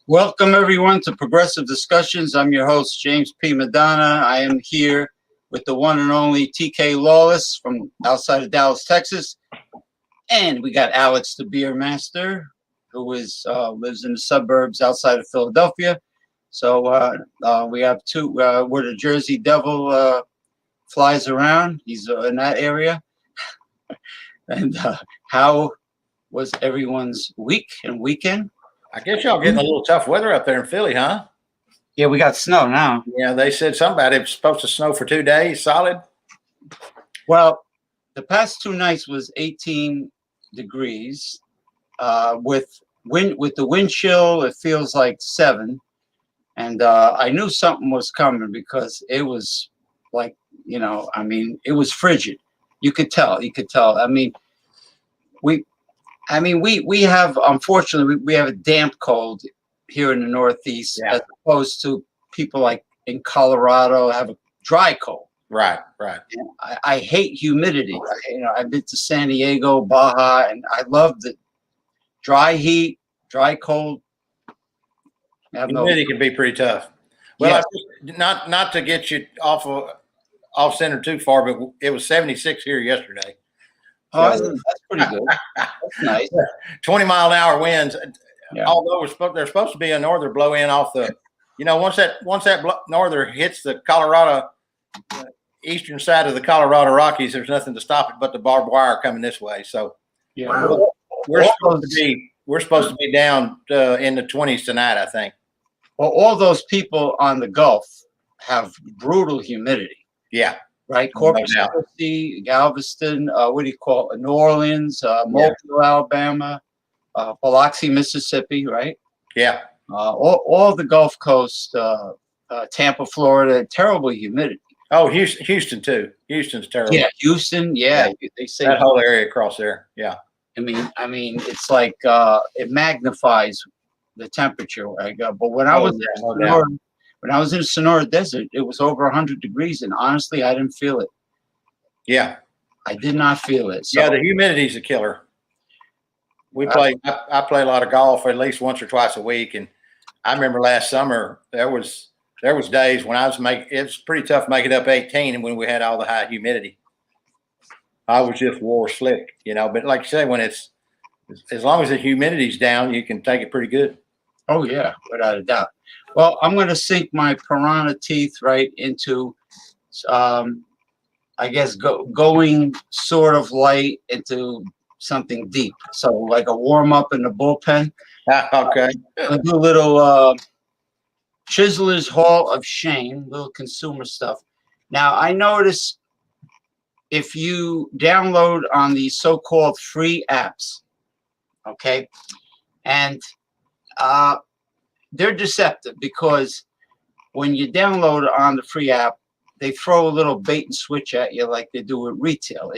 Welcome, everyone, to Progressive Discussions. I'm your host, James P. Madonna. I am here with the one and only TK Lawless from outside of Dallas, Texas. And we got Alex, the beer master, who lives in the suburbs outside of Philadelphia. So we have two, where the Jersey Devil flies around. He's in that area. And how was everyone's week and weekend? I guess y'all getting a little tough weather up there in Philly, huh? Yeah, we got snow now. Yeah, they said something about it was supposed to snow for 2 days, solid. Well, the past 2 nights was 18 degrees. With the wind chill, it feels like 7. And I knew something was coming because it was like, it was frigid. You could tell. We have, unfortunately, we have a damp cold here in the Northeast, as opposed to people like in Colorado have a dry cold. Right. And I hate humidity. I've been to San Diego, Baja, and I love the dry heat, dry cold. Humidity can be pretty tough. Well, not to get you off center too far, but it was 76 here yesterday. Oh, that's pretty good. That's nice. 20-mile-an-hour winds. Yeah. Although there's supposed to be a norther blow in off the, once that norther hits the Colorado eastern side of the Colorado Rockies, there's nothing to stop it but the barbed wire coming this way. So we're supposed to be down in the 20s tonight, I think. Well, all those people on the Gulf have brutal humidity. Yeah. Right, Corpus Christi, Galveston, New Orleans, Mobile, Alabama, Biloxi, Mississippi, right? Yeah. All the Gulf Coast, Tampa, Florida, terrible humidity. Oh, Houston too. Houston's terrible. Yeah, Houston. Yeah. They say that whole area across there. Yeah. I mean, it's like it magnifies the temperature. But when I was there, when I was in the Sonora Desert, it was over 100 degrees, and honestly, I didn't feel it. Yeah. I did not feel it. So, the humidity's a killer. I play a lot of golf at least once or twice a week, and I remember last summer there was days when it was pretty tough making up 18, and when we had all the high humidity. I was just war slick, but like you say, when it's as long as the humidity's down, you can take it pretty good. Oh yeah, without a doubt. Well, I'm going to sink my piranha teeth right into, I guess, going sort of light into something deep. So like a warm up in the bullpen. Okay. I'll do a little Chiseler's Hall of Shame, little consumer stuff. Now, I notice if you download on these so-called free apps, okay, and they're deceptive because when you download on the free app, they throw a little bait and switch at you like they do with retail.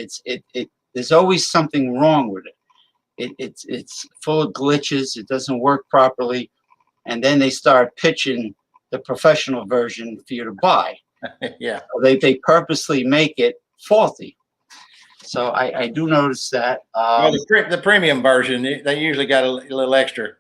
There's always something wrong with it. It's full of glitches. It doesn't work properly, and then they start pitching the professional version for you to buy. Yeah, so they purposely make it faulty. So I do notice that. The premium version, they usually got a little extra.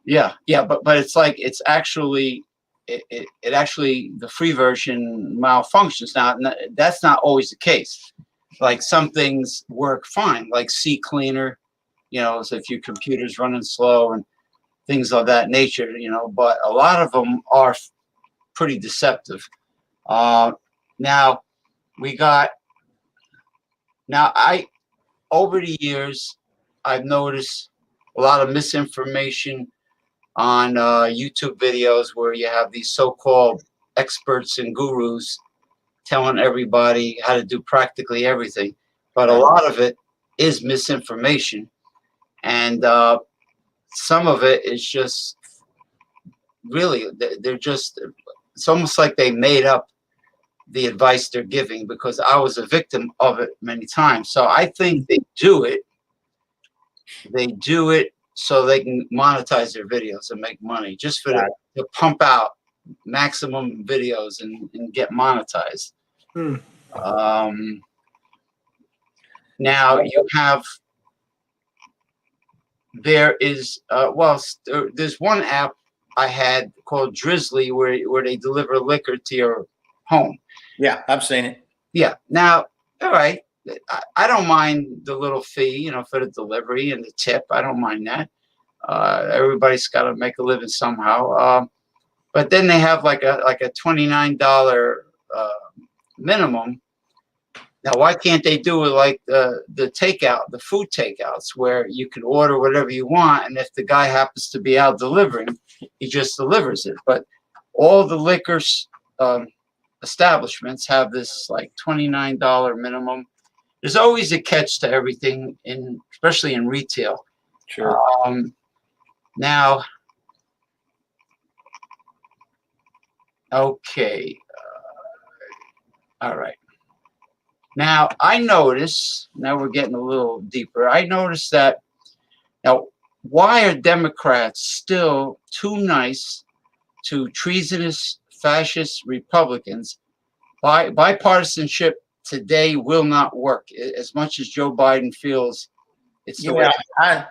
Yeah, but it's like it's actually it actually the free version malfunctions. Now that's not always the case. Like some things work fine, like CCleaner, so if your computer's running slow and things of that nature, but a lot of them are pretty deceptive. Now we got Now, over the years, I've noticed a lot of misinformation on YouTube videos where you have these so-called experts and gurus telling everybody how to do practically everything. But a lot of it is misinformation. And some of it is just really, it's almost like they made up the advice they're giving, because I was a victim of it many times. So I think they do it so they can monetize their videos and make money, just for to pump out maximum videos and get monetized. Now you have, there's one app I had called Drizzly where they deliver liquor to your home. Yeah, I've seen it. Yeah. Now, all right, I don't mind the little fee, for the delivery and the tip. I don't mind that. Everybody's got to make a living somehow. But then they have like a $29 minimum. Now, why can't they do it like the takeout, the food takeouts, where you can order whatever you want, and if the guy happens to be out delivering, he just delivers it? But all the liquor establishments have this like $29 minimum. There's always a catch to everything, especially in retail. Sure. Now, okay. All right. Now, I notice, now we're getting a little deeper. I noticed that, now, why are Democrats still too nice to treasonous fascist Republicans? Bipartisanship today will not work, as much as Joe Biden feels it's the way. I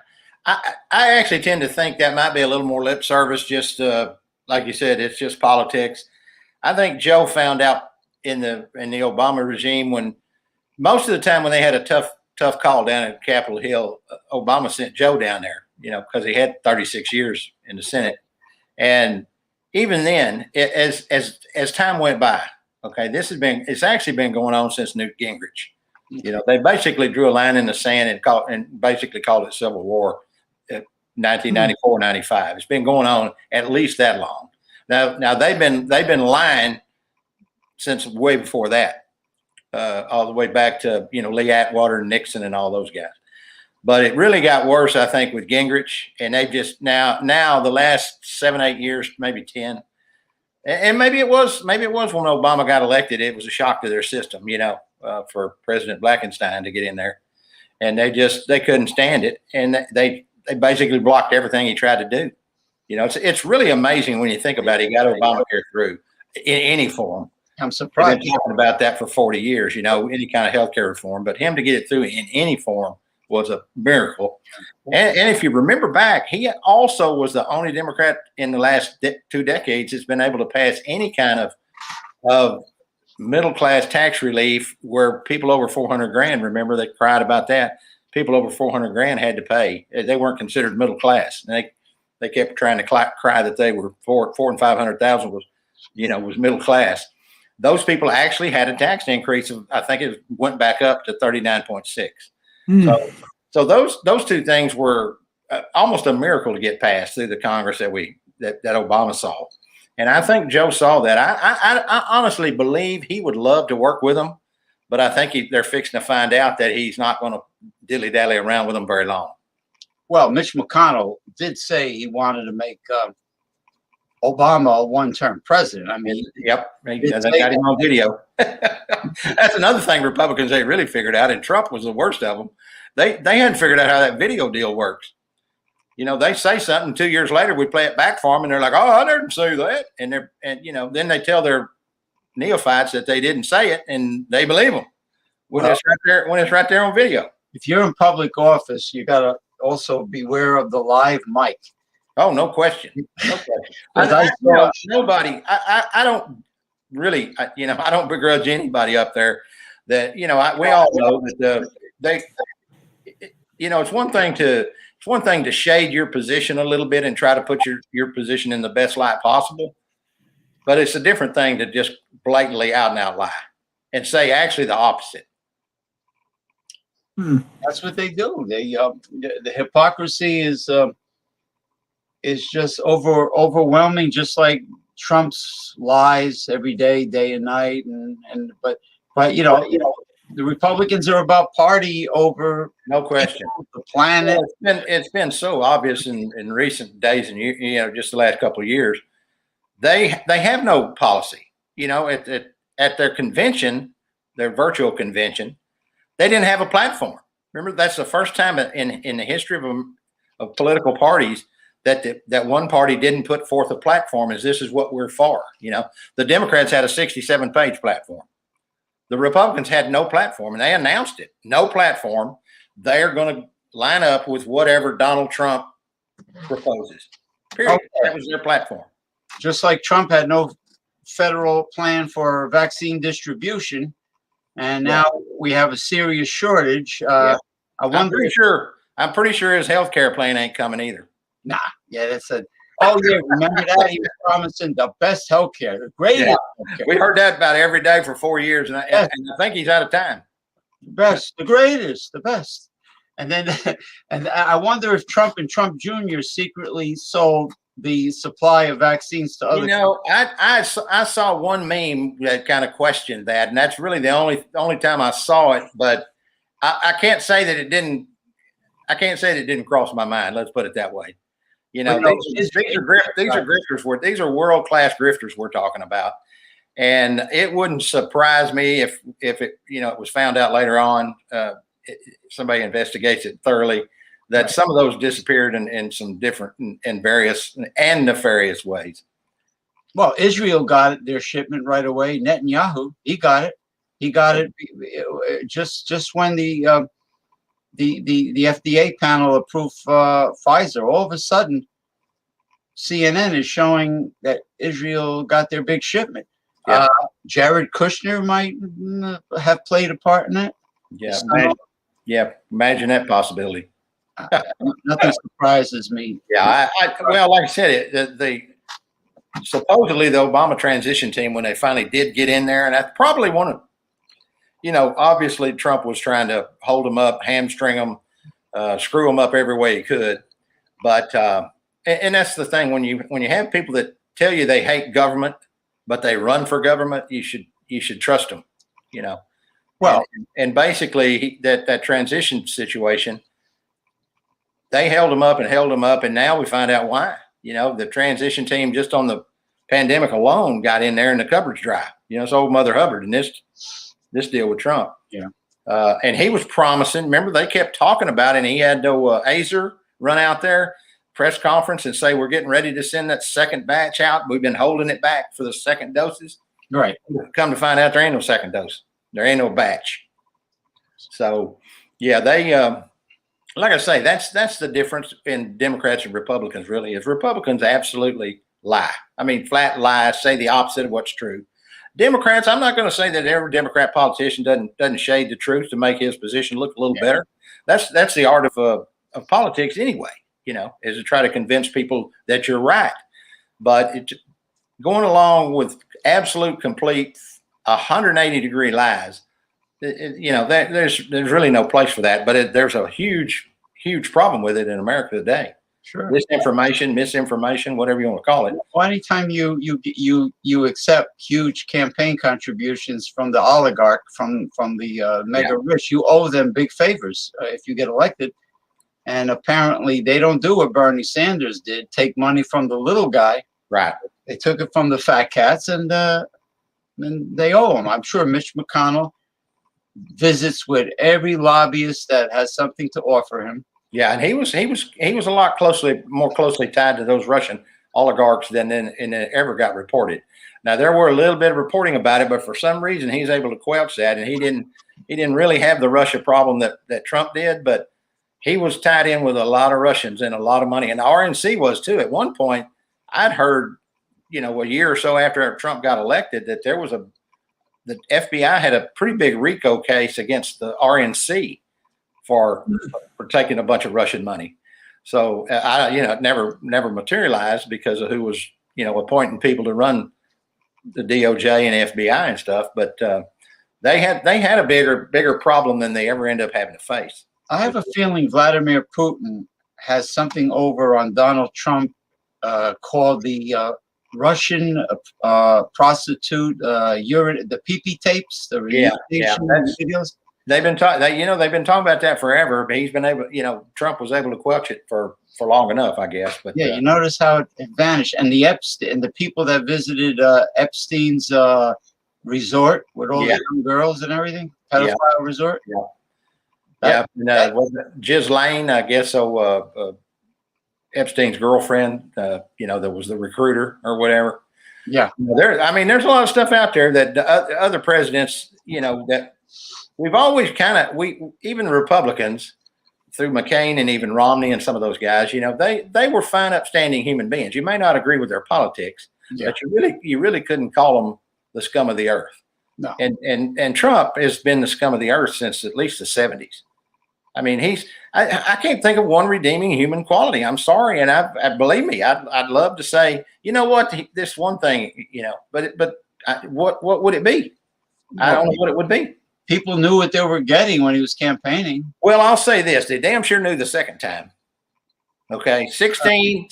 actually tend to think that might be a little more lip service, just like you said, it's just politics. I think Joe found out in the Obama regime, when most of the time when they had a tough call down at Capitol Hill, Obama sent Joe down there, because he had 36 years in the Senate. And even then, as time went by, okay, it's actually been going on since Newt Gingrich. They basically drew a line in the sand and basically called it Civil War, 1994, 95. It's been going on at least that long. Now they've been lying since way before that, all the way back to Lee Atwater and Nixon and all those guys. But it really got worse, I think, with Gingrich, and they've just now the last 7-8 years, maybe 10, and maybe it was when Obama got elected. It was a shock to their system, for President Blackenstein to get in there, and they couldn't stand it, and they basically blocked everything he tried to do. It's really amazing when you think about it. He got Obamacare through in any form. I'm surprised. I've been talking about that for 40 years, any kind of healthcare reform, but him to get it through in any form was a miracle. And if you remember back, he also was the only Democrat in the last 2 decades that's been able to pass any kind of middle-class tax relief where people over 400 grand, remember they cried about that. People over 400 grand had to pay. They weren't considered middle class. And they kept trying to cry that they were 400,000 and 500,000 was middle class. Those people actually had a tax increase of, I think it went back up to 39.6. So those two things were almost a miracle to get passed through the Congress that Obama saw. And I think Joe saw that. I honestly believe he would love to work with them, but I think they're fixing to find out that he's not going to dilly-dally around with them very long. Well, Mitch McConnell did say he wanted to make Obama a one-term president. I mean, yep, they got him on video. That's another thing Republicans ain't really figured out, and Trump was the worst of them. They hadn't figured out how that video deal works. They say something 2 years later, we play it back for them, and they're like, "Oh, I didn't say that," and then they tell their neophytes that they didn't say it, and they believe them when it's right there on video. If you're in public office, you got to also beware of the live mic. Oh, no question. No question. Nobody. I don't really. I don't begrudge anybody up there. That we all know that it's one thing to shade your position a little bit and try to put your position in the best light possible, but it's a different thing to just blatantly out and out lie and say actually the opposite. That's what they do. The hypocrisy is just overwhelming, just like Trump's lies every day, day and night, but the Republicans are about party over No question. the planet. Well, it's been so obvious in recent days and just the last couple of years. They have no policy. At their convention, their virtual convention, they didn't have a platform. Remember, that's the first time in the history of political parties that one party didn't put forth a platform as this is what we're for. The Democrats had a 67-page platform. The Republicans had no platform, and they announced it. No platform. They're going to line up with whatever Donald Trump proposes. Period. Okay. That was their platform. Just like Trump had no federal plan for vaccine distribution, and now we have a serious shortage. I'm pretty sure his health care plan ain't coming either. Nah, that's a. Oh yeah, remember that he was promising the best health care, the greatest. Yeah. We heard that about every day for 4 years, and I think he's out of time. The best, the greatest, the best. And then, and I wonder if Trump and Trump Jr. secretly sold the supply of vaccines to other. I saw one meme that kind of questioned that, and that's really the only time I saw it. But I can't say that it didn't. I can't say that it didn't cross my mind. Let's put it that way. These are grifters. These are world-class grifters we're talking about, and it wouldn't surprise me if it was found out later on. Somebody investigates it thoroughly, that some of those disappeared in some different and various and nefarious ways. Well, Israel got their shipment right away. Netanyahu, he got it. He got it just when the FDA panel approved Pfizer. All of a sudden, CNN is showing that Israel got their big shipment. Yeah. Jared Kushner might have played a part in it. Yeah, imagine that possibility. Nothing surprises me. Yeah, well, like I said, supposedly the Obama transition team, when they finally did get in there, and I probably one of, obviously Trump was trying to hold them up, hamstring them, screw them up every way he could. But and that's the thing, when you have people that tell you they hate government, but they run for government, you should trust them. Well, and basically that transition situation, they held him up, and now we find out why. The transition team, just on the pandemic alone, got in there and the cupboard's dry. It's old Mother Hubbard in this deal with Trump. Yeah. And he was promising. Remember, they kept talking about it, and he had Azer run out there, press conference, and say, we're getting ready to send that second batch out. We've been holding it back for the second doses. Right. Come to find out, there ain't no second dose. There ain't no batch. So, yeah, they like I say, that's the difference in Democrats and Republicans. Really, is Republicans absolutely lie. I mean, flat lie, say the opposite of what's true. Democrats, I'm not going to say that every Democrat politician doesn't shade the truth to make his position look a little better. That's the art of politics anyway. Is to try to convince people that you're right. But going along with absolute, complete 180-degree lies, there's really no place for that. But there's a huge problem with it in America today. Sure. Misinformation, whatever you want to call it. Well, anytime you accept huge campaign contributions from the oligarch, from the mega rich, you owe them big favors if you get elected. And apparently they don't do what Bernie Sanders did, take money from the little guy. Right. They took it from the fat cats, and they owe him. I'm sure Mitch McConnell visits with every lobbyist that has something to offer him. Yeah, and he was a lot more closely tied to those Russian oligarchs than it ever got reported. Now, there were a little bit of reporting about it, but for some reason he's able to quelch that, and he didn't really have the Russia problem that Trump did, but he was tied in with a lot of Russians and a lot of money, and the RNC was too. At one point, I'd heard, a year or so after Trump got elected, that the FBI had a pretty big RICO case against the RNC for taking a bunch of Russian money. So it never materialized because of who was appointing people to run the DOJ and FBI and stuff. But They had a bigger problem than they ever end up having to face. I have a feeling Vladimir Putin has something over on Donald Trump called the Russian prostitute the PP tapes, the videos. They've been talking. They've been talking about that forever. But he's been able. Trump was able to quench it for long enough, I guess. But yeah, you notice how it vanished, and the people that visited Epstein's resort with all the young girls and everything, pedophile resort. Ghislaine, I guess. So Epstein's girlfriend. That was the recruiter or whatever. Yeah, there's a lot of stuff out there that other presidents, that we've always even Republicans through McCain and even Romney and some of those guys, they were fine, upstanding human beings. You may not agree with their politics, but you really couldn't call them the scum of the earth. No. And Trump has been the scum of the earth since at least the 70s. I mean, I can't think of one redeeming human quality. I'm sorry. And I believe me, I'd love to say, you know what, this one thing, but what would it be? I don't know what it would be. People knew what they were getting when he was campaigning. Well, I'll say this. They damn sure knew the second time. Okay. 16,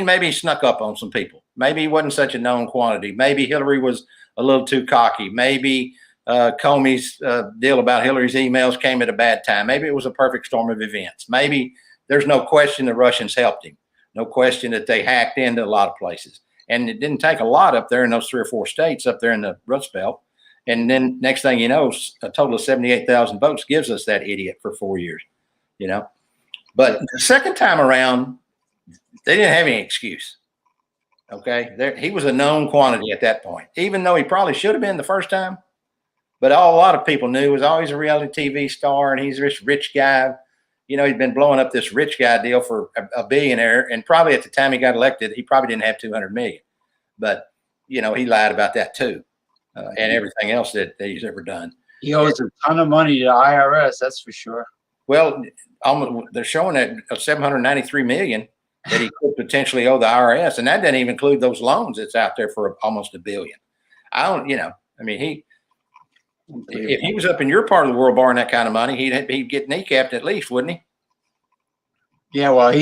maybe he snuck up on some people. Maybe he wasn't such a known quantity. Maybe Hillary was a little too cocky. Maybe Comey's deal about Hillary's emails came at a bad time. Maybe it was a perfect storm of events. Maybe there's no question the Russians helped him. No question that they hacked into a lot of places. And it didn't take a lot up there in those 3 or 4 states up there in the Rust Belt. And then next thing you know, a total of 78,000 votes gives us that idiot for 4 years, But the second time around, they didn't have any excuse. Okay. He was a known quantity at that point, even though he probably should have been the first time. But a lot of people knew he was always a reality TV star and he's this rich guy. He'd been blowing up this rich guy deal for a billionaire. And probably at the time he got elected, he probably didn't have 200 million. But, he lied about that too. And everything else that he's ever done. He owes a ton of money to the IRS, that's for sure. Well, they're showing that of 793 million that he could potentially owe the IRS, and that doesn't even include those loans that's out there for almost $1 billion. If he was up in your part of the world borrowing that kind of money, he'd get kneecapped at least, wouldn't he? Yeah, well,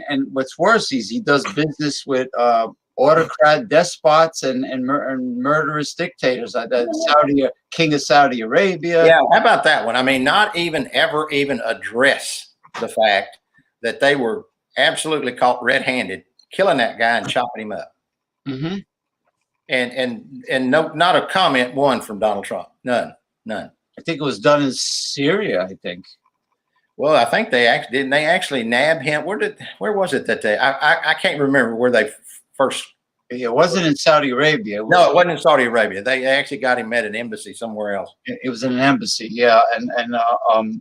and what's worse is he does business with autocrat despots and murderous dictators like that. King of Saudi Arabia. Yeah, how about that one? Not even ever address the fact that they were absolutely caught red-handed killing that guy and chopping him up. Mm-hmm. And no, not a comment one from Donald Trump. None. I think it was done in Syria, I think. Well, I think they actually nab him. Where was it that I can't remember where they first. It wasn't in Saudi Arabia. No, it wasn't in Saudi Arabia. They actually got him at an embassy somewhere else. It was in an embassy, yeah. And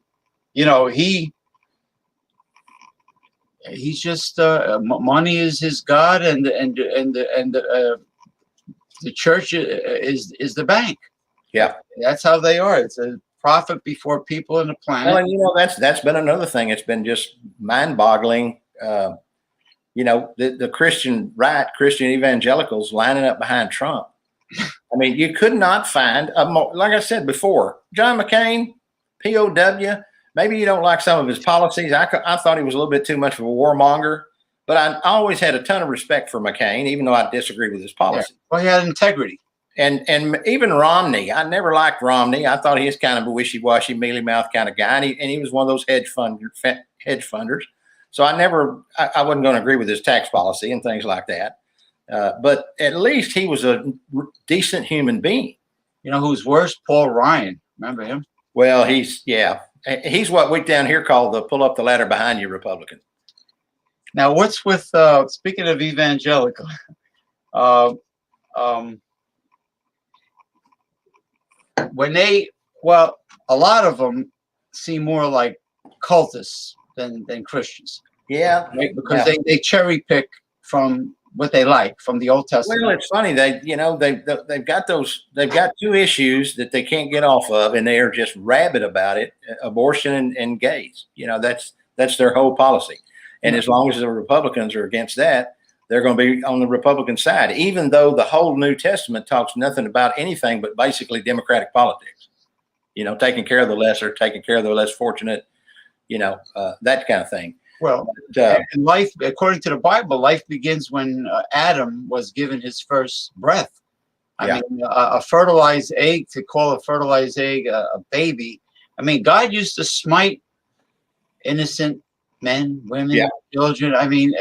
he's just money is his god, and the church is the bank. Yeah, that's how they are. It's a profit before people and the planet. Well, and that's been another thing. It's been just mind-boggling. The Christian right, Christian evangelicals lining up behind Trump. You could not find like I said before, John McCain, POW. Maybe you don't like some of his policies. I thought he was a little bit too much of a warmonger, but I always had a ton of respect for McCain, even though I disagree with his policy. Yeah. Well, he had integrity. And even Romney, I never liked Romney. I thought he was kind of a wishy-washy, mealy-mouthed kind of guy, and he was one of those hedge funders. So I wasn't going to agree with his tax policy and things like that. But at least he was a decent human being. You know who's worse? Paul Ryan. Remember him? Well, he's what we down here call the pull up the ladder behind you Republican. Now, what's with speaking of evangelical? A lot of them seem more like cultists than Christians. Yeah, right? Because they cherry pick from what they like from the Old Testament. Well, it's funny they've got 2 issues that they can't get off of, and they are just rabid about it: abortion and gays. That's their whole policy. And as long as the Republicans are against that, they're going to be on the Republican side, even though the whole New Testament talks nothing about anything but basically democratic politics. taking care of the lesser, taking care of the less fortunate, that kind of thing. Well, and life, according to the Bible, life begins when Adam was given his first breath. I mean, a fertilized egg, to call a fertilized egg a baby. I mean, God used to smite innocent men, women, children. I mean,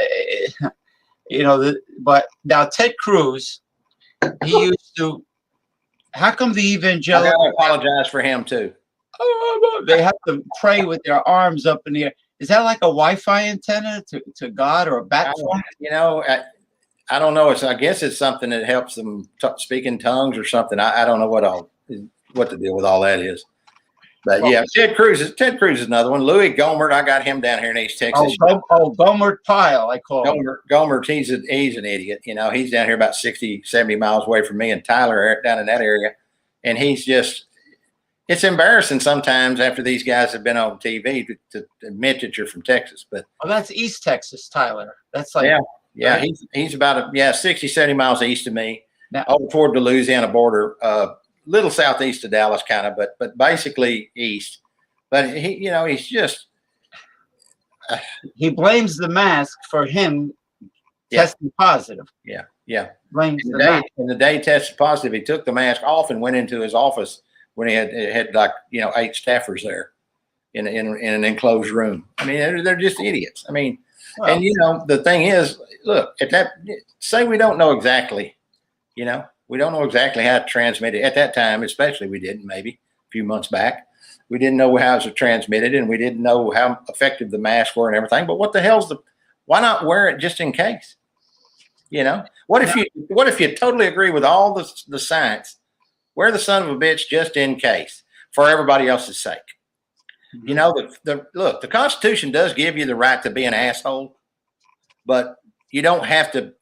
but now Ted Cruz, he used to. How come the evangelical? I gotta apologize for him too. They have to pray with their arms up in the air. Is that like a Wi-Fi antenna to God, or a bat phone? I don't know. I guess it's something that helps them speak in tongues or something. I don't know what the deal with all that is. But Ted Cruz is another one. Louis Gohmert, I got him down here in East Texas. Gohmert Pyle, I call him. Gohmert, he's an idiot. He's down here about 60, 70 miles away from me and Tyler down in that area. And he's just, it's embarrassing sometimes after these guys have been on TV to admit that you're from Texas. But that's East Texas, Tyler. That's like right? He's about 60, 70 miles east of me, over toward the Louisiana border, little southeast of Dallas, kind of, but basically east. But he's just he blames the mask for him testing positive. Blames the day he tested positive, he took the mask off and went into his office when he had like 8 staffers there in an enclosed room. I mean, they're just idiots. I mean, and the thing is, look, say we don't know exactly, we don't know exactly how to transmit it at that time, especially we didn't, maybe a few months back. We didn't know how it was transmitted, and we didn't know how effective the masks were and everything. But what the hell's why not wear it just in case? What if you totally agree with all the science? Wear the son of a bitch just in case, for everybody else's sake. Look, the Constitution does give you the right to be an asshole, but you don't have to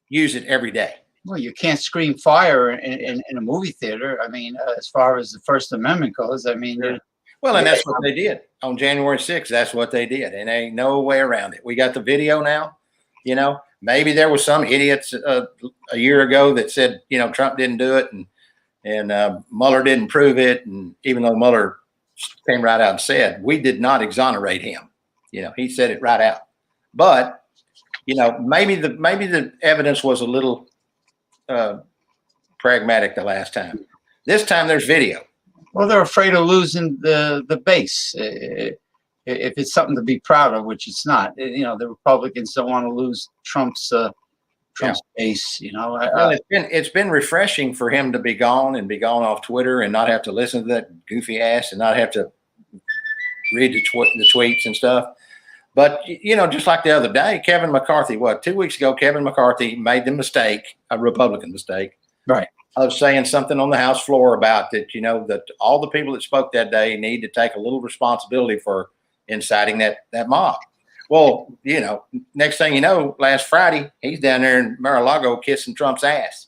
use it every day. Well, you can't scream fire in a movie theater. I mean, as far as the First Amendment goes, I mean. Well, and that's what they did on January 6th. That's what they did, and ain't no way around it. We got the video now. Maybe there was some idiots a year ago that said, Trump didn't do it, and Mueller didn't prove it. And even though Mueller came right out and said, we did not exonerate him. He said it right out. But, maybe the evidence was a little pragmatic the last time. This time there's video. Well, they're afraid of losing the base. If it's something to be proud of, which it's not. The Republicans don't want to lose Trump's base. Well, it's been refreshing for him to be gone off Twitter and not have to listen to that goofy ass and not have to read the tweets and stuff. But just like the other day, Kevin McCarthy, 2 weeks ago, Kevin McCarthy made the mistake, a Republican mistake, right, of saying something on the House floor about that. That all the people that spoke that day need to take a little responsibility for inciting that mob. Well, next thing you know, last Friday, he's down there in Mar-a-Lago kissing Trump's ass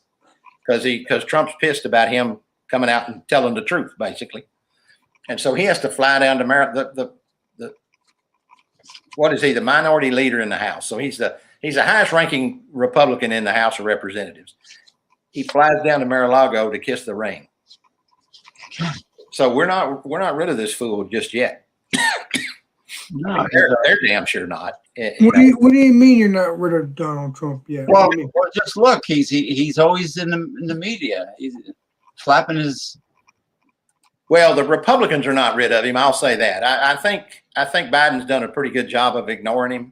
because Trump's pissed about him coming out and telling the truth, basically. And so he has to fly down to what is he? The minority leader in the House. So he's the highest ranking Republican in the House of Representatives. He flies down to Mar-a-Lago to kiss the ring. So we're not rid of this fool just yet. No, they're damn sure not. What do you mean you're not rid of Donald Trump yet? Well, just look, he's always in the media. He's flapping his. Well, the Republicans are not rid of him. I'll say that. I think Biden's done a pretty good job of ignoring him.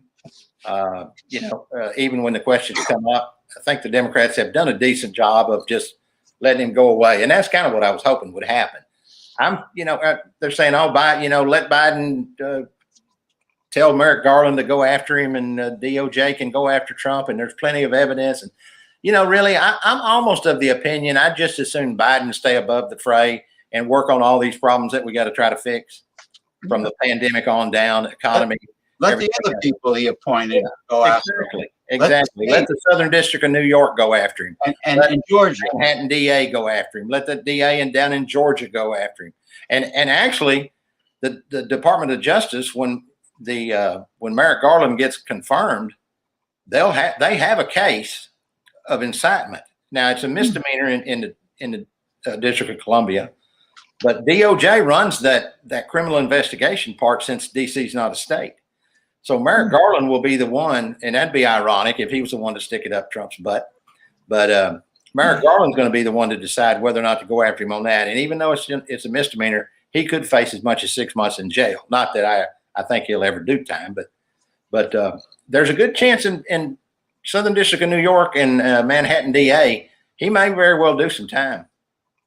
Even when the questions come up, I think the Democrats have done a decent job of just letting him go away, and that's kind of what I was hoping would happen. They're saying, let Biden tell Merrick Garland to go after him, and DOJ can go after Trump, and there's plenty of evidence. And really, I'm almost of the opinion I'd just as soon Biden stay above the fray and work on all these problems that we got to try to fix, from the pandemic on down, economy. Let the other people he appointed go after him. Exactly. Let the Southern District of New York go after him. And Georgia. Manhattan DA go after him. Let the DA down in Georgia go after him. And actually, the Department of Justice, when Merrick Garland gets confirmed, they have a case of incitement. Now it's a misdemeanor in the District of Columbia, But DOJ runs that criminal investigation part since DC's not a state. So Merrick Garland will be the one, and that'd be ironic if he was the one to stick it up Trump's butt. But Merrick Garland's going to be the one to decide whether or not to go after him on that. And even though it's a misdemeanor, he could face as much as 6 months in jail. Not that I think he'll ever do time, but there's a good chance in Southern District of New York and Manhattan DA, he may very well do some time.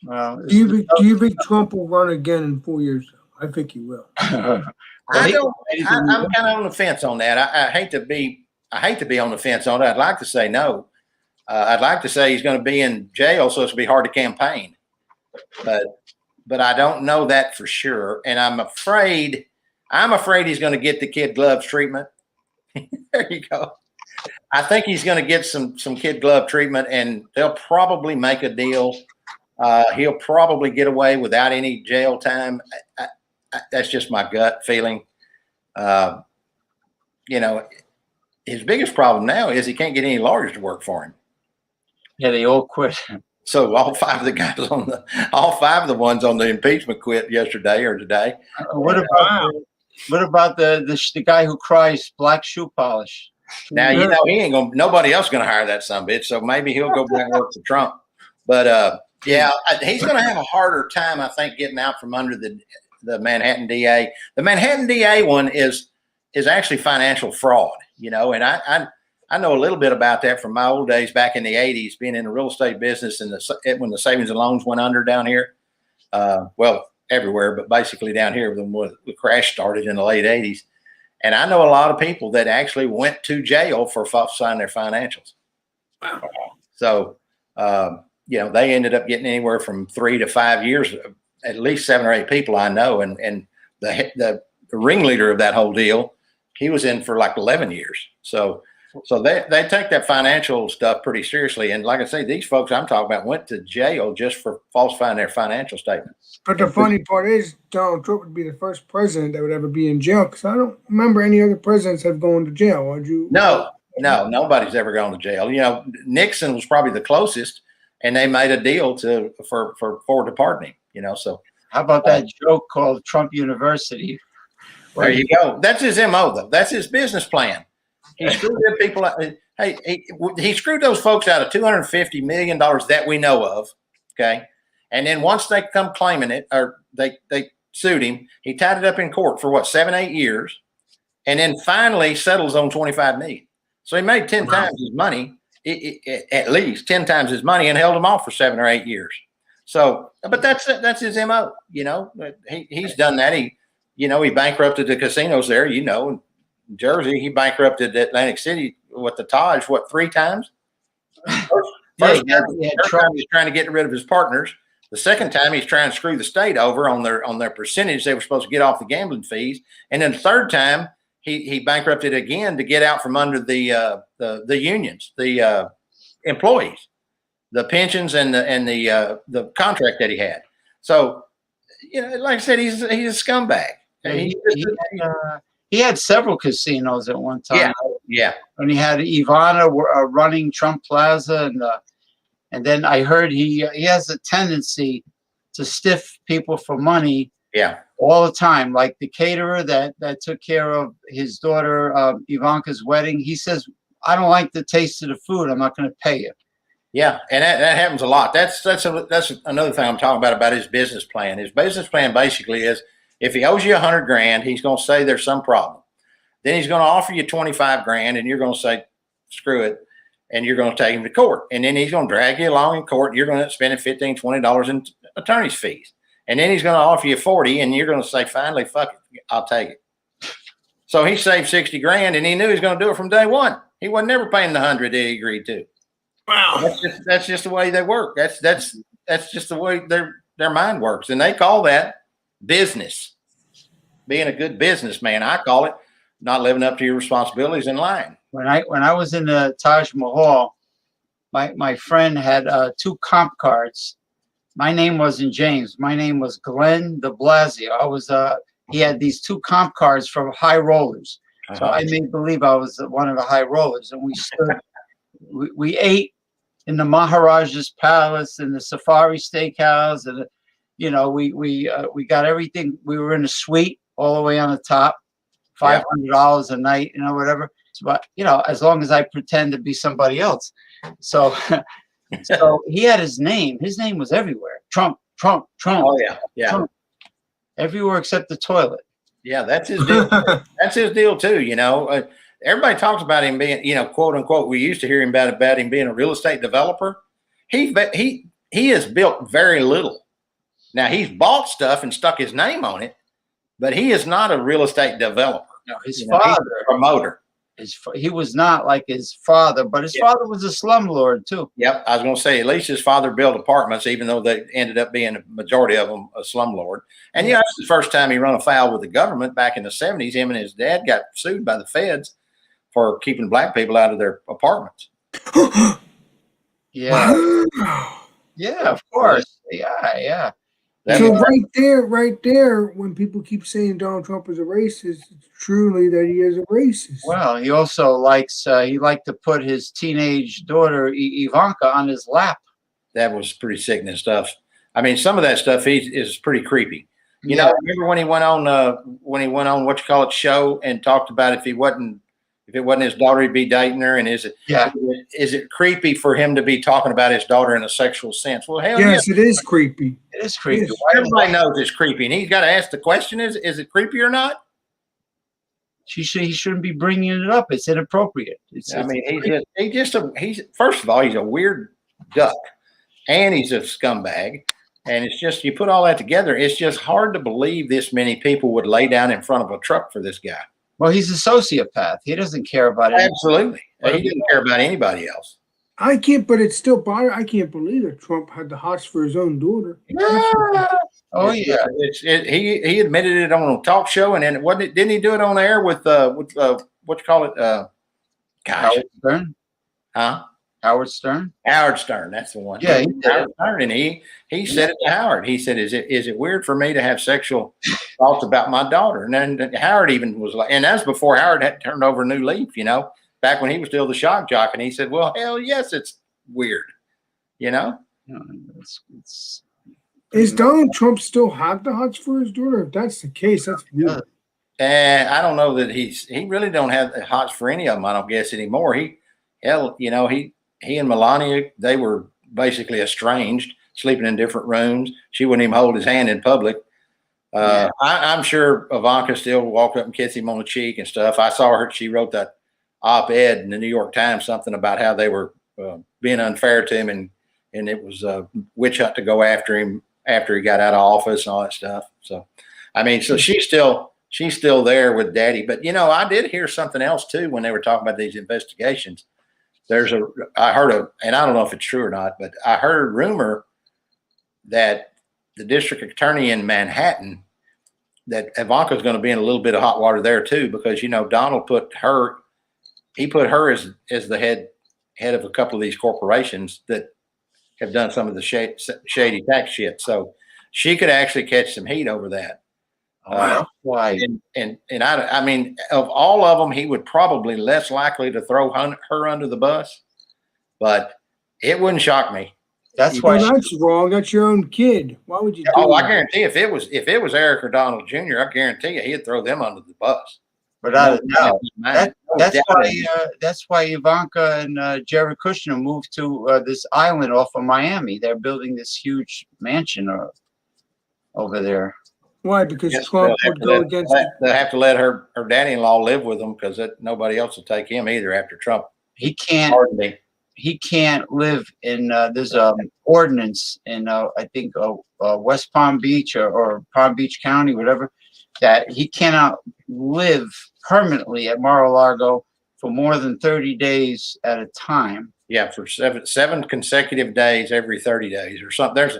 Do you think Trump will run again in 4 years? I think he will. I'm kind of on the fence on that. I hate to be on the fence on it. I'd like to say no. I'd like to say he's going to be in jail, so it's going to be hard to campaign. But I don't know that for sure. And I'm afraid he's going to get the kid gloves treatment. There you go. I think he's going to get some kid glove treatment, and they'll probably make a deal. He'll probably get away without any jail time. That's just my gut feeling. His biggest problem now is he can't get any lawyers to work for him. Yeah, they all quit. So all five of the ones on the impeachment quit yesterday or today. What about the guy who cries black shoe polish? Now he ain't gonna. Nobody else gonna hire that sumbitch. So maybe he'll go back and work for Trump. But he's gonna have a harder time, I think, getting out from under the Manhattan DA. The Manhattan DA one is actually financial fraud, and I know a little bit about that from my old days back in the 80s, being in the real estate business and when the savings and loans went under down here. Well, everywhere, but basically down here when the crash started in the late 80s. And I know a lot of people that actually went to jail for falsifying their financials. Wow. So, they ended up getting anywhere from 3 to 5 years, at least 7 or 8 people I know. And the ringleader of that whole deal, he was in for like 11 years. So they take that financial stuff pretty seriously. And like I say, these folks I'm talking about went to jail just for falsifying their financial statements. But the funny part is Donald Trump would be the first president that would ever be in jail, because I don't remember any other presidents have gone to jail. Would you? No, nobody's ever gone to jail. Nixon was probably the closest, and they made a deal for departing him. So how about that joke called Trump University? There you go. That's his MO, though. That's his business plan. He screwed them people out. Hey, he screwed those folks out of $250 million that we know of. Okay. And then once they come claiming it, or they sued him, he tied it up in court for 7, 8 years, and then finally settles on $25 million. So he made 10 times his money, at least 10 times his money, and held him off for 7 or 8 years. So, but that's his MO. He's done that. He bankrupted the casinos there. In Jersey, he bankrupted Atlantic City with the Taj, 3 times? First time he's trying to get rid of his partners. The second time he's trying to screw the state over on their percentage they were supposed to get off the gambling fees. And then the third time he bankrupted again to get out from under the unions, the employees, the pensions and the contract that he had. So, like I said, he's a scumbag. He had several casinos at one time. Yeah. And he had Ivana running Trump Plaza, and then I heard he has a tendency to stiff people for money. Yeah. All the time, like the caterer that took care of his daughter Ivanka's wedding. He says, "I don't like the taste of the food. I'm not going to pay you." Yeah, and that happens a lot. That's another thing I'm talking about his business plan. His business plan basically is, if he owes you $100,000, he's going to say there's some problem. Then he's going to offer you $25,000, and you're going to say, screw it, and you're going to take him to court. And then he's going to drag you along in court. And you're going to spend $15, $20 in attorney's fees. And then he's going to offer you $40,000, and you're going to say, finally, fuck it, I'll take it. So he saved $60,000, and he knew he was going to do it from day one. He wasn't never paying the $100,000 that he agreed to. Wow, that's just the way they work. That's just the way their mind works, and they call that business. Being a good businessman, I call it not living up to your responsibilities and lying. When I was in the Taj Mahal, my friend had 2 comp cards. My name wasn't James. My name was Glenn de Blasio. He had these 2 comp cards from high rollers. So I made believe I was one of the high rollers, and we stood. We ate in the Maharaja's palace and the Safari Steakhouse, and we got everything. We were in a suite all the way on the top, $500 a night, whatever. But as long as I pretend to be somebody else. So so he had his name. His name was everywhere. Trump, Trump, Trump. Oh yeah, yeah. Trump. Everywhere except the toilet. Yeah, that's his deal. That's his deal too. Everybody talks about him being, quote unquote. We used to hear about him being a real estate developer. He has built very little. Now he's bought stuff and stuck his name on it, but he is not a real estate developer. No, his father, he's a promoter. He was not like his father, but his father was a slumlord too. Yep, I was going to say at least his father built apartments, even though they ended up being a majority of them a slumlord. And that's the first time he run afoul with the government back in the 70s. Him and his dad got sued by the feds for keeping black people out of their apartments. Yeah, yeah, of course, yeah. So right there, when people keep saying Donald Trump is a racist, it's truly that he is a racist. Well, he also liked to put his teenage daughter Ivanka on his lap. That was pretty sickening stuff. I mean, some of that stuff is pretty creepy. Remember when he went on show and talked about if it wasn't his daughter, he'd be dating her, and is it creepy for him to be talking about his daughter in a sexual sense? Well, hell yes, it is creepy. It is creepy. Yes. Everybody knows it's creepy, and he's got to ask the question: Is it creepy or not? He shouldn't be bringing it up. It's inappropriate. He's first of all, he's a weird duck, and he's a scumbag. And it's just, you put all that together, it's just hard to believe this many people would lay down in front of a truck for this guy. Well, he's a sociopath. He doesn't care about it. Absolutely. He doesn't care about anybody else. But it's still bothering. I can't believe that Trump had the hots for his own daughter. He admitted it on a talk show, and then didn't he do it on air with what you call it? Howard Stern? Huh? Howard Stern? Howard Stern, that's the one. Yeah, he did. Howard Stern, and he said it to Howard. He said, "Is it weird for me to have sexual thoughts about my daughter?" And then Howard even was like, and that's before Howard had turned over a new leaf, back when he was still the shock jock, and he said, "Well, hell yes, it's weird," Is Donald Trump still have the hots for his daughter? If that's the case, that's weird. I don't know that he really don't have the hots for any of them. I don't guess anymore. He and Melania, they were basically estranged, sleeping in different rooms. She wouldn't even hold his hand in public. I'm sure Ivanka still walked up and kissed him on the cheek and stuff. I saw her. She wrote that op-ed in the New York Times, something about how they were being unfair to him, and it was a witch hunt to go after him after he got out of office and all that stuff. So, I mean, so she's still there with Daddy. But I did hear something else too when they were talking about these investigations. I heard and I don't know if it's true or not, but I heard a rumor that the district attorney in Manhattan, that Ivanka's going to be in a little bit of hot water there too, because Donald put her as the head of a couple of these corporations that have done some of the shady tax shit. So she could actually catch some heat over that. Why? And I mean, of all of them, he would probably less likely to throw her under the bus, but it wouldn't shock me. That's why. That's wrong. That's your own kid. Why would you? I guarantee if it was Eric or Donald Jr., I guarantee you he'd throw them under the bus. Without a doubt. That's why Ivanka and Jared Kushner moved to this island off of Miami. They're building this huge mansion over there. Why? Because Trump would go against. They have to let her daddy-in-law live with them because nobody else will take him either after Trump. He can't. He can't live in. There's ordinance in I think West Palm Beach or Palm Beach County, whatever, that he cannot live permanently at Mar-a-Lago for more than 30 days at a time. Yeah, for seven consecutive days every 30 days or something. There's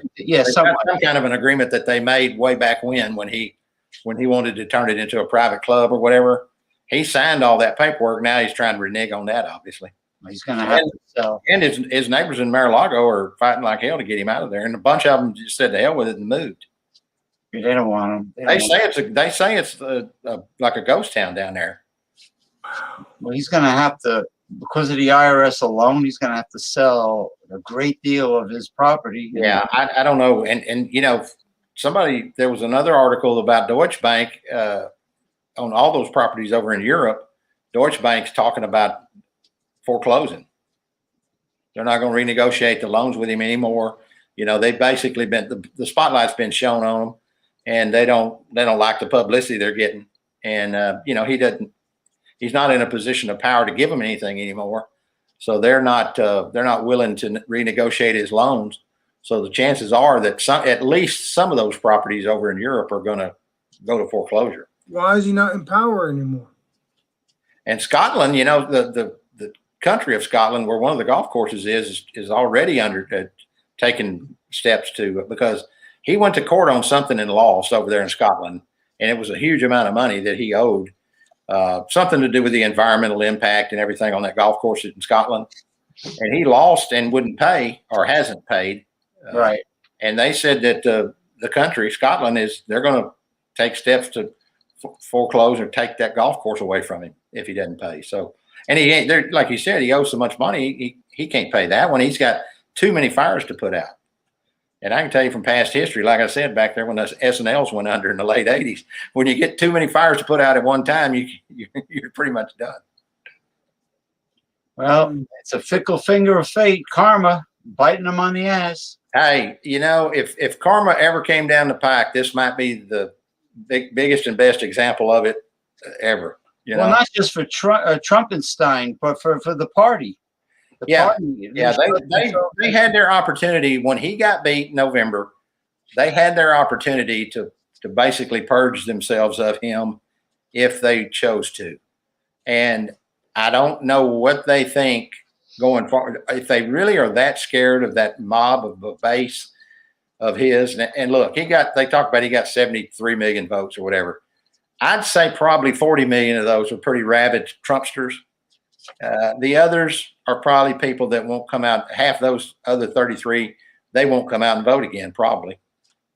some kind of an agreement that they made way back when he wanted to turn it into a private club or whatever. He signed all that paperwork. Now he's trying to renege on that, obviously. He's going to have to sell. And his neighbors in Mar-a-Lago are fighting like hell to get him out of there. And a bunch of them just said to hell with it and moved. They don't want him. They say it's like a ghost town down there. Well, he's going to have to, because of the IRS alone, he's going to have to sell a great deal of his property. Yeah, I don't know. And there was another article about Deutsche Bank on all those properties over in Europe. Deutsche Bank's talking about foreclosing. They're not going to renegotiate the loans with him anymore. They've basically been the spotlight's been shown on them, and they don't like the publicity they're getting. And he's not in a position of power to give them anything anymore. So they're not willing to renegotiate his loans. So the chances are that at least some of those properties over in Europe are going to go to foreclosure. Why is he not in power anymore? And Scotland, the country of Scotland, where one of the golf courses is already taking steps because he went to court on something and lost over there in Scotland, and it was a huge amount of money that he owed, something to do with the environmental impact and everything on that golf course in Scotland. And he lost and wouldn't pay or hasn't paid. Right. And they said that the country, Scotland, they're going to take steps to foreclose or take that golf course away from him if he doesn't pay. So, and he ain't there, like you said, he owes so much money, he can't pay that when he's got too many fires to put out. And I can tell you from past history, like I said, back there when those S&Ls went under in the late 80s, when you get too many fires to put out at one time, you're pretty much done. Well, it's a fickle finger of fate, karma, biting them on the ass. Hey, if karma ever came down the pike, this might be the biggest and best example of it ever. Well, not just for Trumpenstein, but for the party. They had their opportunity when he got beat in November. They had their opportunity to basically purge themselves of him if they chose to. And I don't know what they think going forward. If they really are that scared of that mob of a base of his, and look, they talk about he got 73 million votes or whatever. I'd say probably 40 million of those are pretty rabid Trumpsters. The others are probably people that won't come out. Half those other 33, they won't come out and vote again, probably.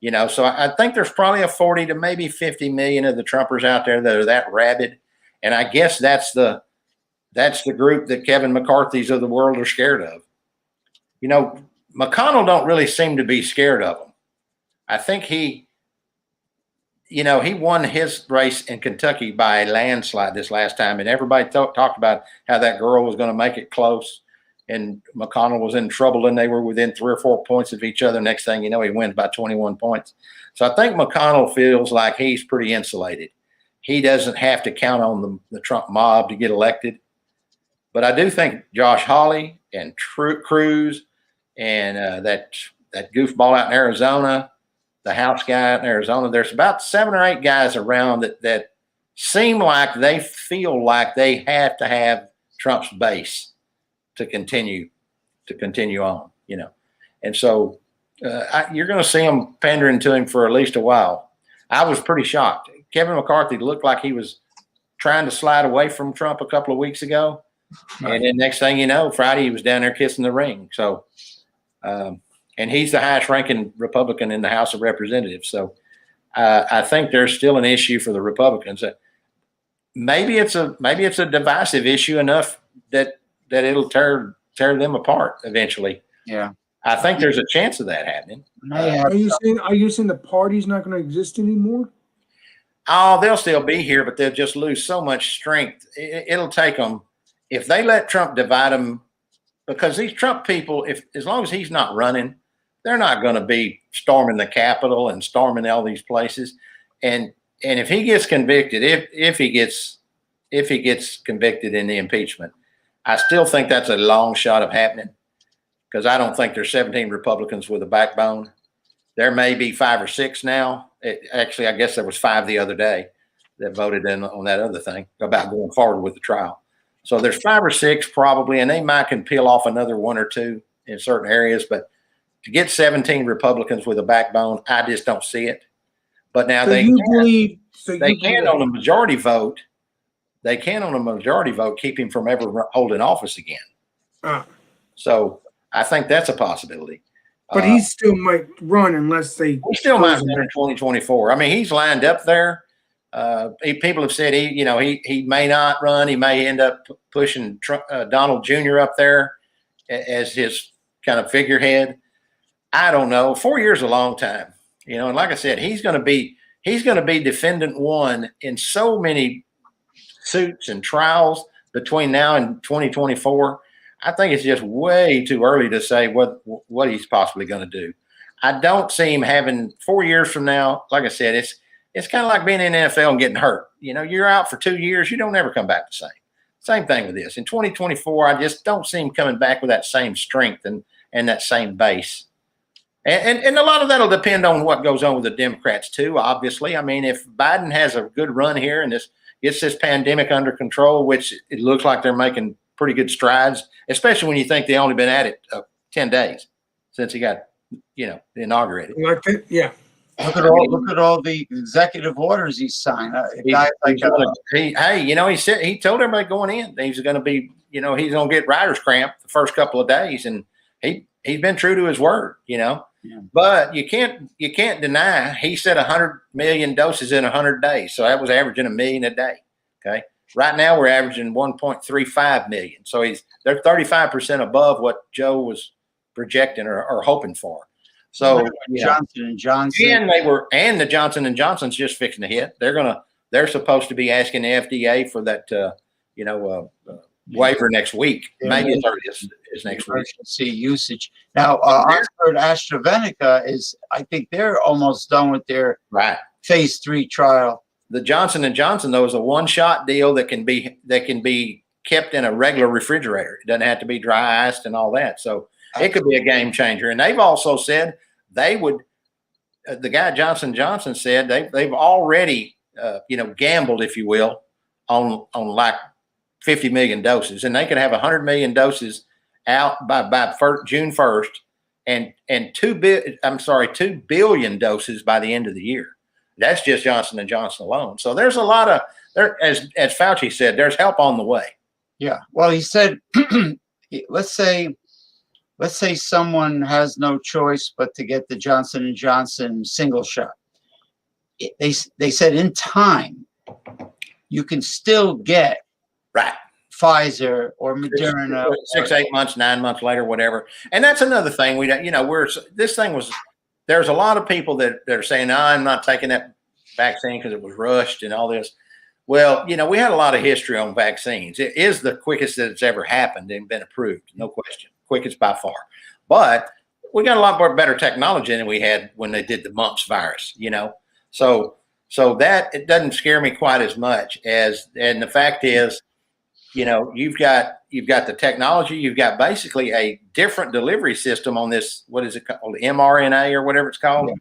So I think there's probably a 40 to maybe 50 million of the Trumpers out there that are that rabid. And I guess that's the group that Kevin McCarthy's of the world are scared of. McConnell don't really seem to be scared of them. I think he won his race in Kentucky by a landslide this last time, and everybody talked about how that girl was going to make it close, and McConnell was in trouble, and they were within 3 or 4 points of each other. Next thing you know, he wins by 21 points. So I think McConnell feels like he's pretty insulated. He doesn't have to count on the Trump mob to get elected. But I do think Josh Hawley and Cruz and that goofball out in Arizona, the House guy out in Arizona, there's about 7 or 8 guys around that seem like they feel like they have to have Trump's base to continue on, And so you're going to see them pandering to him for at least a while. I was pretty shocked. Kevin McCarthy looked like he was trying to slide away from Trump a couple of weeks ago. Right. And then next thing you know, Friday he was down there kissing the ring. So, and he's the highest ranking Republican in the House of Representatives. So I think there's still an issue for the Republicans. Maybe it's a divisive issue enough that it'll tear them apart eventually. Yeah. I think there's a chance of that happening. Are you saying the party's not going to exist anymore? Oh, they'll still be here, but they'll just lose so much strength. It'll take them, if they let Trump divide them, because these Trump people, as long as he's not running, they're not going to be storming the Capitol and storming all these places. And if he gets convicted, if he gets convicted in the impeachment, I still think that's a long shot of happening, because I don't think there's 17 Republicans with a backbone. There may be 5 or 6 now. Actually, I guess there was 5 the other day that voted in on that other thing about going forward with the trial. So there's 5 or 6 probably, and they might can peel off another 1 or 2 in certain areas. But to get 17 Republicans with a backbone, I just don't see it. But now they can on a majority vote. They can on a majority vote keep him from ever holding office again. So I think that's a possibility. But he still might run unless they. He still might run in 2024. I mean, he's lined up there. People have said he may not run. He may end up pushing Donald Jr. up there as his kind of figurehead. I don't know. 4 years is a long time. You know, and like I said, he's going to be defendant one in so many suits and trials between now and 2024. I think it's just way too early to say what he's possibly going to do. I don't see him having 4 years from now. Like I said, it's kind of like being in the NFL and getting hurt. You know, you're out for 2 years, you don't ever come back the same. Same thing with this. In 2024, I just don't see him coming back with that same strength and that same base. And a lot of that'll depend on what goes on with the Democrats too, obviously. I mean, if Biden has a good run here and gets this pandemic under control, which it looks like they're making pretty good strides, especially when you think they've only been at it 10 days since he got, inaugurated. Yeah. Look at all the executive orders he signed. He said, he told everybody going in he's going to be, he's going to get writer's cramp the first couple of days, and he's been true to his word, Yeah. But you can't deny he said 100 million doses in 100 days, so that was averaging 1 million a day. Okay, right now we're averaging 1.35 million, so they're 35% above what Joe was projecting or hoping for. So Johnson and Johnson, and the Johnson and Johnson's just fixing to hit. They're supposed to be asking the FDA for that waiver next week. Maybe as early as next week. Emergency usage. Now, Oxford AstraZeneca I think they're almost done with their phase 3 trial. The Johnson and Johnson, though, is a one-shot deal that can be kept in a regular refrigerator. It doesn't have to be dry iced and all that. So it could be a game changer. And they've also said they would. The guy Johnson Johnson said they've already gambled, if you will, on like 50 million doses, and they could have 100 million doses out by June 1st, and 2 billion doses by the end of the year. That's just Johnson and Johnson alone. So there's a lot of as Fauci said, there's help on the way. Yeah. Well, he said, let's say someone has no choice but to get the Johnson and Johnson single shot. They said in time you can still get Pfizer or Moderna 6, 8 months, 9 months later, whatever. And that's another thing there's a lot of people that are saying, I'm not taking that vaccine because it was rushed and all this. Well, we had a lot of history on vaccines. It is the quickest that it's ever happened and been approved, no question. Quickest by far. But we got a lot more better technology than we had when they did the mumps virus, So that it doesn't scare me quite as much and the fact is, you've got the technology, you've got basically a different delivery system on this, what is it called, mRNA or whatever it's called. Yeah.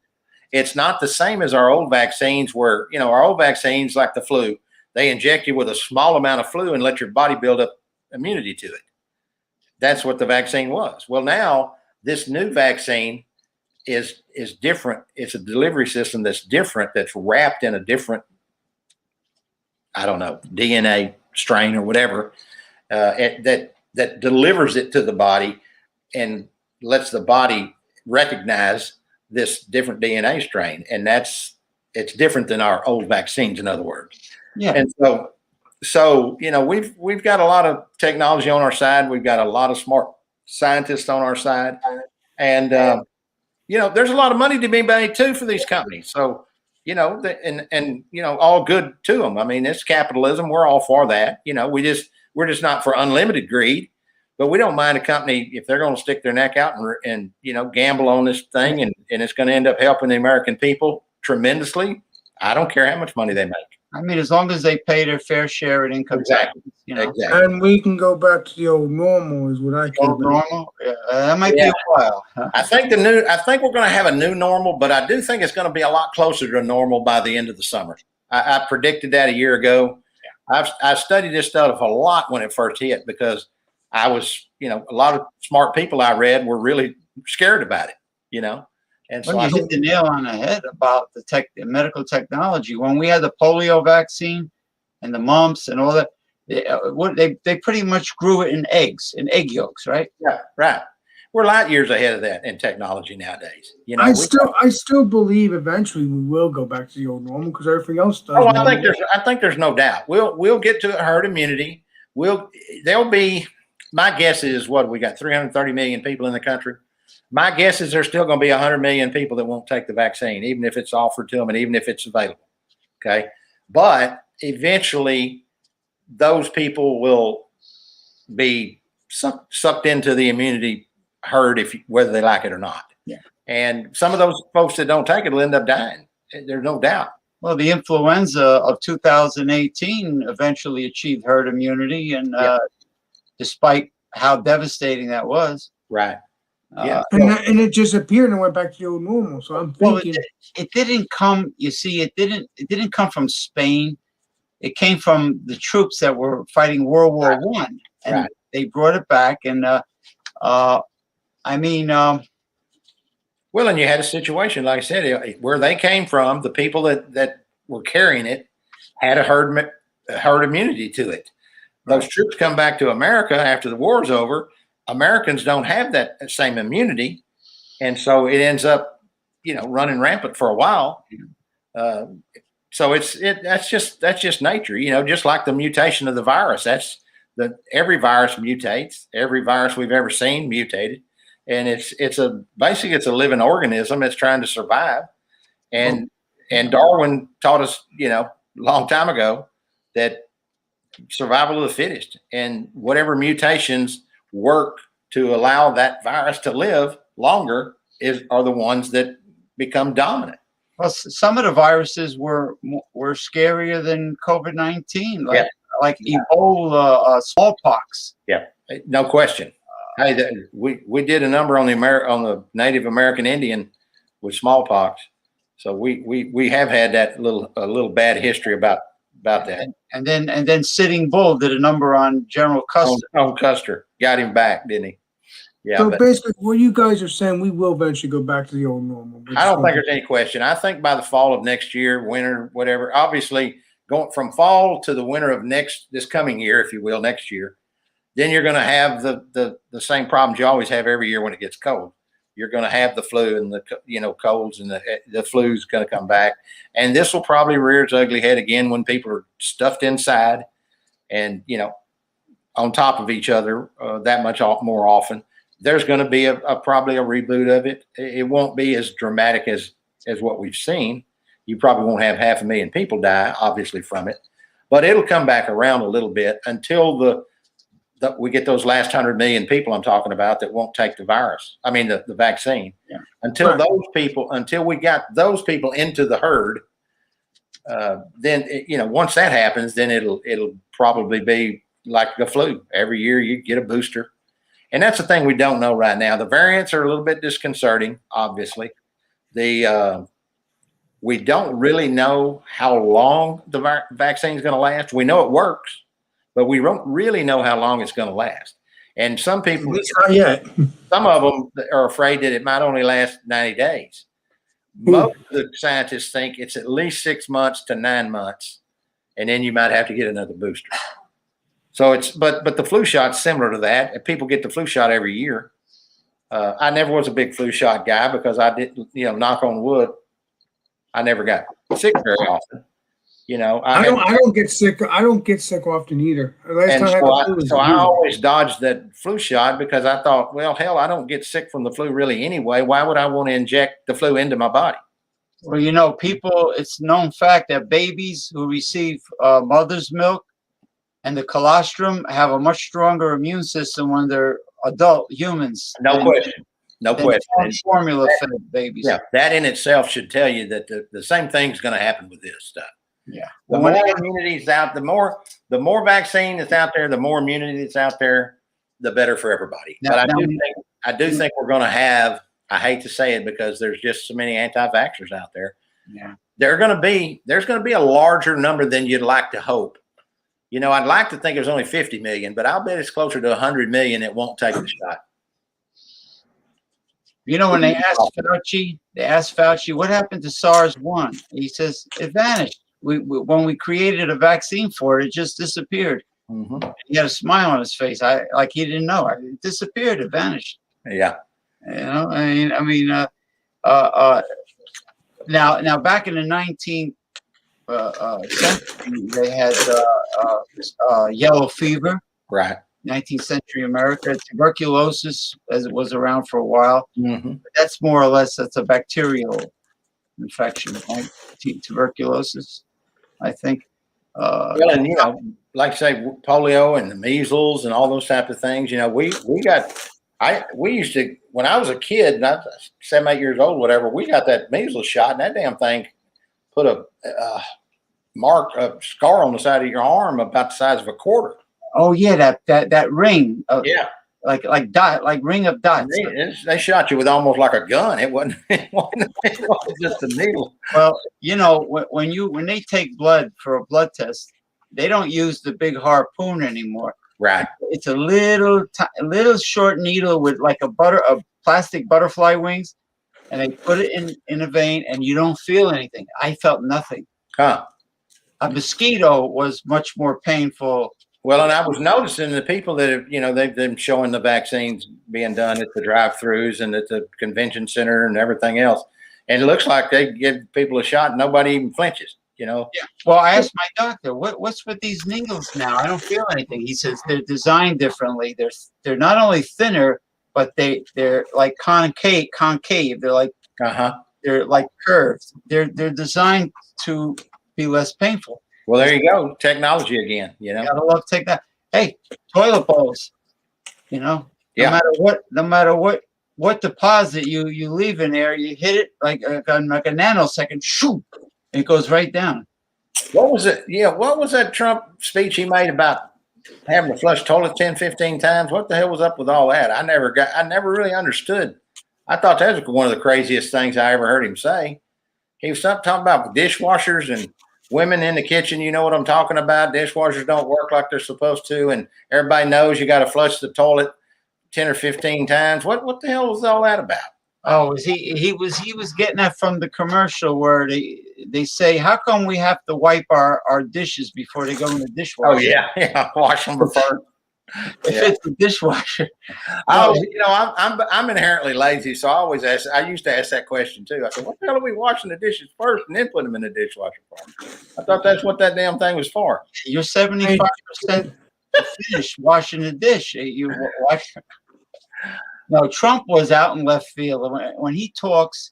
It's not the same as our old vaccines where, our old vaccines like the flu, they inject you with a small amount of flu and let your body build up immunity to it. That's what the vaccine was. Well, now this new vaccine is different. It's a delivery system that's different, that's wrapped in a different, DNA strain or whatever, that delivers it to the body and lets the body recognize this different DNA strain. And it's different than our old vaccines, in other words. Yeah. And so we've got a lot of technology on our side. We've got a lot of smart scientists on our side, and there's a lot of money to be made too for these companies. So all good to them. I mean, it's capitalism. We're all for that. We're just not for unlimited greed, but we don't mind a company if they're going to stick their neck out and gamble on this thing, and it's going to end up helping the American people tremendously. I don't care how much money they make. I mean, as long as they pay their fair share of income taxes, Exactly. And we can go back to the old normal is what I think. Old normal? Yeah, that might be a while. I think we're going to have a new normal, but I do think it's going to be a lot closer to normal by the end of the summer. I predicted that a year ago. Yeah. I studied this stuff a lot when it first hit because I was, a lot of smart people I read were really scared about it, And so you hit the nail on the head about the medical technology. When we had the polio vaccine and the mumps and all that, they pretty much grew it in egg yolks, right? Yeah, right. We're light years ahead of that in technology nowadays. I still believe eventually we will go back to the old normal because everything else does. Oh, I think there's no doubt. We'll get to herd immunity. There'll be, my guess is we got 330 million people in the country. My guess is there's still going to be 100 million people that won't take the vaccine, even if it's offered to them and even if it's available. Okay. But eventually those people will be sucked into the immunity herd, whether they like it or not. Yeah. And some of those folks that don't take it will end up dying. There's no doubt. Well, the influenza of 2018 eventually achieved herd immunity, and despite how devastating that was, right? Yeah, and it just appeared and went back to the old normal. So I'm thinking it didn't come. You see, it didn't come from Spain. It came from the troops that were fighting World War I, and they brought it back. And I mean, well, and you had a situation, like I said, where they came from. The people that were carrying it had a herd immunity to it. Those troops come back to America after the war's over. Americans don't have that same immunity, and so it ends up, running rampant for a while. So that's just nature, just like the mutation of the virus. Every virus mutates. Every virus we've ever seen mutated, and it's a living organism that's trying to survive. And Darwin taught us, a long time ago, that survival of the fittest, and whatever mutations work to allow that virus to live longer are the ones that become dominant. Well, some of the viruses were scarier than COVID-19, like Ebola, smallpox. Yeah, no question. Hey, we did a number on the Native American Indian with smallpox, so we have had that a little bad history about that. And then Sitting Bull did a number on General Custer. On Custer, got him back, didn't he? Yeah. So basically, what you guys are saying, we will eventually go back to the old normal. I don't think there's any question. I think by the fall of next year, winter, whatever, obviously going from fall to the winter of this coming year, if you will, next year, then you're going to have the same problems you always have every year when it gets cold. You're going to have the flu and the colds, and the flu's going to come back. And this will probably rear its ugly head again when people are stuffed inside and, on top of each other that much more often. There's going to be probably a reboot of it. It won't be as dramatic as what we've seen. You probably won't have 500,000 people die, obviously, from it, but it'll come back around a little bit until we get those last 100 million people I'm talking about that won't take the virus. I mean, the vaccine. Yeah. Until we got those people into the herd, then once that happens, then it'll probably be like the flu. Every year you get a booster. And that's the thing we don't know right now. The variants are a little bit disconcerting, obviously. We don't really know how long the vaccine is going to last. We know it works, but we don't really know how long it's going to last. And some people, not yet. Some of them are afraid that it might only last 90 days. Most of the scientists think it's at least 6 months to 9 months, and then you might have to get another booster. So but the flu shot's similar to that. People get the flu shot every year. I never was a big flu shot guy because I didn't, knock on wood, I never got sick very often. I don't get sick. I don't get sick often either. So I always dodged that flu shot because I thought, well, hell, I don't get sick from the flu really anyway. Why would I want to inject the flu into my body? Well, people, it's known fact that babies who receive mother's milk and the colostrum have a much stronger immune system when they're adult humans. No question. Formula fed babies. Yeah, that in itself should tell you that the same thing's going to happen with this stuff. Yeah. The more immunity is out, the more vaccine that's out there, the more immunity that's out there, the better for everybody. But I do think we're going to have, I hate to say it because there's just so many anti-vaxxers out there. Yeah. There's going to be a larger number than you'd like to hope. I'd like to think there's only 50 million, but I'll bet it's closer to 100 million that won't take the shot. When they asked Fauci, what happened to SARS-1? He says, it vanished. When we created a vaccine for it, it just disappeared. Mm-hmm. He had a smile on his face. Like he didn't know. It disappeared. It vanished. Yeah. Now back in the 19th century, they had yellow fever. Right. 19th century America. Tuberculosis, as it was around for a while, Mm-hmm. that's more or less that's a bacterial infection, right? Tuberculosis, I think. Well, and like I say, polio and the measles and all those type of things. We used to, when I was a kid, not 7, 8 years old, whatever. We got that measles shot, and that damn thing put a scar on the side of your arm about the size of a quarter. Oh yeah, that ring. Yeah, like ring of dots. They shot you with almost like a gun. It wasn't. It wasn't just a needle. Well, when they take blood for a blood test, they don't use the big harpoon anymore. Right. It's a little short needle with like a plastic butterfly wings, and they put it in a vein, and you don't feel anything. I felt nothing. Huh. A mosquito was much more painful. Well, and I was noticing the people that have, they've been showing the vaccines being done at the drive-throughs and at the convention center and everything else. And it looks like they give people a shot and nobody even flinches, Yeah. Well, I asked my doctor, what's with these needles now? I don't feel anything. He says they're designed differently. They're not only thinner, but they're like concave. They're like they're like curved. They're designed to be less painful. Well, there you go. Technology again, You gotta love take that. Hey, toilet bowls. Yeah. No matter what deposit you leave in there, you hit it like a nanosecond, shoot, and it goes right down. What was it? Yeah, what was that Trump speech he made about having to flush toilet 10, 15 times? What the hell was up with all that? I never really understood. I thought that was one of the craziest things I ever heard him say. He was talking about dishwashers and women in the kitchen. You know what I'm talking about? Dishwashers don't work like they're supposed to, and everybody knows you got to flush the toilet 10 or 15 times. What the hell was all that about? Oh, he was getting that from the commercial where they say, how come we have to wipe our dishes before they go in the dishwasher? Oh yeah, wash them before. If it's the dishwasher. I'm inherently lazy, so I used to ask that question too. I said, what the hell are we washing the dishes first and then put them in the dishwasher for? I thought that's what that damn thing was for. You're 75% finished washing the dish. You wash. No, Trump was out in left field. When he talks,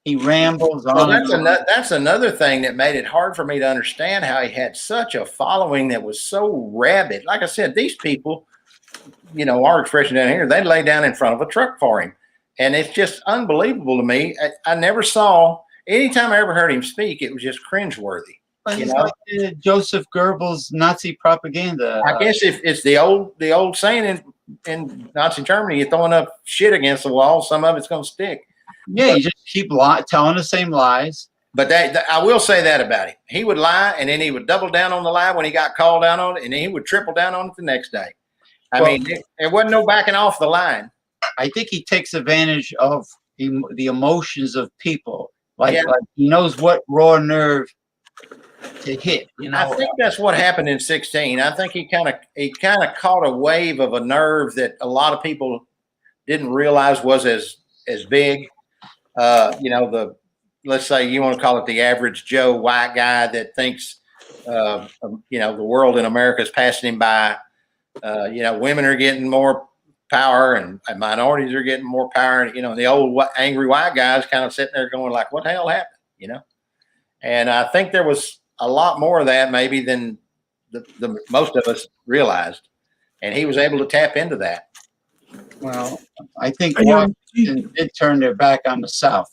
he rambles on. Well, that's another thing that made it hard for me to understand how he had such a following that was so rabid. Like I said, these people, our expression down here, they'd lay down in front of a truck for him. And it's just unbelievable to me. I never saw, anytime I ever heard him speak, it was just cringeworthy. It's like Joseph Goebbels' Nazi propaganda. I guess if it's the old saying in Nazi Germany, you're throwing up shit against the wall, some of it's going to stick. Yeah, you just keep telling the same lies. But I will say that about him. He would lie, and then he would double down on the lie when he got called down on it, and then he would triple down on it the next day. I mean, there wasn't no backing off the line. I think he takes advantage of the emotions of people. Like he knows what raw nerve to hit. I think that's what happened in 2016. I think he kind of caught a wave of a nerve that a lot of people didn't realize was as big. Let's say you want to call it the average Joe white guy that thinks, the world in America is passing him by. Women are getting more power and minorities are getting more power. And, the old angry white guys kind of sitting there going like, what the hell happened? And I think there was a lot more of that maybe than the most of us realized. And he was able to tap into that. Well, I think Washington did turn their back on the South,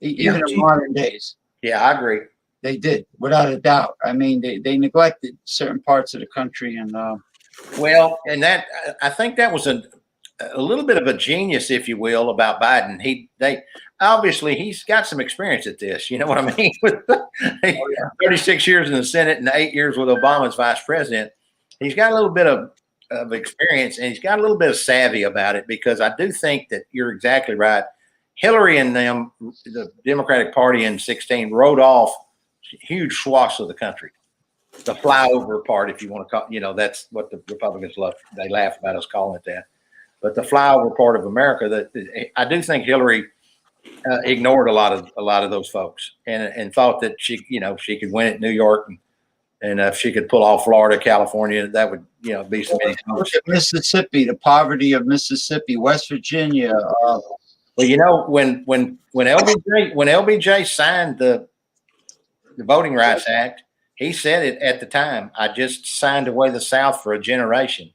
even in modern days. Yeah, I agree. They did, without a doubt. I mean, they neglected certain parts of the country, and and that I think that was a little bit of a genius, if you will, about Biden. Obviously he's got some experience at this. You know what I mean? 36 years in the Senate and 8 years with Obama as vice president. He's got a little bit of experience, and he's got a little bit of savvy about it, because I do think that you're exactly right. Hillary and them, the Democratic Party in 2016, wrote off huge swaths of the country. The flyover part, if you want to call, that's what the Republicans love. They laugh about us calling it that. But the flyover part of America, that I do think Hillary ignored a lot of those folks and thought that she could win it in New York and And if she could pull off Florida, California, that would, be some. Look at Mississippi, the poverty of Mississippi, West Virginia. Well, when LBJ signed the Voting Rights Act, he said it at the time. I just signed away the South for a generation.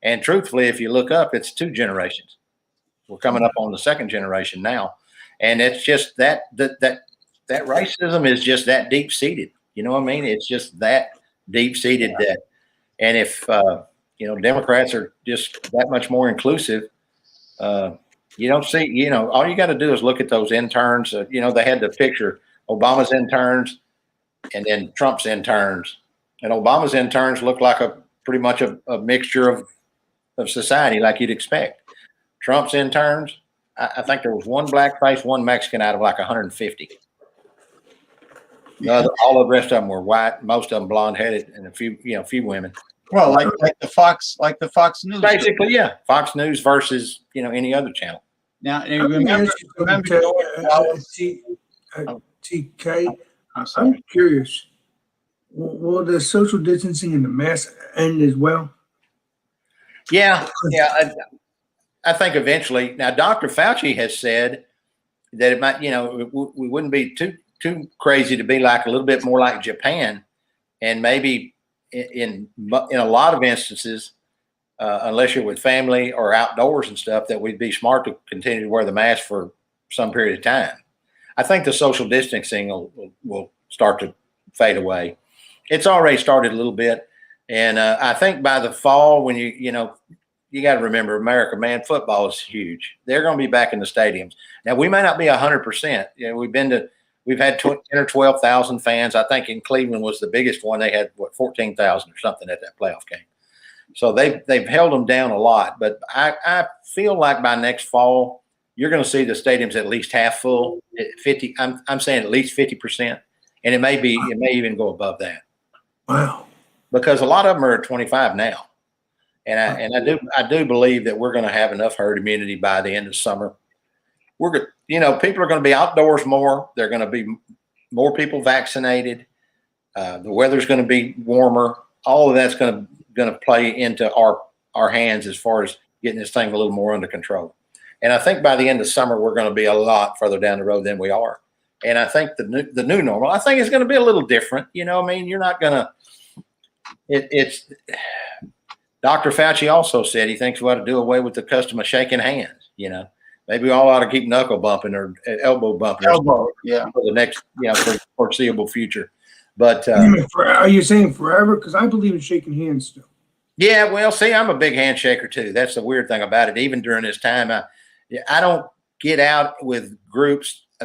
And truthfully, if you look up, it's 2 generations. We're coming up on the 2nd generation now, and it's just that racism is just that deep seated. You know what I mean? It's just that deep seated that, and if Democrats are just that much more inclusive, you don't see. All you got to do is look at those interns. They had the picture Obama's interns and then Trump's interns, and Obama's interns look like pretty much a mixture of society, like you'd expect. Trump's interns, I think there was one black face, one Mexican out of like 150. All the rest of them were white, most of them blonde headed, and a few women. Well, like the Fox News. Basically, yeah, Fox News versus any other channel. Now, remember TK. I'm curious. Will the social distancing and the mask end as well? Yeah. I think eventually. Now, Dr. Fauci has said that it might, we wouldn't be too crazy to be like a little bit more like Japan, and maybe in a lot of instances, unless you're with family or outdoors and stuff, that we'd be smart to continue to wear the mask for some period of time. I think the social distancing will start to fade away. It's already started a little bit, and I think by the fall, when you got to remember, America, man, football is huge. They're going to be back in the stadiums. Now, we may not be 100%. We've had 10 or 12,000 fans. I think in Cleveland was the biggest one. They had 14,000 or something at that playoff game. So they've held them down a lot. But I feel like by next fall, you're going to see the stadiums at least half full. 50. I'm saying at least 50%, and it may even go above that. Wow. Because a lot of them are at 25 now. And I do believe that we're going to have enough herd immunity by the end of summer. We're good. People are going to be outdoors more. They're going to be more people vaccinated. The weather's going to be warmer. All of that's going to play into our hands as far as getting this thing a little more under control. And I think by the end of summer, we're going to be a lot further down the road than we are. And I think the new normal, I think, is going to be a little different. You're not going to. It's. Dr. Fauci also said he thinks we ought to do away with the custom of shaking hands. Maybe we all ought to keep knuckle bumping or elbow bumping for the next, for the foreseeable future. But are you saying forever? Because I believe in shaking hands still. Yeah, well, see, I'm a big handshaker too. That's the weird thing about it. Even during this time, I don't get out with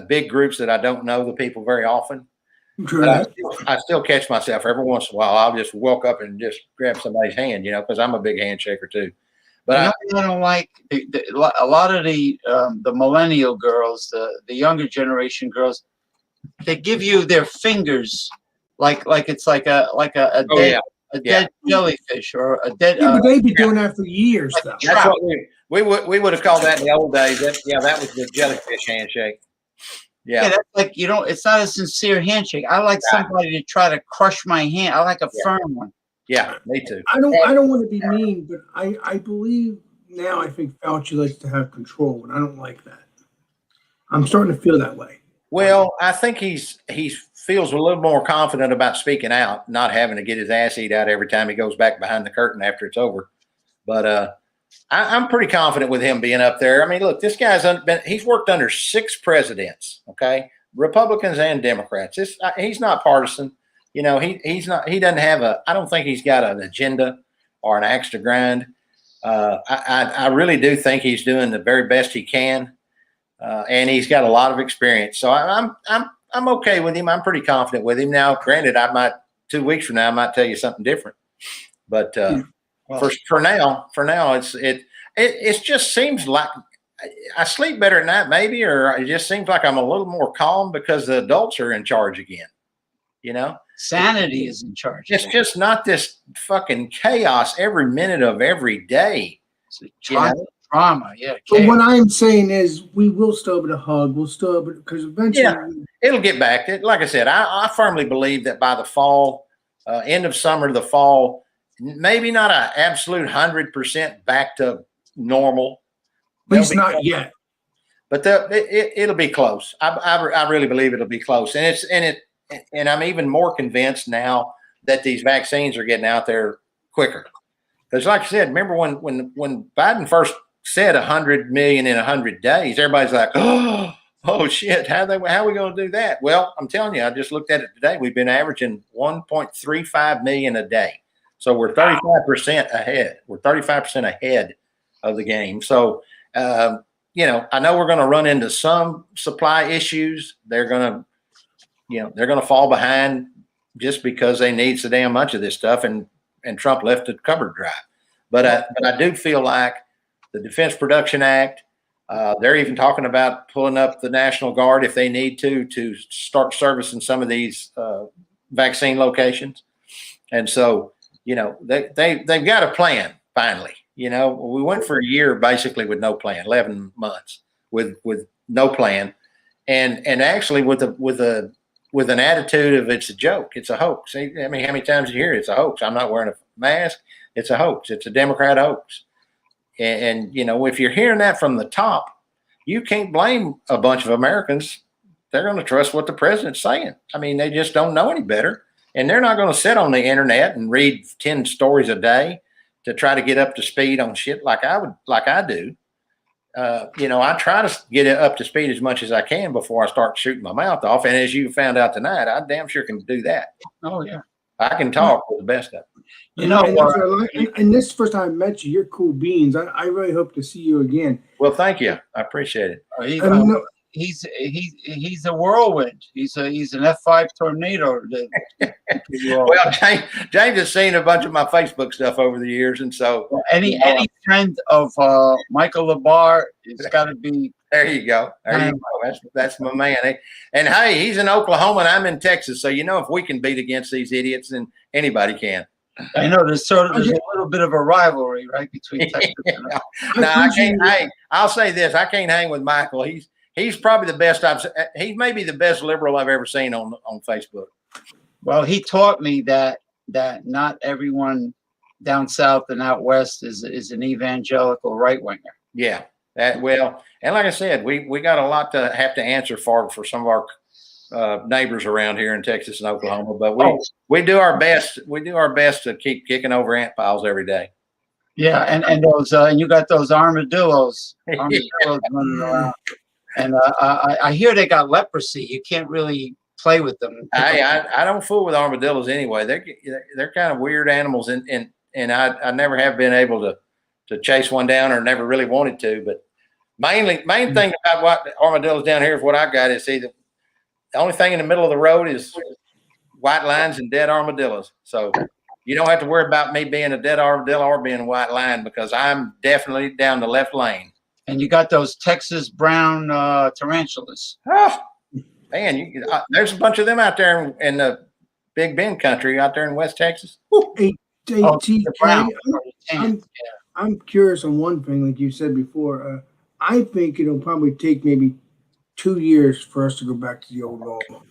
big groups that I don't know the people very often. But I still catch myself every once in a while. I'll just walk up and just grab somebody's hand, because I'm a big handshaker too. But I don't like a lot of the millennial girls, the younger generation girls. They give you their fingers like it's like a dead jellyfish or a dead. Yeah, but they've been doing that for years, though. That's what we would have called that in the old days. That was the jellyfish handshake. Yeah, that's like it's not a sincere handshake. I like somebody to try to crush my hand. I like a firm one. Yeah, me too. I don't want to be mean, but I believe now. I think Fauci likes to have control, and I don't like that. I'm starting to feel that way. Well, I think he feels a little more confident about speaking out, not having to get his ass eat out every time he goes back behind the curtain after it's over. But I'm pretty confident with him being up there. I mean, look, this guy's he's worked under 6 presidents, okay, Republicans and Democrats. He's not partisan. He's not. He doesn't have I don't think he's got an agenda or an axe to grind. I really do think he's doing the very best he can, and he's got a lot of experience. So I'm okay with him. I'm pretty confident with him now. Granted, 2 weeks from now I might tell you something different, but for now, it just seems like I sleep better at night, maybe, or it just seems like I'm a little more calm because the adults are in charge again. Sanity is in charge. It's just not this fucking chaos every minute of every day. It's a drama, yeah. But what I'm saying is, we will still be able to hug. We'll still be, because eventually, it'll get back. Like I said, I firmly believe that by the fall, end of summer, the fall, maybe not an absolute 100% back to normal. At least not yet. But it'll be close. I really believe it'll be close, and I'm even more convinced now that these vaccines are getting out there quicker. Because, like I said, remember when Biden first said 100 million in 100 days, everybody's like, oh shit, how are we going to do that? Well, I'm telling you, I just looked at it today. We've been averaging 1.35 million a day, so we're 35% ahead. We're 35% ahead of the game. So. I know we're going to run into some supply issues. They're going to fall behind just because they need so damn much of this stuff, and Trump left the cupboard dry. But I do feel like the Defense Production Act, they're even talking about pulling up the National Guard if they need to start servicing some of these vaccine locations. And so, they've got a plan finally. We went for a year basically with no plan, 11 months with no plan, and actually with an attitude of it's a joke, it's a hoax. I mean, how many times you hear it's a hoax? I'm not wearing a mask. It's a hoax. It's a Democrat hoax. And if you're hearing that from the top, you can't blame a bunch of Americans. They're going to trust what the president's saying. I mean, they just don't know any better, and they're not going to sit on the internet and read 10 stories a day to try to get up to speed on shit like I do. I try to get it up to speed as much as I can before I start shooting my mouth off. And as you found out tonight, I damn sure can do that. Oh yeah, I can talk with the best of them. And this is the first time I met you. You're cool beans. I really hope to see you again. Well, thank you. I appreciate it. He's a whirlwind. He's an F5 tornado. Well, James has seen a bunch of my Facebook stuff over the years, and so any friend of Michael Labar, it's got to be. There you go. That's my man. And hey, he's in Oklahoma and I'm in Texas, so if we can beat against these idiots, then anybody can. I know there's a little bit of a rivalry, right, between Texas and I can't. Hey, I'll say this: I can't hang with Michael. He's probably the best he's maybe the best liberal I've ever seen on Facebook. Well, he taught me that not everyone down south and out west is an evangelical right winger. Yeah, and like I said, we got a lot to have to answer for some of our neighbors around here in Texas and Oklahoma, but we do our best. We do our best to keep kicking over ant piles every day. Yeah, and those and you got those armadillos running around. And I hear they got leprosy. You can't really play with them. I don't fool with armadillos anyway. They're kind of weird animals, and I never have been able to chase one down, or never really wanted to. But main thing about what armadillos down here is what I got is the only thing in the middle of the road is white lines and dead armadillos. So you don't have to worry about me being a dead armadillo or being a white line, because I'm definitely down the left lane. And you got those Texas brown tarantulas. Oh, man, there's a bunch of them out there in the Big Bend country out there in West Texas. I'm curious on one thing, like you said before. I think it'll probably take maybe 2 years for us to go back to the old normal.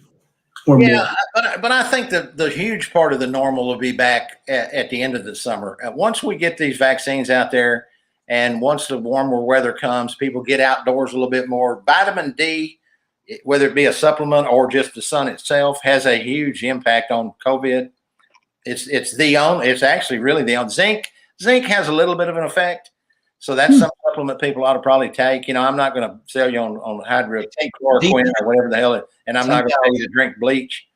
But I think the huge part of the normal will be back at the end of the summer. Once we get these vaccines out there, and once the warmer weather comes, people get outdoors a little bit more. Vitamin D, whether it be a supplement or just the sun itself, has a huge impact on COVID. It's actually really the only zinc. Zinc has a little bit of an effect, so that's some supplement people ought to probably take. I'm not going to sell you on hydrochloroquine or whatever the hell and I'm not going to tell you to drink bleach.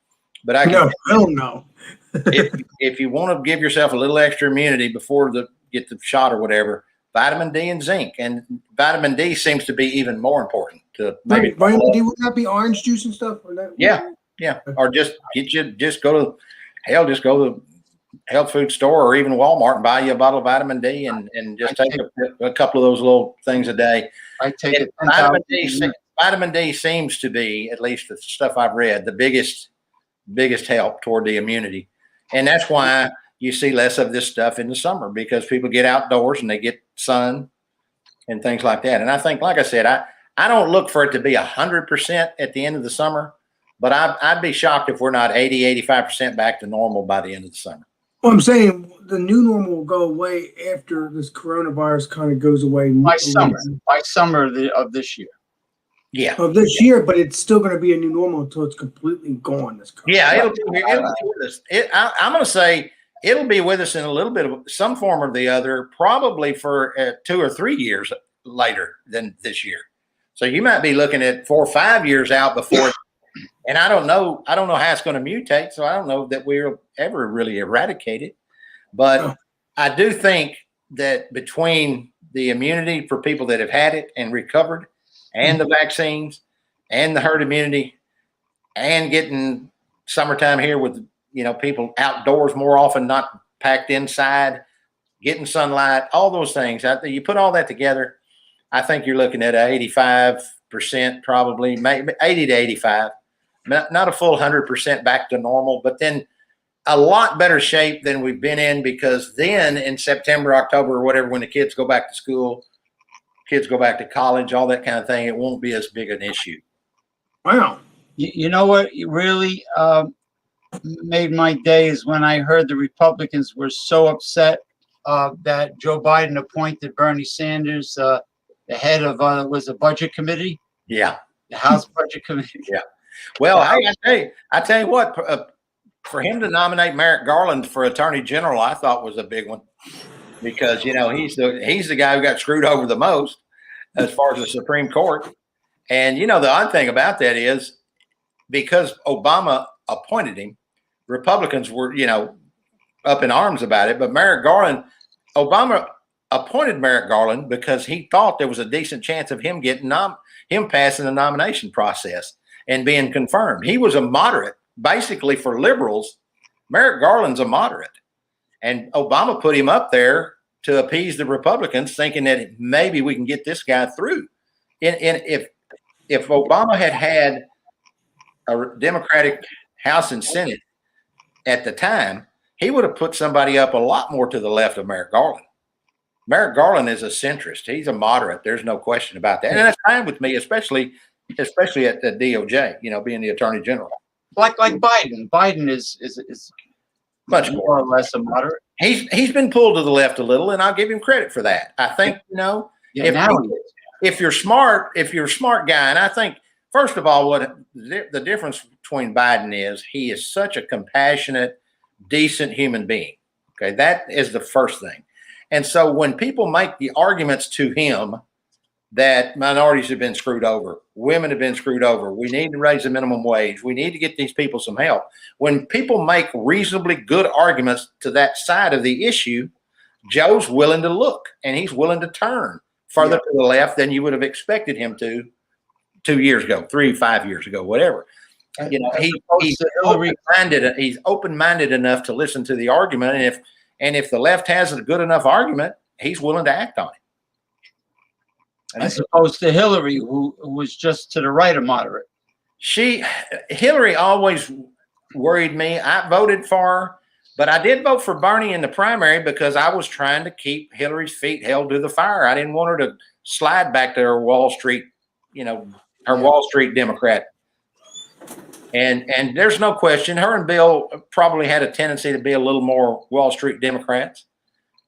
But I don't know. if you want to give yourself a little extra immunity before get the shot or whatever, vitamin D and zinc, and vitamin D seems to be even more important to maybe. Vitamin D, would that be orange juice and stuff? Or that? Yeah. Or just go to health food store or even Walmart and buy you a bottle of vitamin D and just take a couple of those little things a day. I take it. Vitamin D seems to be, at least the stuff I've read, the biggest help toward the immunity, and that's why you see less of this stuff in the summer, because people get outdoors and they get sun and things like that. And I think, like I said, I don't look for it to be 100% at the end of the summer, But I'd be shocked if we're not 80-85% back to normal by the end of the summer. Well, I'm saying the new normal will go away after this coronavirus kind of goes away By summer of this year. Yeah. Of this year, but it's still going to be a new normal until it's completely gone. Yeah, it'll be with us. I'm going to say it'll be with us in a little bit of some form or the other, probably for 2 or 3 years later than this year. So you might be looking at 4 or 5 years out before. And I don't know how it's going to mutate. So I don't know that we'll ever really eradicate it. But I do think that between the immunity for people that have had it and recovered, and the vaccines, and the herd immunity, and getting summertime here with people outdoors more often, not packed inside, getting sunlight, all those things. You put all that together, I think you're looking at 85%, probably maybe 80 to 85. Not a full 100% back to normal, but then a lot better shape than we've been in, because then in September, October, or whatever, when the kids go back to school, kids go back to college, all that kind of thing, it won't be as big an issue. Wow. You know what really made my day is when I heard the Republicans were so upset that Joe Biden appointed Bernie Sanders the head of was a budget committee. Yeah. The House Budget Committee. Yeah. Well, I tell you what, for him to nominate Merrick Garland for Attorney General, I thought was a big one, because he's the guy who got screwed over the most as far as the Supreme Court. And the odd thing about that is, because Obama appointed him, Republicans were up in arms about it. But Obama appointed Merrick Garland because he thought there was a decent chance of him getting him passing the nomination process and being confirmed. He was a moderate, basically, for liberals. Merrick Garland's a moderate, and Obama put him up there to appease the Republicans, thinking that maybe we can get this guy through. And if Obama had a Democratic House and Senate at the time, he would have put somebody up a lot more to the left of Merrick Garland. Merrick Garland is a centrist. He's a moderate. There's no question about that. And that's fine with me, especially at the DOJ, being the Attorney General. Like Biden. Biden is much more or less a moderate. He's been pulled to the left a little, and I'll give him credit for that. I think, if you're smart guy, and I think, first of all, what the difference between Biden is, he is such a compassionate, decent human being. Okay, that is the first thing. And so when people make the arguments to him that minorities have been screwed over, women have been screwed over, we need to raise the minimum wage, we need to get these people some help. When people make reasonably good arguments to that side of the issue, Joe's willing to look, and he's willing to turn further to the left than you would have expected him to 2 years ago, 3, 5 years ago, whatever. He's open-minded. He's open-minded enough to listen to the argument, and if the left has a good enough argument, he's willing to act on it. As opposed to Hillary, who was just to the right of moderate. Hillary always worried me. I voted for her, but I did vote for Bernie in the primary because I was trying to keep Hillary's feet held to the fire. I didn't want her to slide back to her Wall Street, Wall Street Democrat. And there's no question, her and Bill probably had a tendency to be a little more Wall Street Democrats,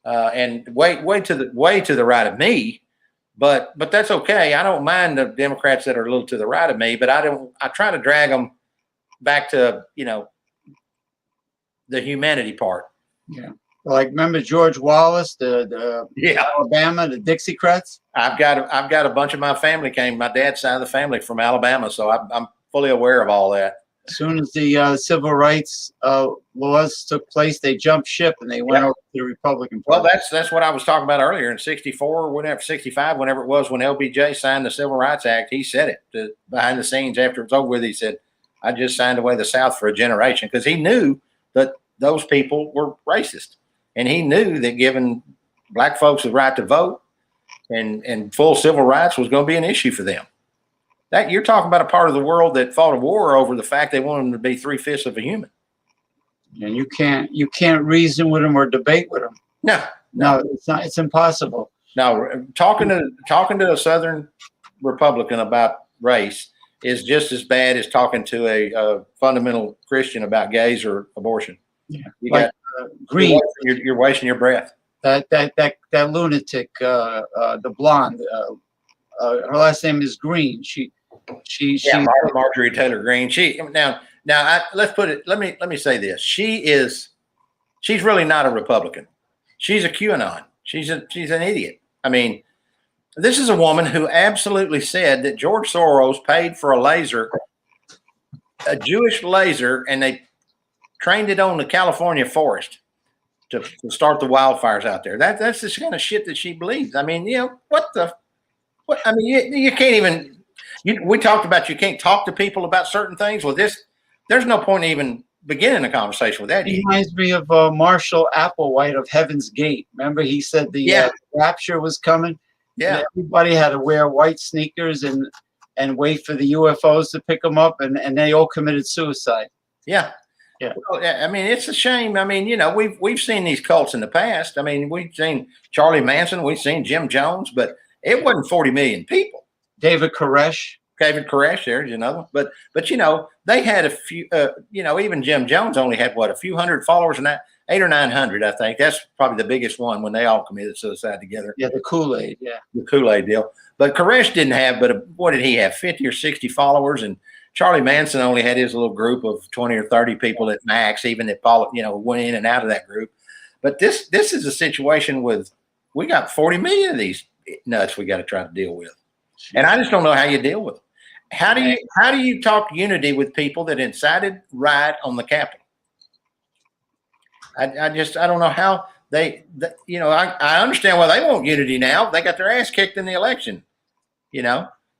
and way to the right of me. But that's okay. I don't mind the Democrats that are a little to the right of me, but I try to drag them back to, the humanity part. Yeah. Like, remember George Wallace, the Alabama, the Dixiecrats? I've got a bunch of my family my dad's side of the family from Alabama. So I'm fully aware of all that. As soon as the civil rights laws took place, they jumped ship and they went over to the Republican Party. Well, that's what I was talking about earlier in 64, 65, whenever it was, when LBJ signed the Civil Rights Act. He said it behind the scenes after it was over with. He said, I just signed away the South for a generation, because he knew that those people were racist. And he knew that giving black folks the right to vote and full civil rights was going to be an issue for them. That you're talking about a part of the world that fought a war over the fact they wanted them to be 3/5 of a human. And you can't reason with them or debate with them. No, it's not. It's impossible. No, talking to a Southern Republican about race is just as bad as talking to a fundamental Christian about gays or abortion. Yeah. You Like, got Green, you're wasting your breath. that lunatic, the blonde, her last name is Green. She Marjorie Taylor Greene. Let's put it. Let me say this. She's really not a Republican. She's a QAnon. She's an idiot. I mean, this is a woman who absolutely said that George Soros paid for a laser, a Jewish laser, and they trained it on the California forest to start the wildfires out there. That's the kind of shit that she believes. I mean, what? I mean, you can't even. We talked about you can't talk to people about certain things. Well, there's no point in even beginning a conversation with that. He reminds me of Marshall Applewhite of Heaven's Gate. Remember, he said the rapture was coming. Yeah, everybody had to wear white sneakers and wait for the UFOs to pick them up, and they all committed suicide. Yeah. Well, I mean, it's a shame. I mean, we've seen these cults in the past. I mean, we've seen Charlie Manson, we've seen Jim Jones, but it wasn't 40 million people. David Koresh, there's another one. But they had a few. Even Jim Jones only had a few hundred followers, and that 800 or 900, I think. That's probably the biggest one when they all committed suicide together. Yeah, the Kool-Aid. Yeah, the Kool-Aid deal. But Koresh didn't have. But what did he have? 50 or 60 followers, and Charlie Manson only had his little group of 20 or 30 people at max. Even if went in and out of that group. But this is a situation we got 40 million of these nuts we got to try to deal with. And I just don't know how you deal with them. How do you talk unity with people that incited riot on the Capitol? I don't know how I understand why they want unity now. They got their ass kicked in the election,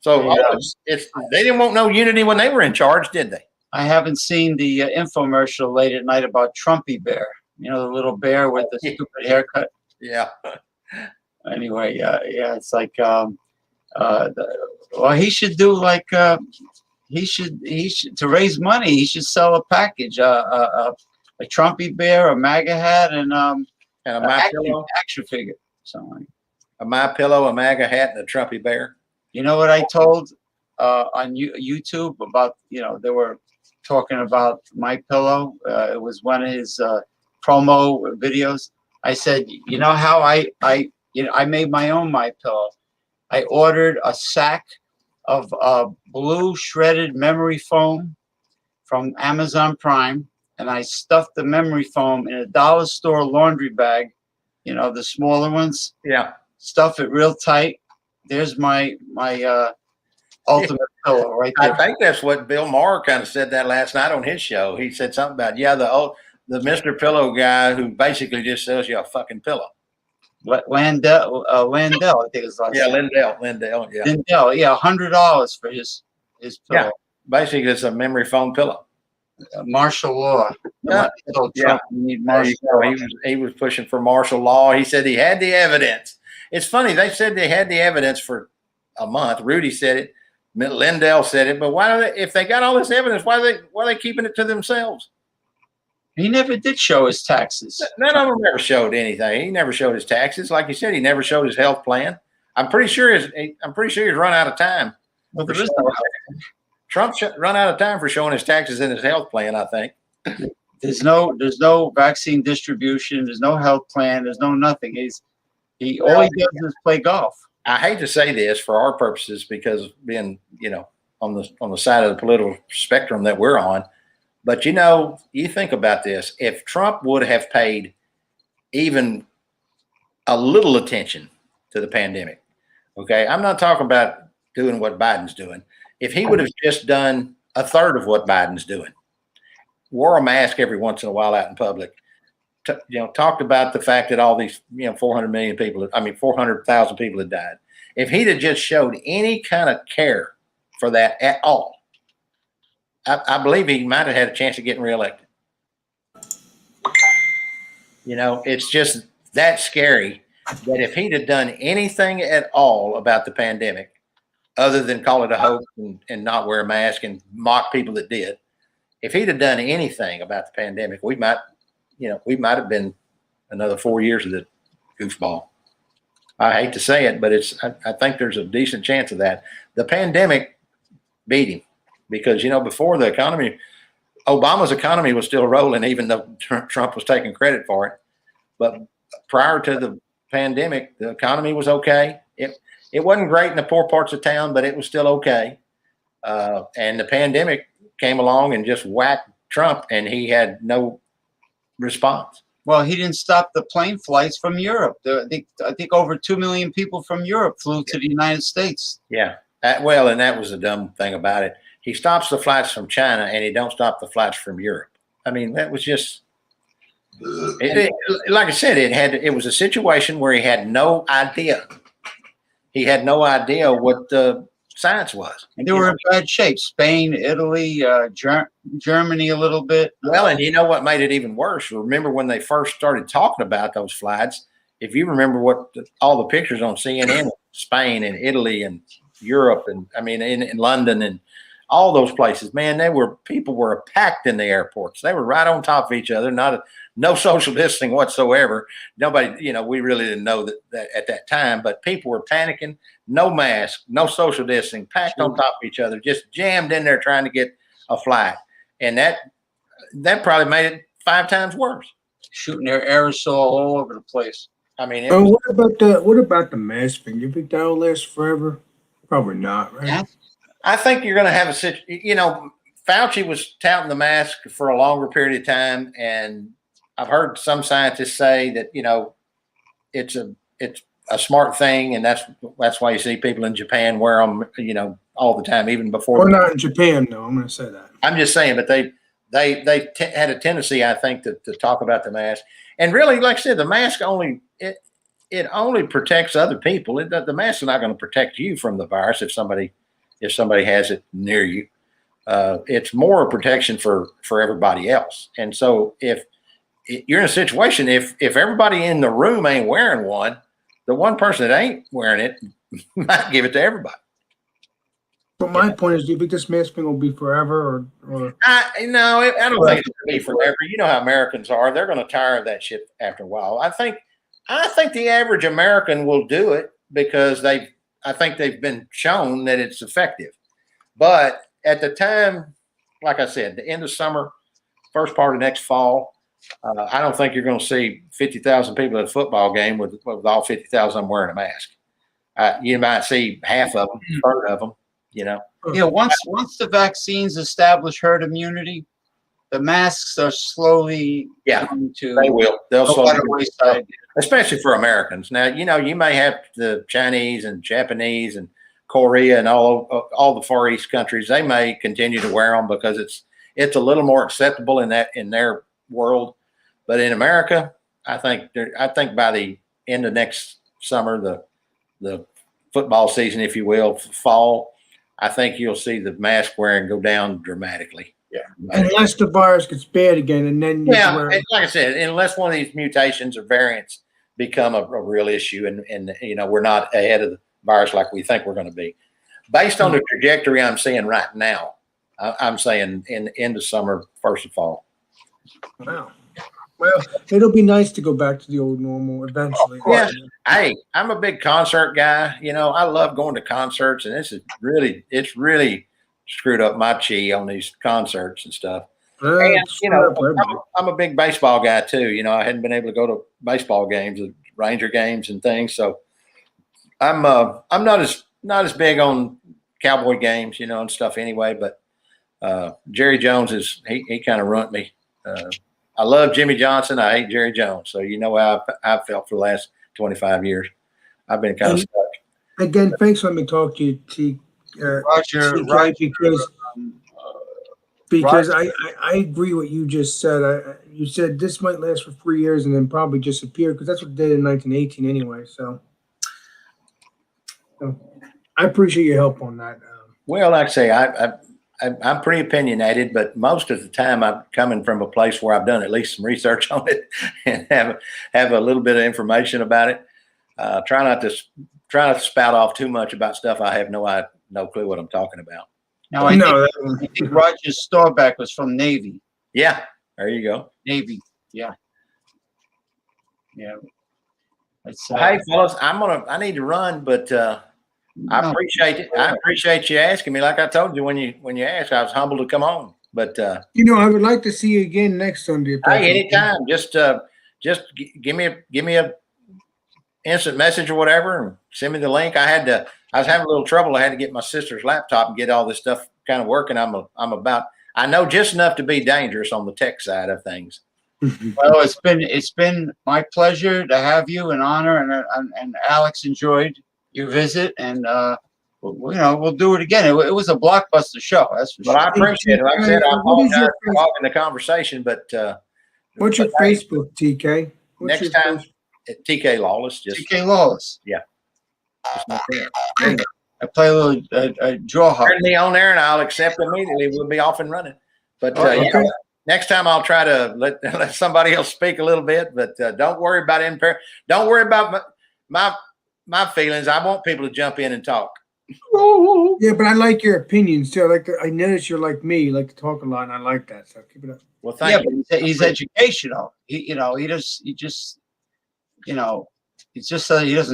So they didn't want no unity when they were in charge, did they? I haven't seen the infomercial late at night about Trumpy Bear. The little bear with the stupid haircut. Yeah. Anyway, it's like. Well, he should do like he should to raise money. He should sell a package, a Trumpy bear, a MAGA hat, and a action figure, something like a My Pillow, a MAGA hat, and a Trumpy bear. You know what I told on YouTube about? They were talking about My Pillow. It was one of his promo videos. I said, how I made my own My Pillow. I ordered a sack of blue shredded memory foam from Amazon Prime, and I stuffed the memory foam in a dollar store laundry bag, the smaller ones. Yeah. Stuff it real tight. There's my ultimate pillow right there. I think that's what Bill Maher kind of said that last night on his show. He said something about, the Mr. Pillow guy who basically just sells you a fucking pillow. Landell, I think it's like Lindell, yeah. Lindell, $100 for his pillow. Yeah, basically it's a memory foam pillow. Martial law. Trump, he was pushing for martial law. He said he had the evidence. It's funny, they said they had the evidence for a month. Rudy said it, Lindell said it, but if they got all this evidence, why are they keeping it to themselves? He never did show his taxes. None of them ever showed anything. He never showed his taxes. Like you said, he never showed his health plan. I'm pretty sure he's run out of time. Well, Trump run out of time for showing his taxes and his health plan, I think. There's no vaccine distribution. There's no health plan. There's no nothing. All he does is play golf. I hate to say this for our purposes because being, on the side of the political spectrum that we're on. But, you think about this. If Trump would have paid even a little attention to the pandemic, okay, I'm not talking about doing what Biden's doing. If he would have just done a third of what Biden's doing, wore a mask every once in a while out in public, talked about the fact that all these, 400,000 people had died. If he'd have just showed any kind of care for that at all, I believe he might have had a chance of getting reelected. It's just that scary that if he'd have done anything at all about the pandemic, other than call it a hoax and not wear a mask and mock people that did, if he'd have done anything about the pandemic, we might have been another 4 years of the goofball. I hate to say it, but I think there's a decent chance of that. The pandemic beat him. because, before the economy, Obama's economy was still rolling, even though Trump was taking credit for it. But prior to the pandemic, the economy was okay. It wasn't great in the poor parts of town, but it was still okay. And the pandemic came along and just whacked Trump, and he had no response. Well, he didn't stop the plane flights from Europe. I think over 2 million people from Europe flew to the United States. Yeah. And that was the dumb thing about it. He stops the flights from China, and he don't stop the flights from Europe. I mean, that was just like I said. It was a situation where he had no idea. He had no idea what the science was. And they were in bad shape. Spain, Italy, Germany a little bit. Well, and you know what made it even worse? Remember when they first started talking about those flights? If you remember all the pictures on CNN, Spain and Italy and Europe, and I mean in London and all those places, man, people were packed in the airports. They were right on top of each other, no social distancing whatsoever. Nobody, we really didn't know that at that time, but people were panicking, no mask, no social distancing, packed on top of each other, just jammed in there trying to get a flight. And that probably made it 5 times worse. Shooting their aerosol all over the place. I mean, what about the mask thing? Do you think that'll last forever? Probably not, right? Yeah. I think you're going to have Fauci was touting the mask for a longer period of time, and I've heard some scientists say that it's a smart thing, and that's why you see people in Japan wear them, all the time, even before. Or not in Japan, though. I'm going to say that. I'm just saying, but they had a tendency, I think, to talk about the mask, and really, like I said, the mask only protects other people. The mask is not going to protect you from the virus if somebody has it near you. It's more a protection for everybody else. And so if you're in a situation, if everybody in the room ain't wearing one, the one person that ain't wearing it might give it to everybody. But my point is, do you think this mask thing will be forever, or? I don't think it'll be forever. You know how Americans are; they're going to tire of that shit after a while. I think the average American will do it because I think they've been shown that it's effective. But at the time, like I said, the end of summer, first part of next fall, I don't think you're going to see 50,000 people at a football game with all 50,000 of them wearing a mask. You might see half of them, a third of them. Yeah, once the vaccines establish herd immunity, the masks are slowly going to. They will. They'll slowly, wayside, especially for Americans. Now, you may have the Chinese and Japanese and Korea and all the Far East countries. They may continue to wear them because it's a little more acceptable in their world. But in America, I think by the end of next summer, the football season, if you will, fall, I think you'll see the mask wearing go down dramatically. Yeah. Unless the virus gets bad again, and then like I said, unless one of these mutations or variants become a real issue, and we're not ahead of the virus like we think we're going to be, based on the trajectory I'm seeing right now, I'm saying in the end of summer, first of fall. Wow. Well, it'll be nice to go back to the old normal eventually. Yeah. Hey, I'm a big concert guy. I love going to concerts, and it's really screwed up my chi on these concerts and stuff. And I'm a big baseball guy too. I hadn't been able to go to baseball games, Ranger games, and things. So I'm not as big on Cowboy games, and stuff anyway. But Jerry Jones he kind of ruined me. I love Jimmy Johnson. I hate Jerry Jones. So how I've felt for the last 25 years. I've been kind of stuck. Again, thanks for letting me talk to you, Roger, because I agree what you just said. You said this might last for 3 years and then probably disappear, because that's what they did in 1918 anyway. So I appreciate your help on that. Well, like I say, I'm pretty opinionated, but most of the time I'm coming from a place where I've done at least some research on it and have a little bit of information about it. Try not to spout off too much about stuff I have no clue what I'm talking about. Now, I think Roger Staubach was from Navy. Yeah, there you go. Navy, yeah. Hey, fellas, I need to run, but I appreciate it. I appreciate you asking me. Like I told you when you asked, I was humbled to come on. But I would like to see you again next Sunday. If that's hey, okay. anytime, just give me a instant message or whatever, and send me the link. I was having a little trouble. I had to get my sister's laptop and get all this stuff kind of working. I know just enough to be dangerous on the tech side of things. Well, it's been my pleasure to have you, an honor, and Alex enjoyed your visit, and we'll do it again. It was a blockbuster show, that's for But sure. I appreciate it. Like I said, I apologize for hogging the conversation, but what's your Facebook, TK? What's next time at TK Lawless, just TK Lawless. Yeah. I play a little draw hard. Turn me on there, and I'll accept immediately. We'll be off and running. But Okay. next time I'll try to let somebody else speak a little bit. But don't worry about Don't worry about my feelings. I want people to jump in and talk. Yeah, but I like your opinions too. I notice you're like me. You like to talk a lot, and I like that. So keep it up. Well, thank you. But he's educational. He doesn't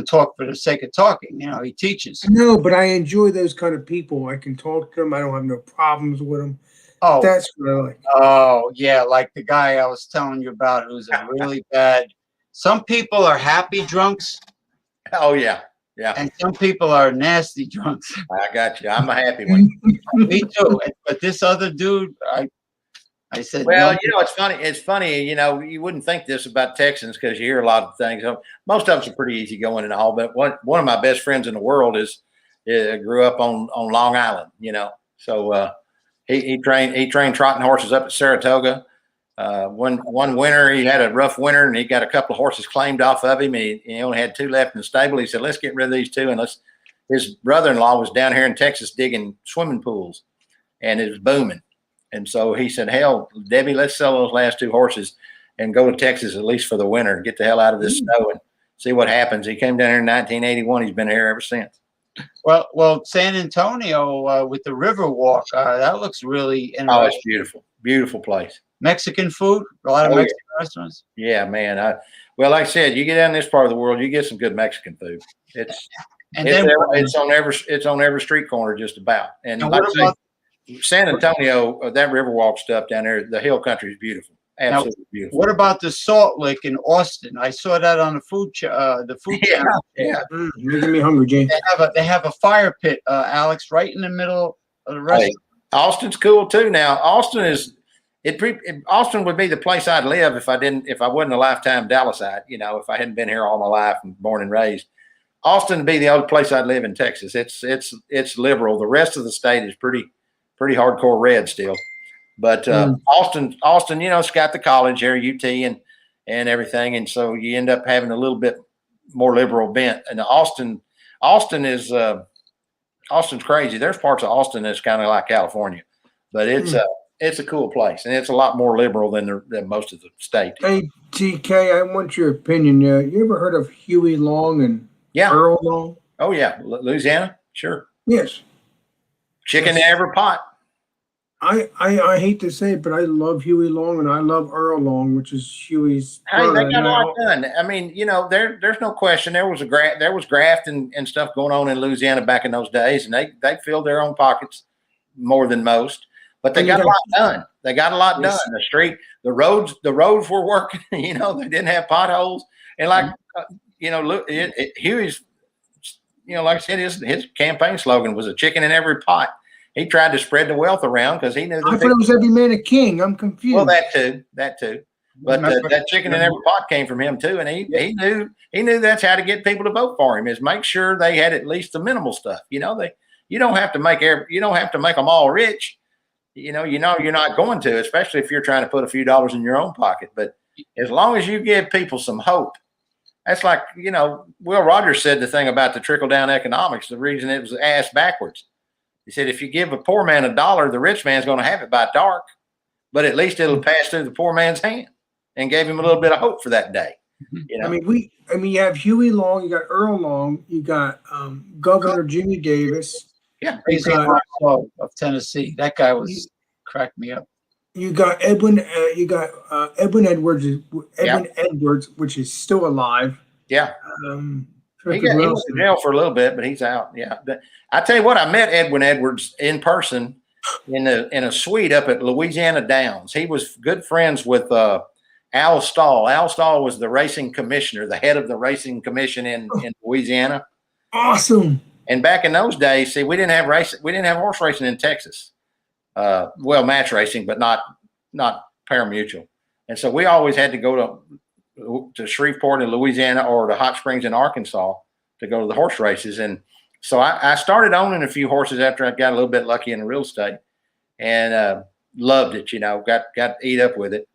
talk for the sake of talking. He teaches. No, but I enjoy those kind of people. I can talk to them. I don't have no problems with them. Oh, that's what I like. Oh, yeah, like the guy I was telling you about who's a really bad. Some people are happy drunks. Oh, yeah. Yeah. And some people are nasty drunks. I got you. I'm a happy one. Me too. But this other dude, I said, well, no. It's funny. It's funny. You wouldn't think this about Texans because you hear a lot of things. Most of them are pretty easygoing and all. But one of my best friends in the world grew up on Long Island. So he trained trotting horses up at Saratoga. One winter he had a rough winter and he got a couple of horses claimed off of him. He only had 2 left in the stable. He said, "Let's get rid of these 2 and his brother-in-law was down here in Texas digging swimming pools, and it was booming. And so he said, "Hell, Debbie, let's sell those last 2 horses and go to Texas at least for the winter and get the hell out of this snow and see what happens." He came down here in 1981. He's been here ever since. Well, San Antonio with the Riverwalk, that looks really interesting. Oh, it's beautiful, beautiful place. Mexican food, a lot of Mexican restaurants. Yeah, man. Well, like I said, you get down this part of the world, you get some good Mexican food. It's on every street corner just about. And like I say, San Antonio, that Riverwalk stuff down there, the hill country is beautiful. Absolutely beautiful. What about the Salt Lick in Austin? I saw that on the food channel. Yeah. You're making me hungry, James. They have a fire pit, Alex, right in the middle of the restaurant. Hey, Austin's cool too. Now, Austin would be the place I'd live if I wasn't a lifetime Dallasite. If I hadn't been here all my life and born and raised. Austin would be the only place I'd live in Texas. It's liberal. The rest of the state is pretty hardcore red still. But Austin, it's got the college here, UT and everything, and so you end up having a little bit more liberal bent. And Austin's crazy. There's parts of Austin that's kind of like California, but it's a cool place, and it's a lot more liberal than most of the state. Hey, TK, I want your opinion. You ever heard of Huey Long and Earl Long? Oh, yeah. Louisiana? Sure. Yes. Chicken in every pot. I hate to say it, but I love Huey Long and I love Earl Long, which is Huey's brother. Hey, they got a lot done. I mean, there's no question there was graft and stuff going on in Louisiana back in those days, and they filled their own pockets more than most. But they got a lot done. They got a lot done. The roads were working. They didn't have potholes, and like Huey's, like I said, his campaign slogan was "a chicken in every pot." He tried to spread the wealth around because he knew. I thought it was every man a king. I'm confused. Well, that too. But that chicken in every pot came from him too, and he knew that's how to get people to vote for him, is make sure they had at least the minimal stuff. You don't have to make them all rich. You're not going to, especially if you're trying to put a few dollars in your own pocket. But as long as you give people some hope, that's like Will Rogers said the thing about the trickle down economics. The reason it was ass backwards. He said, if you give a poor man $1, the rich man's going to have it by dark, but at least it'll pass through the poor man's hand, and gave him a little bit of hope for that day. I mean, you have Huey Long, you got Earl Long, you got Governor Jimmy Davis. Yeah, of Tennessee. That guy cracked me up. You got Edwin Edwards, Edwards, which is still alive. Yeah. He went to jail for a little bit, but he's out. Yeah. I tell you what, I met Edwin Edwards in person in a suite up at Louisiana Downs. He was good friends with Al Stahl. Al Stahl was the racing commissioner, the head of the racing commission in Louisiana. Awesome. And back in those days, see, we didn't have horse racing in Texas. Well, match racing, but not pari-mutuel. And so we always had to go to Shreveport in Louisiana or to Hot Springs in Arkansas to go to the horse races. And so I started owning a few horses after I got a little bit lucky in the real estate, and loved it, got to eat up with it.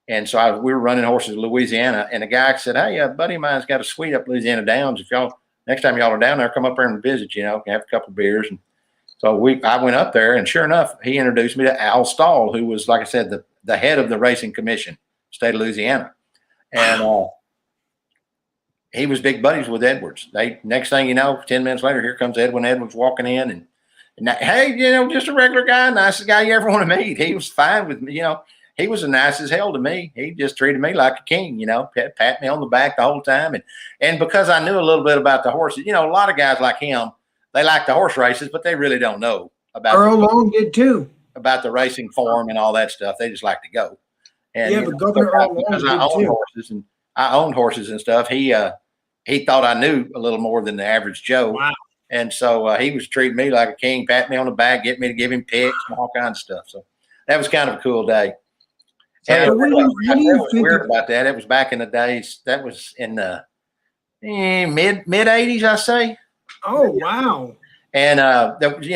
And so we were running horses in Louisiana, and a guy said, "Hey, a buddy of mine's got a suite up Louisiana Downs. If next time y'all are down there, come up there and visit, have a couple of beers." And so I went up there, and sure enough, he introduced me to Al Stahl, who was, like I said, the head of the racing commission, state of Louisiana. And he was big buddies with Edwards. Next thing you know, 10 minutes later, here comes Edwin Edwards walking in, and hey, just a regular guy, nicest guy you ever want to meet. He was fine with me, He was as nice as hell to me. He just treated me like a king, pat me on the back the whole time. And because I knew a little bit about the horses, a lot of guys like him, they like the horse races, but they really don't know about Earl Long did too. About the racing form and all that stuff. They just like to go. And yeah, but Governor Earl Long because I owned horses and stuff, he thought I knew a little more than the average Joe. Wow. And so he was treating me like a king, pat me on the back, get me to give him picks and all kinds of stuff. So that was kind of a cool day. And what was weird about that? It was back in the days. That was in the mid '80s, I say. Oh wow! And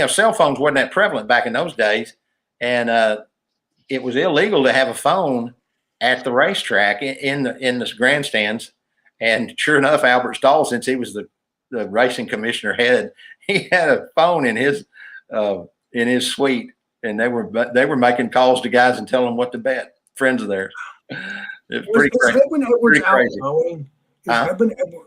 cell phones wasn't that prevalent back in those days, and it was illegal to have a phone at the racetrack in the grandstands. And sure enough, Albert Stahl, since he was the racing commissioner head, he had a phone in his suite, and they were making calls to guys and telling them what to bet. Friends of theirs. It's pretty crazy. Edwin Edwards outgoing?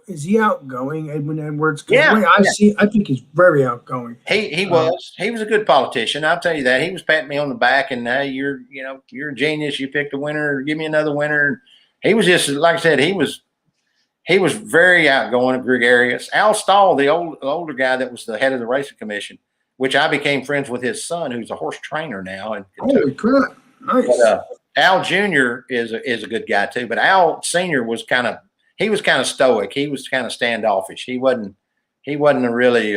Is he outgoing, Edwin Edwards? Yeah, I think he's very outgoing. He was a good politician. I'll tell you that. He was patting me on the back and, hey, you're a genius. You picked a winner. Give me another winner. He was just, like I said, he was very outgoing and gregarious. Al Stahl, the older guy that was the head of the racing commission, which I became friends with his son, who's a horse trainer now. Holy crap! Nice. But, Al Jr. is a good guy too, but Al Sr. was kind of stoic. He was kind of standoffish. He wasn't a really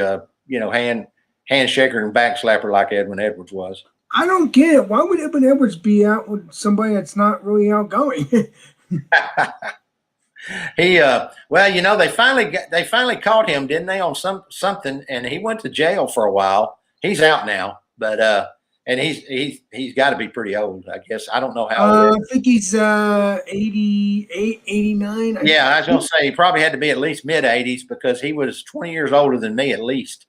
handshaker and backslapper like Edwin Edwards was. I don't get it. Why would Edwin Edwards be out with somebody that's not really outgoing? They finally caught him, didn't they, on something, and he went to jail for a while. He's out now, but and he's got to be pretty old, I guess. I don't know how old. I think he's 88, 89. Yeah, I was going to say he probably had to be at least mid-80s because he was 20 years older than me at least.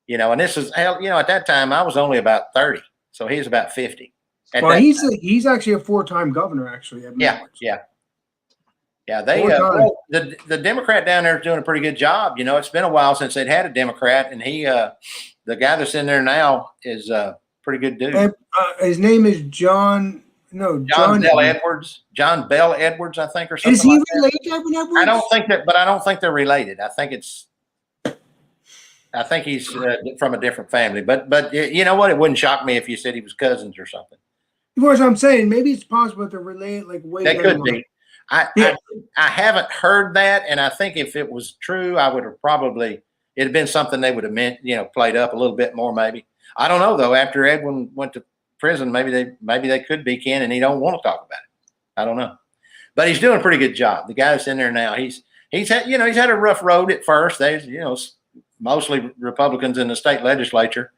And this is, at that time I was only about 30, so he was about 50. Well, he's actually a 4-time governor, actually. Yeah. They the Democrat down there is doing a pretty good job. It's been a while since they'd had a Democrat, and the guy that's in there now is pretty good dude. And, his name is John Bell Edwards. John Bell Edwards, I think, or something. Is he like related to Edwin Edwards? I don't think they're related. I think he's from a different family. But you know what? It wouldn't shock me if you said he was cousins or something. Of course, I'm saying maybe it's possible that they're related. Like way they could be. I haven't heard that, and I think if it was true, I would have it'd have been something they would have played up a little bit more, maybe. I don't know though. After Edwin went to prison, maybe they could be kin, and he don't want to talk about it. I don't know, but he's doing a pretty good job. The guy that's in there now, he's had a rough road at first. There's mostly Republicans in the state legislature,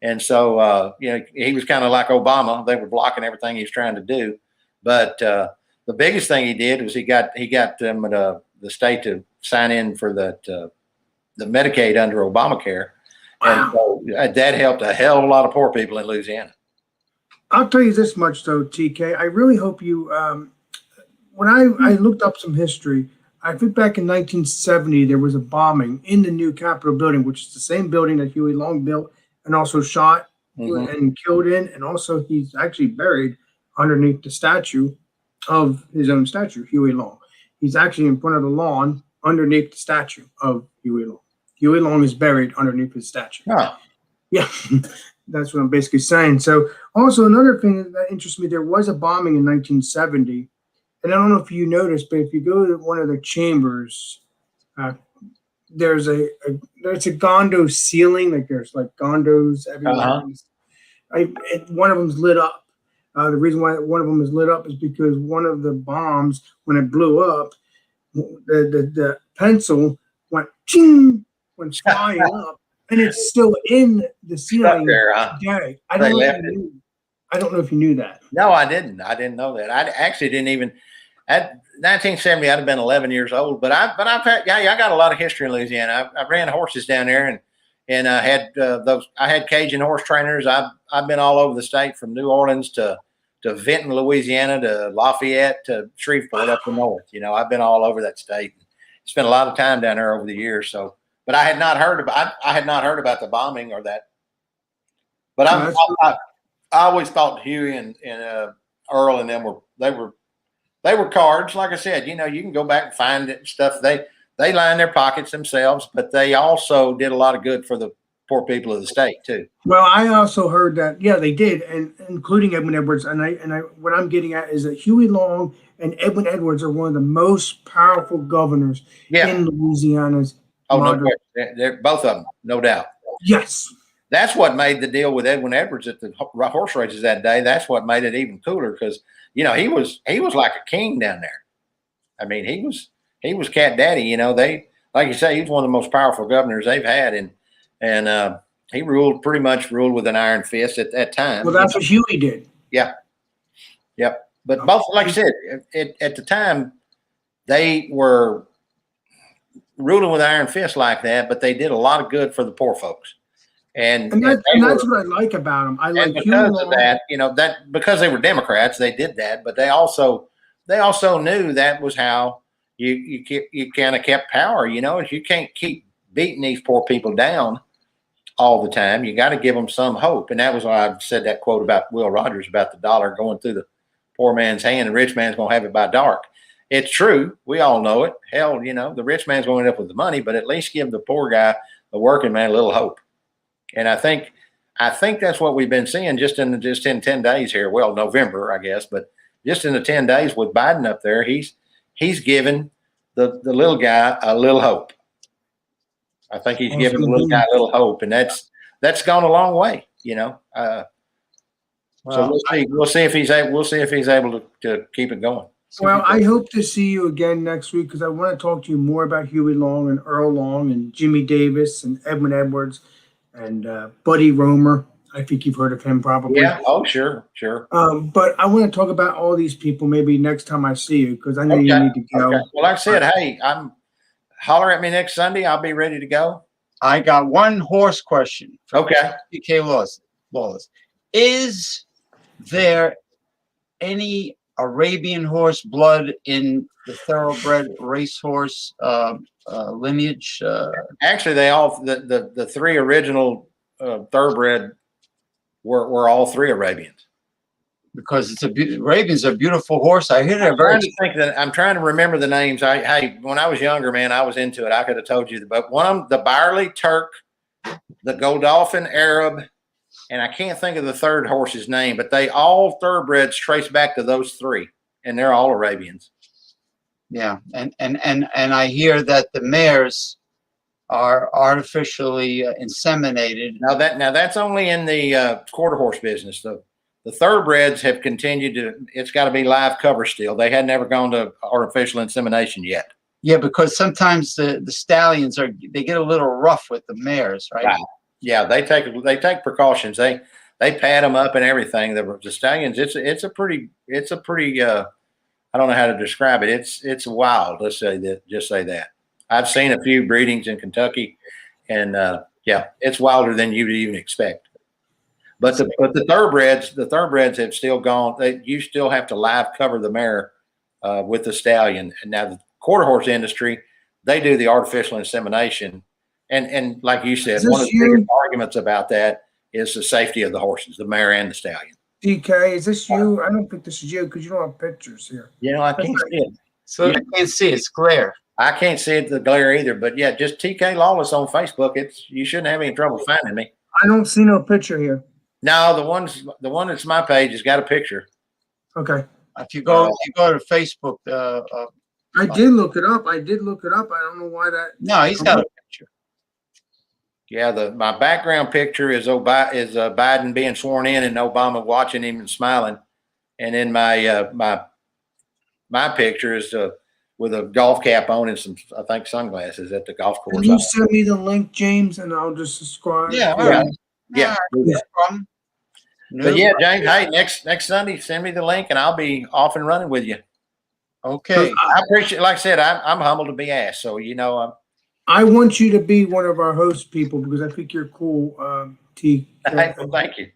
and so he was kind of like Obama. They were blocking everything he was trying to do, but the biggest thing he did was he got them the state to sign in for the Medicaid under Obamacare. And so that helped a hell of a lot of poor people in Louisiana. I'll tell you this much, though, TK. I really hope you when I looked up some history, I think back in 1970, there was a bombing in the new Capitol building, which is the same building that Huey Long built and also shot and killed in. And also he's actually buried underneath the statue of his own statue, Huey Long. He's actually in front of the lawn underneath the statue of Huey Long. Huey Long is buried underneath his statue. Huh. Yeah, that's what I'm basically saying. So also another thing that interests me, there was a bombing in 1970. And I don't know if you noticed, but if you go to one of the chambers, there's a gondo ceiling, like there's like gondos everywhere. One of them's lit up. The reason why one of them is lit up is because one of the bombs, when it blew up, the pencil went ching, went flying up, and it's still in the ceiling today. I don't know if you knew that. No, I didn't. I didn't know that. I actually didn't even. At 1970, I'd have been 11 years old. But I've had, I got a lot of history in Louisiana. I ran horses down there, and I had I had Cajun horse trainers. I've been all over the state, from New Orleans to Vinton, Louisiana, to Lafayette, to Shreveport up the north. I've been all over that state. Spent a lot of time down there over the years. So, but I had not heard about the bombing or that. But I always thought Huey and Earl and them they were cards. Like I said, you can go back and find stuff. They line their pockets themselves, but they also did a lot of good for the poor people of the state too. Well, I also heard that, yeah, they did, and including Edwin Edwards. And I what I'm getting at is that Huey Long and Edwin Edwards are one of the most powerful governors in Louisiana's. Oh, no question. They're both of them, no doubt. Yes. That's what made the deal with Edwin Edwards at the horse races that day. That's what made it even cooler, because he was like a king down there. I mean, he was cat daddy. They, like you say, he was one of the most powerful governors they've had, and he pretty much ruled with an iron fist at that time. Well, that's what Huey did. Yeah, yep. But both, like I said, at the time, they were ruling with iron fist like that, but they did a lot of good for the poor folks. And that's what I like about them. I like because of that, that because they were Democrats, they did that, but they also knew that was how you kind of kept power. You can't keep beating these poor people down all the time. You got to give them some hope, and that was why I said that quote about Will Rogers about the dollar going through the poor man's hand, and the rich man's gonna have it by dark. It's true. We all know it. Hell, the rich man's going to end up with the money, but at least give the poor guy, the working man, a little hope. And I think that's what we've been seeing just in 10 days here. Well, November, I guess, but just in the 10 days with Biden up there, he's given the little guy a little hope. I think he's given the little guy a little hope, and that's gone a long way. So we'll see if he's able to keep it going. Well, I hope to see you again next week, because I want to talk to you more about Huey Long and Earl Long and Jimmy Davis and Edwin Edwards and Buddy Romer. I think you've heard of him probably. Yeah. Oh, sure. But I want to talk about all these people maybe next time I see you, because I know you need to go. Okay. Well, like I said, hey, holler at me next Sunday. I'll be ready to go. I got one horse question. Okay. TK Lawless. Is there any Arabian horse blood in the thoroughbred racehorse lineage? Actually, they all the three original thoroughbred were all three Arabians. Because Arabian's a beautiful horse. I hear they're I'm trying to remember the names. When I was younger, man, I was into it. I could have told you, but one of them, the Byerly Turk, the Godolphin Arab, and I can't think of the third horse's name, but they all thoroughbreds trace back to those three, and they're all Arabians. Yeah, and I hear that the mares are artificially inseminated. Now that's only in the quarter horse business. The thoroughbreds have continued to. It's got to be live cover still. They had never gone to artificial insemination yet. Yeah, because sometimes the stallions they get a little rough with the mares, right? Yeah, they take precautions. They pad them up and everything. The stallions, it's a pretty I don't know how to describe it. It's wild. Let's say that. Just say that. I've seen a few breedings in Kentucky, and it's wilder than you'd even expect. But the thoroughbreds have still gone. You still have to live cover the mare with the stallion. And now the quarter horse industry, they do the artificial insemination. And like you said, one of the biggest arguments about that is the safety of the horses, the mare and the stallion. DK, is this you? I don't think this is you because you don't have pictures here. I can't see it. So you can't see it. It's glare. I can't see it the glare either, but yeah, just TK Lawless on Facebook. You shouldn't have any trouble finding me. I don't see no picture here. No, the one that's my page has got a picture. Okay. If you go to Facebook, I did look it up. I don't know why that. no, he's got a picture. Yeah, my background picture is Biden being sworn in and Obama watching him and smiling, and then my picture is with a golf cap on and some, I think, sunglasses at the golf course. Can you send me the link, James, and I'll just subscribe? Yeah, all right. Yeah. No problem. But yeah, James, hey, next Sunday, send me the link and I'll be off and running with you. Okay. I appreciate, like I said, I'm humbled to be asked. So, I want you to be one of our host people because I think you're cool, T. thank you.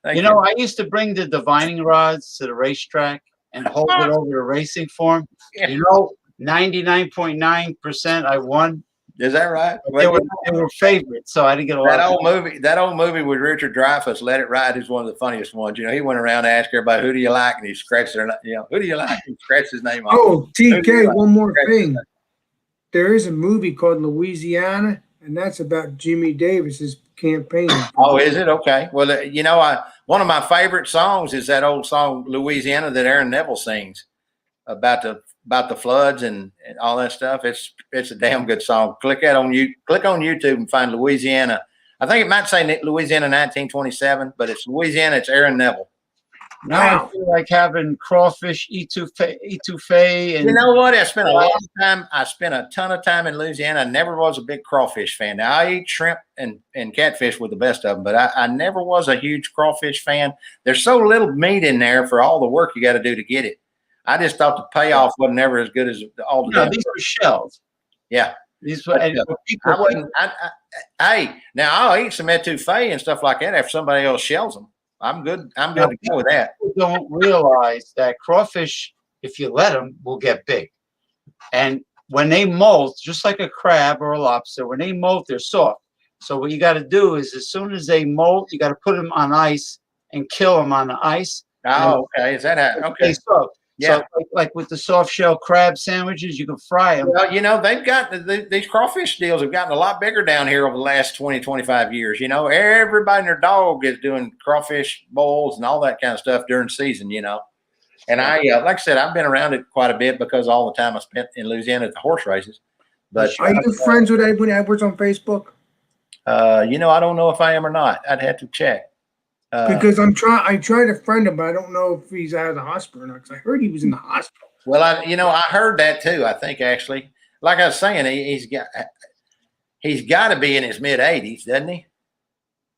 You know, I used to bring the divining rods to the racetrack and hold it over the racing form. Yeah. You know, 99.9% I won. Is that right? They were favorites, so I didn't get a lot. That old movie with Richard Dreyfuss, Let It Ride, is one of the funniest ones. You know, he went around and asked everybody, "Who do you like?" And he scratched their, "Who do you like?" And he scratched his name off. Oh, TK, one more thing. There is a movie called Louisiana, and that's about Jimmy Davis's campaign. Oh, is it? Okay. Well, one of my favorite songs is that old song Louisiana that Aaron Neville sings about the floods and all that stuff. It's a damn good song. Click on YouTube and find Louisiana. I think it might say Louisiana 1927, but it's Louisiana. It's Aaron Neville. Now I feel like having crawfish, etouffee, and you know what? I spent a ton of time in Louisiana. I never was a big crawfish fan. Now I eat shrimp and catfish with the best of them, but I never was a huge crawfish fan. There's so little meat in there for all the work you got to do to get it. I just thought the payoff wasn't never as good as all the. No, these were shells. Yeah, these were. Hey, now I'll eat some etouffee and stuff like that after somebody else shells them. I'm good. I'm good to go with that. People don't realize that crawfish, if you let them, will get big. And when they molt, just like a crab or a lobster, when they molt, they're soft. So what you got to do is, as soon as they molt, you got to put them on ice and kill them on the ice. Oh, okay. Is that how? Okay. So, yeah. So like with the soft shell crab sandwiches, you can fry them. Well, they've got these crawfish deals have gotten a lot bigger down here over the last 20, 25 years. Everybody and their dog is doing crawfish bowls and all that kind of stuff during season, And I, like I said, I've been around it quite a bit because all the time I spent in Louisiana at the horse races. But are you friends with Edwin Edwards on Facebook? I don't know if I am or not. I'd have to check. Because I tried to friend him, but I don't know if he's out of the hospital or not. Because I heard he was in the hospital. Well, I heard that too. I think actually, like I was saying, he's got to be in his mid 80s, doesn't he?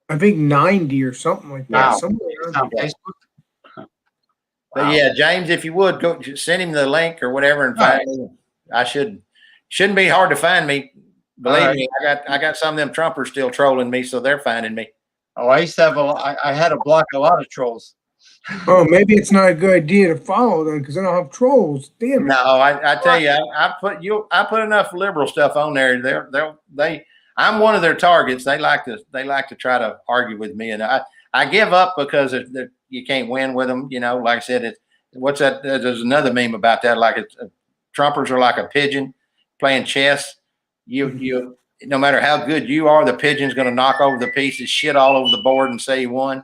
I think 90 or something like that. Wow. Somewhere On Facebook. But yeah, James, if you would go send him the link or whatever and find me. Shouldn't be hard to find me. Believe me, I got some of them Trumpers still trolling me, so they're finding me. Oh, I used to have I had to block a lot of trolls. Oh, maybe it's not a good idea to follow them because I don't have trolls. Damn it. No, I tell you, I put enough liberal stuff on there. I'm one of their targets. They like to try to argue with me, and I give up because you can't win with them. Like I said, what's that? There's another meme about that. Like Trumpers are like a pigeon playing chess. You no matter how good you are, the pigeon's going to knock over the pieces, shit all over the board, and say you won.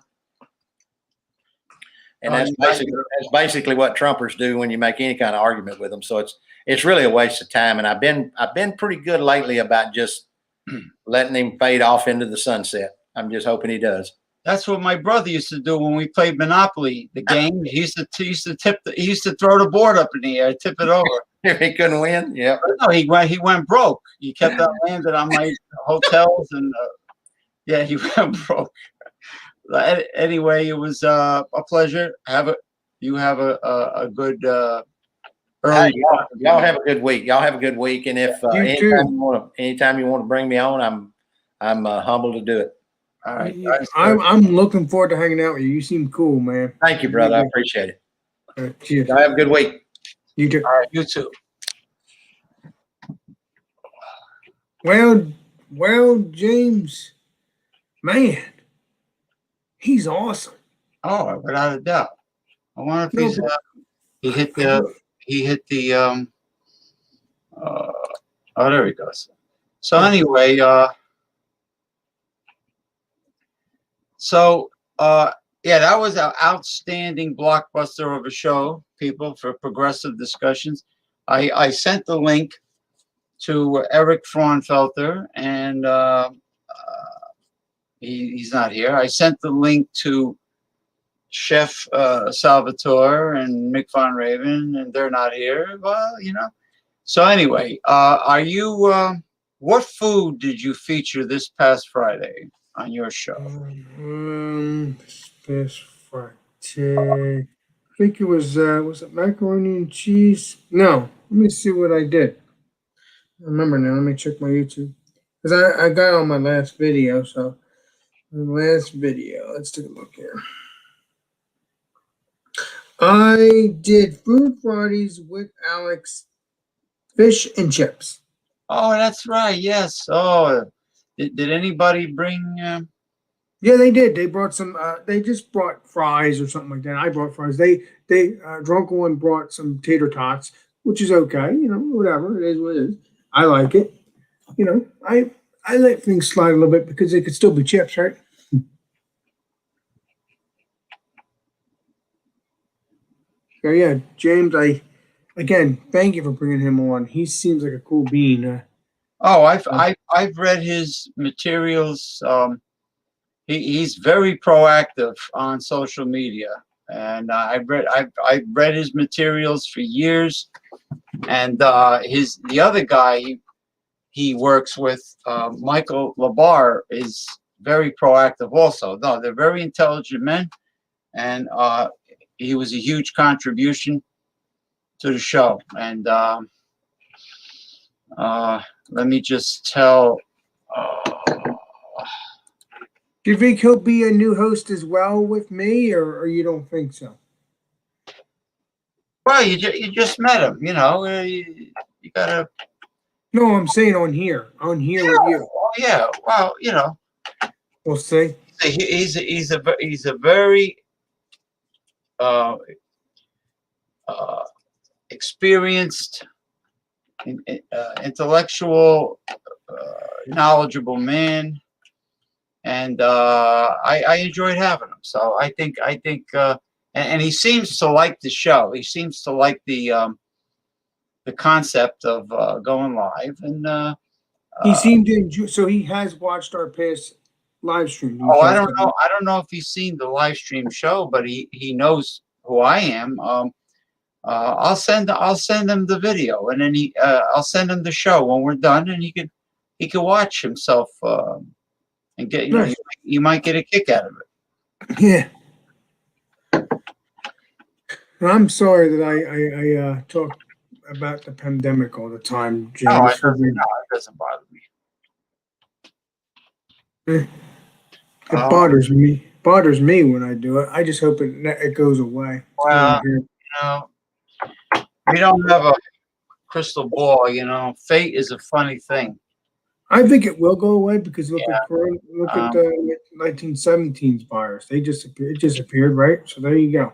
And that's basically what Trumpers do when you make any kind of argument with them. So it's really a waste of time. And I've been pretty good lately about just letting him fade off into the sunset. I'm just hoping he does. That's what my brother used to do when we played Monopoly, the game. He used to throw the board up in the air, tip it over. If he couldn't win, yeah. No, he went broke. He kept on landing on my hotels, and he went broke. Anyway, it was a pleasure. You have a good early. Y'all have a good week. Y'all have a good week. And if anytime you want to bring me on, I'm humbled to do it. All right. I'm looking forward to hanging out with you. You seem cool, man. Thank you, brother. I appreciate it. All right, cheers. Y'all have a good week. You too. All right, you too. Well, James, man, he's awesome. Oh, without a doubt. I wonder if he hit the Oh, there he goes. So anyway, yeah, that was an outstanding blockbuster of a show, people, for progressive discussions. I sent the link to Eric Fraunfelter, and he's not here. I sent the link to Chef Salvatore and Mick Von Raven, and they're not here. Well, you know. So anyway, are you? What food did you feature this past Friday on your show? This past Friday, I think it was it macaroni and cheese? No, let me see what I did. I remember now. Let me check my YouTube because I got on my last video. So my last video. Let's take a look here. I did Food Fridays with Alex, fish and chips. Oh, that's right. Yes. Oh, did anybody bring? Yeah, they did. They brought some. They just brought fries or something like that. I brought fries. They Drunken One brought some tater tots, which is okay. You know, whatever it is, what it is. I like it. You know, I let things slide a little bit because they could still be chips, right? So yeah, James. Again, thank you for bringing him on. He seems like a cool bean. Oh, I've read his materials. He's very proactive on social media, and I've read his materials for years. And the other guy he works with, Michael Labar, is very proactive also. No, they're very intelligent men, and he was a huge contribution to the show. And let me just tell. Do you think he'll be a new host as well with me, or you don't think so? Well, you just met him, you know. You gotta. No, I'm saying on here with you. Oh yeah. Well, you know. We'll see. He's a very uh, experienced, intellectual, knowledgeable man, and I enjoyed having him. So I think and he seems to like the show. He seems to like the concept of going live, and He seemed to enjoy, so he has watched our past live stream. oh, I don't know. I don't know if he's seen the live stream show, but he knows who I am. I'll send him the video, and then I'll send him the show when we're done, and he can watch himself and get Nice. you might get a kick out of it. Yeah. I'm sorry that I talk about the pandemic all the time, James. No, it doesn't bother me. It bothers me. Bothers me when I do it. I just hope it goes away. Well, you know, we don't have a crystal ball. You know, fate is a funny thing. I think it will go away because look at the 1917's virus. They disappeared. It disappeared, right? So there you go.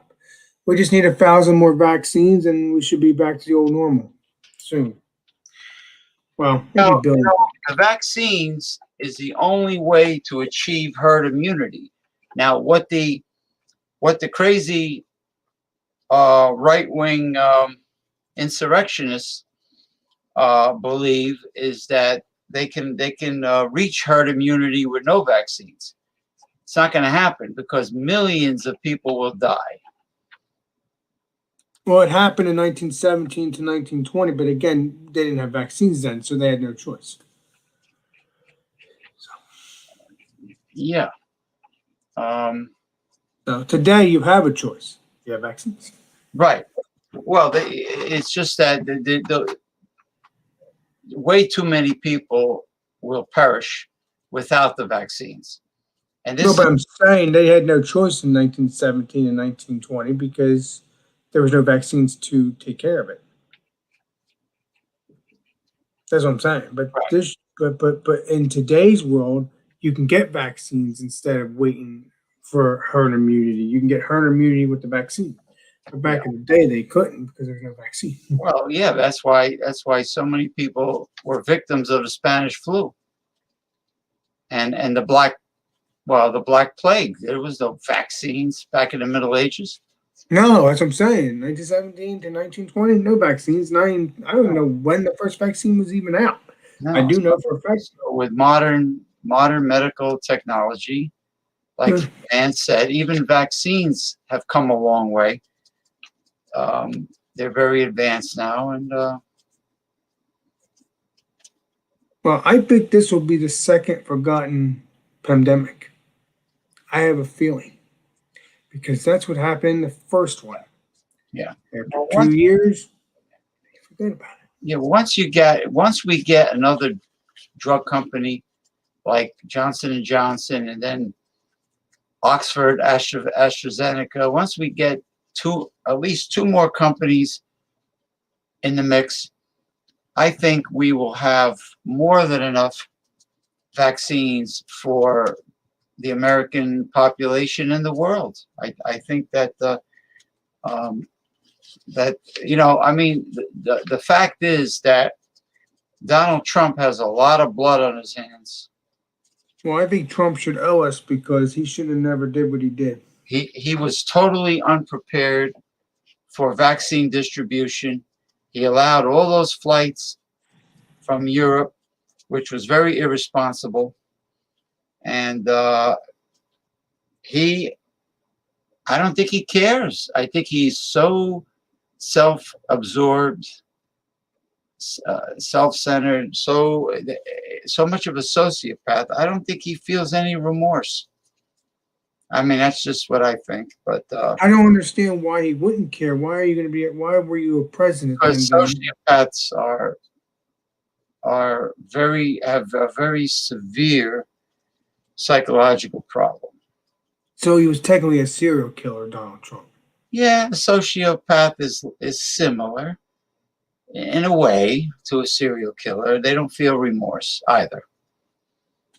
We just need 1,000 more vaccines, and we should be back to the old normal soon. Well, the vaccines is the only way to achieve herd immunity. Now, what the crazy right-wing insurrectionists believe is that they can reach herd immunity with no vaccines. It's not going to happen because millions of people will die. Well, it happened in 1917 to 1920, but again, they didn't have vaccines then, so they had no choice. Yeah. So today you have a choice. You have vaccines. Right. Well, it's just that the way too many people will perish without the vaccines. And this but I'm saying they had no choice in 1917 and 1920 because there was no vaccines to take care of it. That's what I'm saying. But but in today's world, you can get vaccines instead of waiting for herd immunity. You can get herd immunity with the vaccine. But back in the day, they couldn't because there was no vaccine. Well, yeah, that's why so many people were victims of the Spanish flu and the Black Plague. There was no vaccines back in the Middle Ages. No, that's what I'm saying. 1917 to 1920, no vaccines. I don't even know when the first vaccine was even out. No. I do know for a fact. So with modern medical technology, like the man said, even vaccines have come a long way. They're very advanced now, and Well, I think this will be the second forgotten pandemic. I have a feeling because that's what happened the first one. yeah. After 2 years, forget about it. Yeah, once we get another drug company like Johnson and Johnson, and then Oxford, AstraZeneca, once we get at least two more companies in the mix, I think we will have more than enough vaccines for the American population and the world. I think that the fact is that Donald Trump has a lot of blood on his hands. Well, I think Trump should owe us because he should have never did what he did. He was totally unprepared for vaccine distribution. He allowed all those flights from Europe, which was very irresponsible. And I don't think he cares. I think he's so self-absorbed, self-centered, so much of a sociopath. I don't think he feels any remorse. I mean, that's just what I think. But I don't understand why he wouldn't care. Why are you going to be? Why were you a president? Because sociopaths have a very severe psychological problem. So he was technically a serial killer, Donald Trump. Yeah, a sociopath is similar in a way to a serial killer. They don't feel remorse either.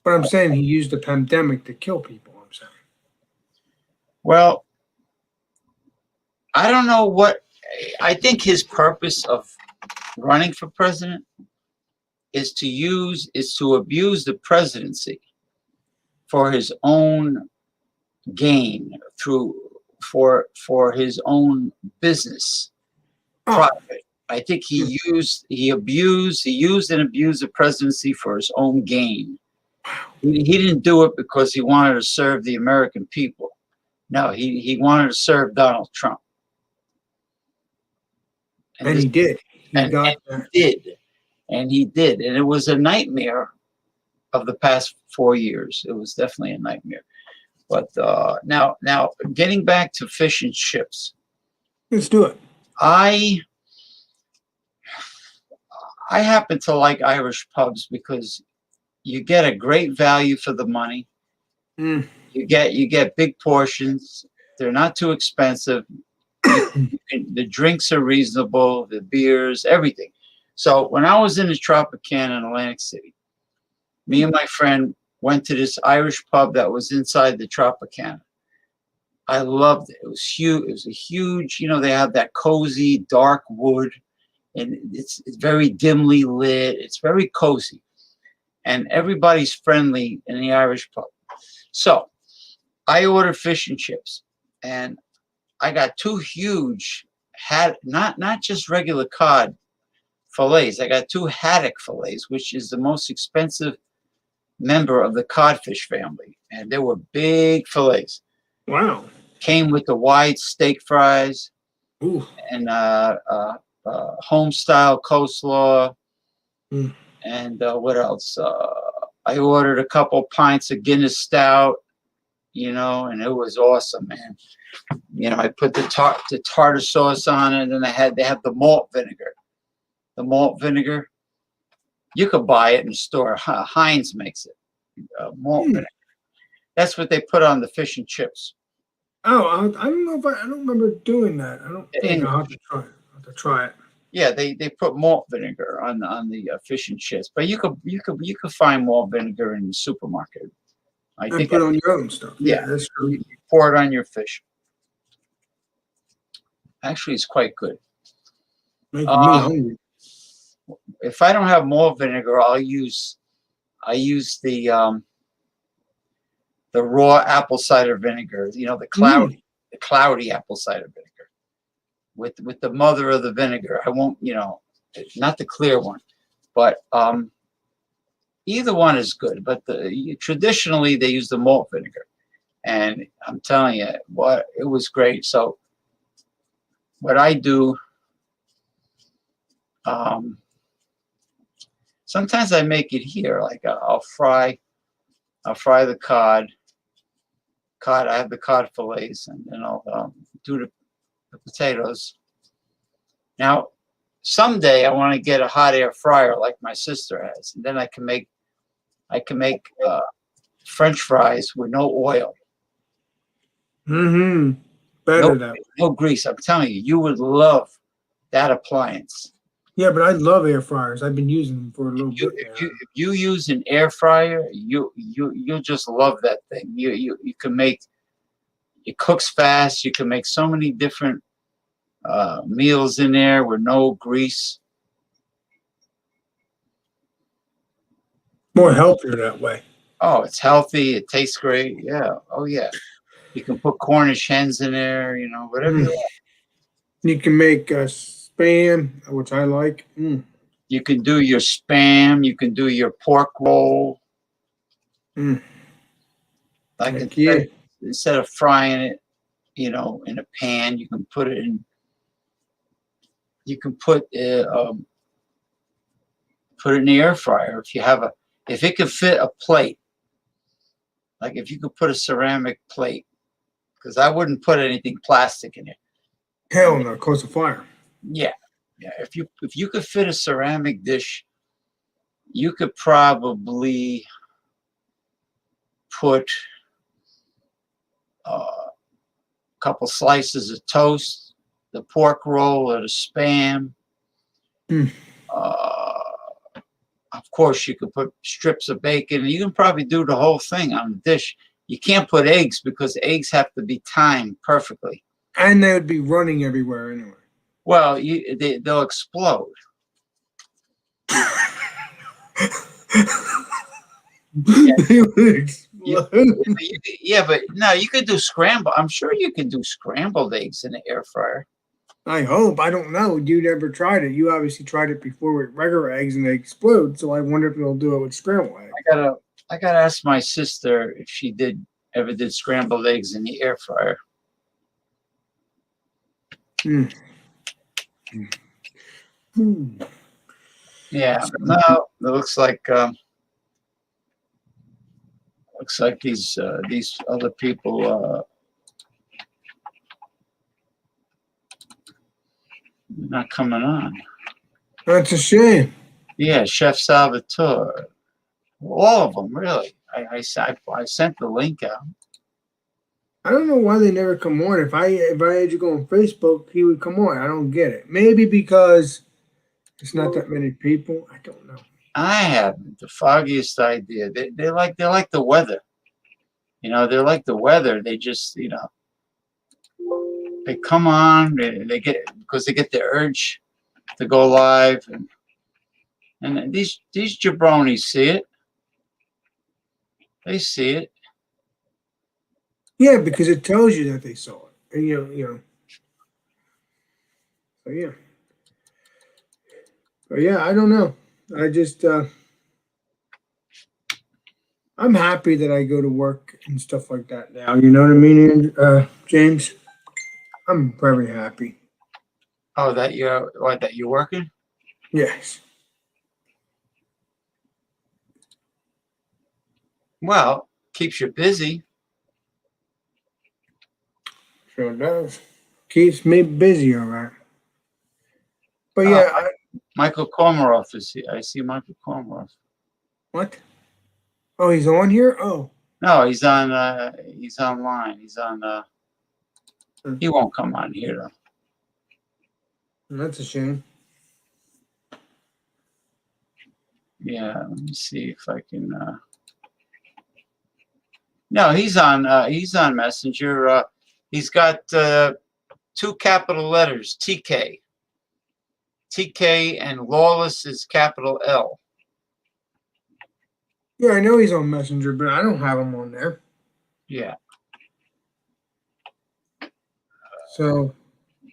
But I'm saying he used the pandemic to kill people. I'm saying. Well, I don't know what. I think his purpose of running for president is to abuse the presidency for his own gain for his own business profit. I think he used and abused the presidency for his own gain. He didn't do it because he wanted to serve the American people. No, he wanted to serve Donald Trump. And he did. And he did. And it was a nightmare of the past 4 years. It was definitely a nightmare. But now getting back to fish and chips. Let's do it. I happen to like Irish pubs because you get a great value for the money. You get big portions. They're not too expensive. The drinks are reasonable, the beers, everything. So when I was in the Tropicana in Atlantic City, me and my friend went to this Irish pub that was inside the Tropicana. I loved it. It was huge. It was a huge, they have that cozy dark wood, and it's very dimly lit. It's very cozy, and everybody's friendly in the Irish pub. So I ordered fish and chips, and I got two huge not just regular cod fillets. I got two haddock fillets, which is the most expensive member of the codfish family, and they were big fillets. Wow! Came with the wide steak fries. Ooh. And home style coleslaw. And what else? I ordered a couple pints of Guinness Stout. And it was awesome, man. I put the tartar sauce on it, and then they have the malt vinegar. The malt vinegar, you could buy it in the store. Heinz makes it. Malt vinegar. That's what they put on the fish and chips. Oh, I don't know if I don't remember doing that. I don't think I'll have to try it. Yeah, they put malt vinegar on the fish and chips, but you could find malt vinegar in the supermarket. I think put on your own stuff. Yeah, that's true. You pour it on your fish. Actually, it's quite good. Making me hungry. If I don't have malt vinegar, I use the raw apple cider vinegar. You know, the cloudy apple cider vinegar with the mother of the vinegar. I won't, you know, not the clear one, but either one is good. But traditionally they use the malt vinegar, and I'm telling you, what it was great. So what I do, sometimes I make it here. Like I'll fry the cod. I have the cod fillets, and then I'll do the potatoes. Now, someday I want to get a hot air fryer like my sister has, and then I can make French fries with no oil, Better that way. no grease. I'm telling you, you would love that appliance. Yeah, but I love air fryers. I've been using them for a little bit now. If you use an air fryer, you'll just love that thing. You can make, it cooks fast. You can make so many different meals in there with no grease. More healthier that way. Oh, it's healthy. It tastes great. Yeah. Oh, yeah. You can put Cornish hens in there, you know, whatever you want. You can make spam, which I like. You can do your spam. You can do your pork roll. Like instead of frying it, you know, in a pan, you can put it in. You can put it in the air fryer if it could fit a plate. Like if you could put a ceramic plate, because I wouldn't put anything plastic in it. Hell no, cause of fire. Yeah. If you could fit a ceramic dish, you could probably put a couple slices of toast, the pork roll, or the spam. Of course, you could put strips of bacon. You can probably do the whole thing on the dish. You can't put eggs because eggs have to be timed perfectly. And they would be running everywhere anyway. Well, they'll explode. Yeah, but no, you could do scramble. I'm sure you can do scrambled eggs in the air fryer. I hope. I don't know. You never tried it. You obviously tried it before with regular eggs and they explode. So I wonder if you'll do it with scrambled eggs. I gotta ask my sister if she ever did scrambled eggs in the air fryer. Yeah. No, it looks like these other people not coming on. That's a shame. Yeah, Chef Salvatore. All of them, really. I sent the link out. I don't know why they never come on. If I had you go on Facebook, he would come on. I don't get it. Maybe because it's not that many people. I don't know. I haven't the foggiest idea. They're like the weather. You know, they're like the weather. They just, you know, they come on. They get the urge to go live, and these jabronis see it. They see it. Yeah, because it tells you that they saw it. And, you know. So yeah. But yeah, I don't know. I just I'm happy that I go to work and stuff like that now. You know what I mean, James? I'm very happy. Oh, that you're working? Yes. Well, keeps you busy. Sure does. Keeps me busy, all right. But yeah, Michael Komarov is here. I see Michael Komarov. What? Oh, he's on here? Oh. No, he's on he's online. He's on he won't come on here though. That's a shame. Yeah, let me see if I can No, he's on Messenger. He's got two capital letters, TK. TK, and Lawless is capital L. Yeah, I know he's on Messenger, but I don't have him on there. Yeah. So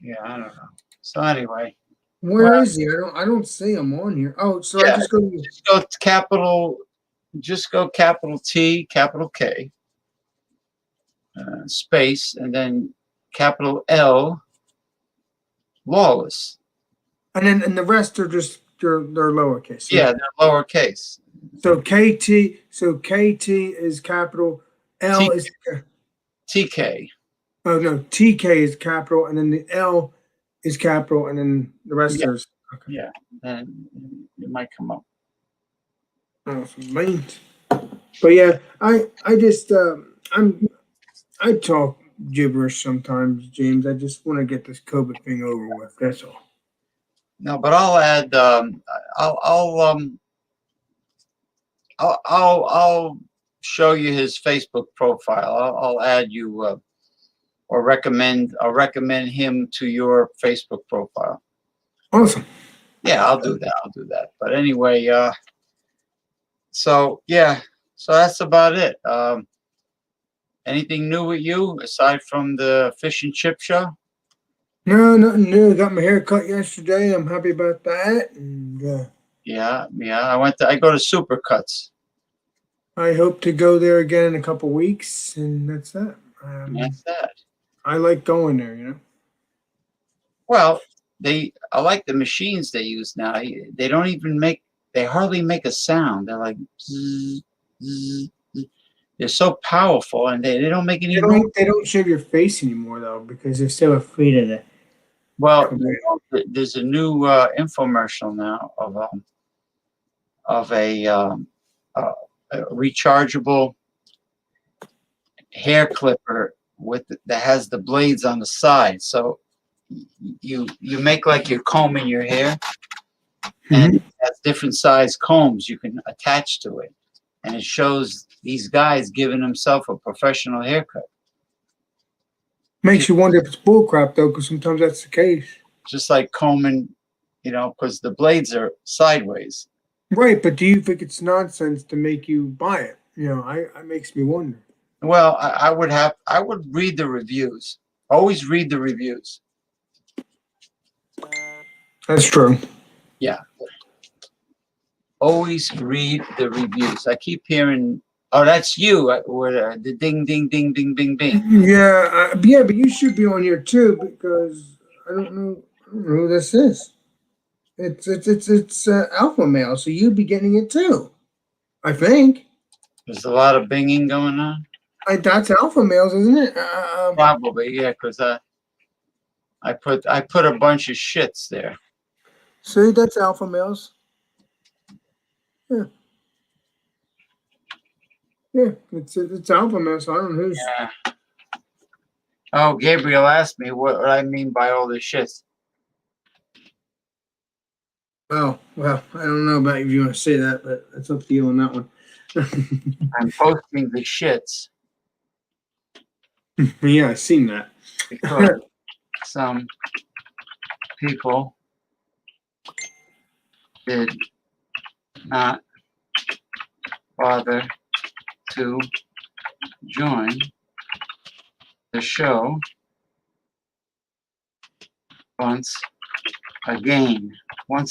Yeah, I don't know. So anyway. where is he? I don't see him on here. Oh, so I just go. Just go capital T, capital K, space, and then capital L, Lawless. And the rest are just they're lowercase. So, Yeah, they're lowercase. So KT is capital. L is TK. oh no, TK is capital, and then the L is capital, and then the rest Yeah. is okay. Yeah, and it might come up. Oh, late. But yeah, I just I talk gibberish sometimes, James. I just want to get this COVID thing over with. That's all. No, but I'll add. I'll show you his Facebook profile. I'll add you or recommend. I'll recommend him to your Facebook profile. Awesome. Yeah, I'll do that. But anyway, so yeah, so that's about it. Anything new with you aside from the fish and chip show? No, nothing new. Got my hair cut yesterday. I'm happy about that. And Yeah. I go to Supercuts. I hope to go there again in a couple weeks, and that's that. That's that. I like going there, you know. Well, I like the machines they use now. They don't even they hardly make a sound. They're like, zzz, zzz, zzz. They're so powerful, and they don't make any noise. They don't shave your face anymore though, because they're so afraid of it. Well, there's a new infomercial now of a rechargeable hair clipper that has the blades on the side. So you make like you're combing your hair, and it has different size combs you can attach to it, and it shows these guys giving themselves a professional haircut. Makes you wonder if it's bullcrap though, because sometimes that's the case. Just like combing, because the blades are sideways. Right, but do you think it's nonsense to make you buy it? It makes me wonder. Well, I would read the reviews. Always read the reviews. That's true. Yeah. Always read the reviews. I keep hearing, oh, that's you, with the ding, ding, ding, ding, bing, bing. Yeah, but you should be on here too, because I don't know who this is. It's alpha male, so you'd be getting it too. I think. There's a lot of binging going on. That's alpha males, isn't it? Probably, yeah, because I put a bunch of shits there. See, that's alpha males. Yeah. Yeah, it's alpha male, so I don't know who's. Yeah. Oh, Gabriel asked me what I mean by all this shit. Oh, well, I don't know about if you want to say that, but it's up to you on that one. I'm posting the shits. Yeah, I've seen that. Because some people did not bother to join the show once again. Well,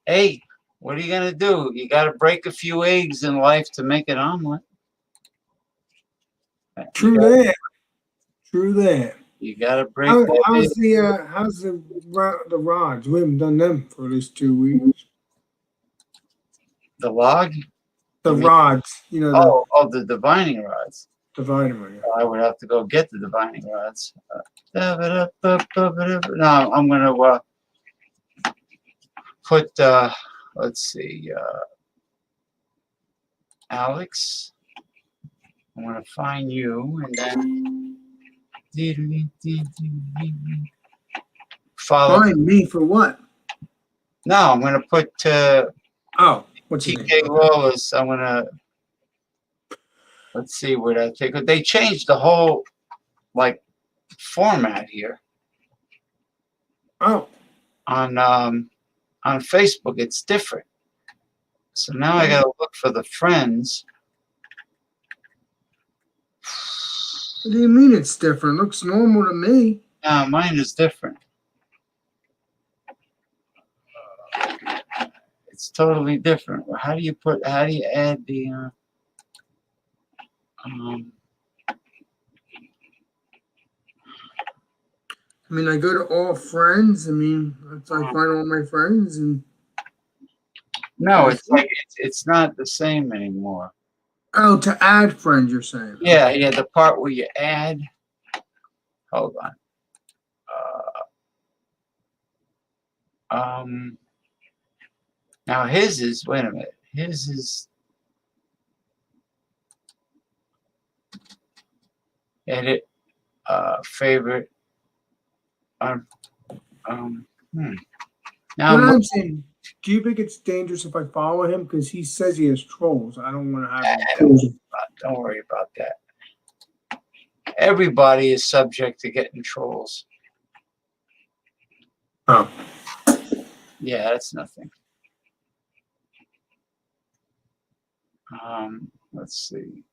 hey, what are you gonna do? You got to break a few eggs in life to make an omelet. True that. You got to break. How's the rods? We haven't done them for at least 2 weeks. The log? The rods, The divining rods. Divining rod. I would have to go get the divining rods. No, I'm gonna put. Let's see, Alex. I'm gonna find you and then follow. Find me for what? No, I'm gonna put. Oh, What's his TK name? Lawless. Let's see where that take it. They changed the whole like format here Oh, on Facebook. It's different. So now I gotta look for the friends. what do you mean it's different? Looks normal to me. No, mine is different. It's totally different. How do you add the I mean, I go to all friends. I mean, I find all my friends and. no, it's like it's not the same anymore. Oh, to add friends, you're saying? Yeah, the part where you add. Hold on. Now his is, wait a minute. His is edit favorite. Now What I'm saying, do you think it's dangerous if I follow him? Because he says he has trolls. I don't want to have any trolls. don't worry about that. Everybody is subject to getting trolls. Oh. Yeah, that's nothing. Let's see.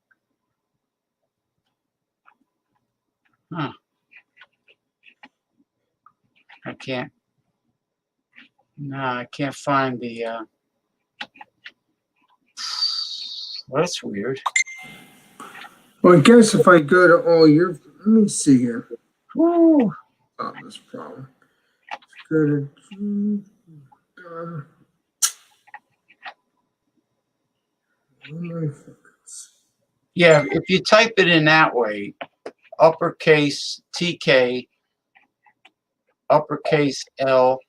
Huh. I can't. No, I can't find the. Well, that's weird. Well, I guess if I go to all your, let me see here. Woo. Oh, this problem. Go to. Yeah, if you type it in that way, uppercase TK, uppercase L,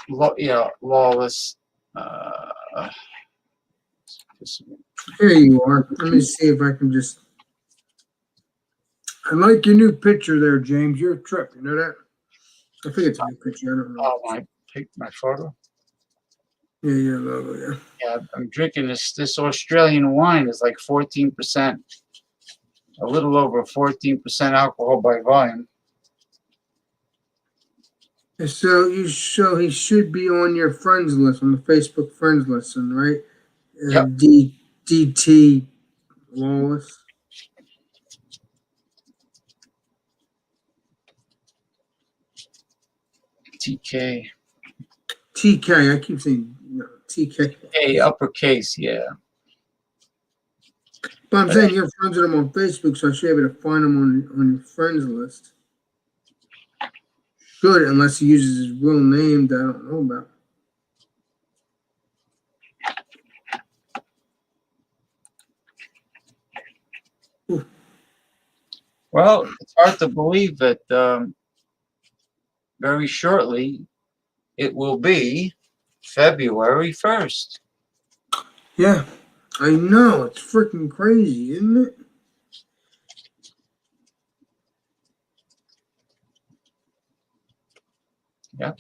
Lawless. Here you are. Let me see if I can just. I like your new picture there, James. You're a trip. You know that? I think it's a new picture. I don't know. Oh, my photo. Yeah, your logo. Yeah. Yeah, I'm drinking this Australian wine is like 14%, a little over 14% alcohol by volume. So he should be on your friends list, on the Facebook friends list, right? Yep. DT Lawless. TK. TK. I keep saying TK. A uppercase, yeah. But I'm saying you're friends with him on Facebook, so I should be able to find him on your friends list. Should, unless he uses his real name that I don't know about. Ooh. Well, it's hard to believe that very shortly it will be February 1st. Yeah, I know. It's freaking crazy, isn't it? Yeah.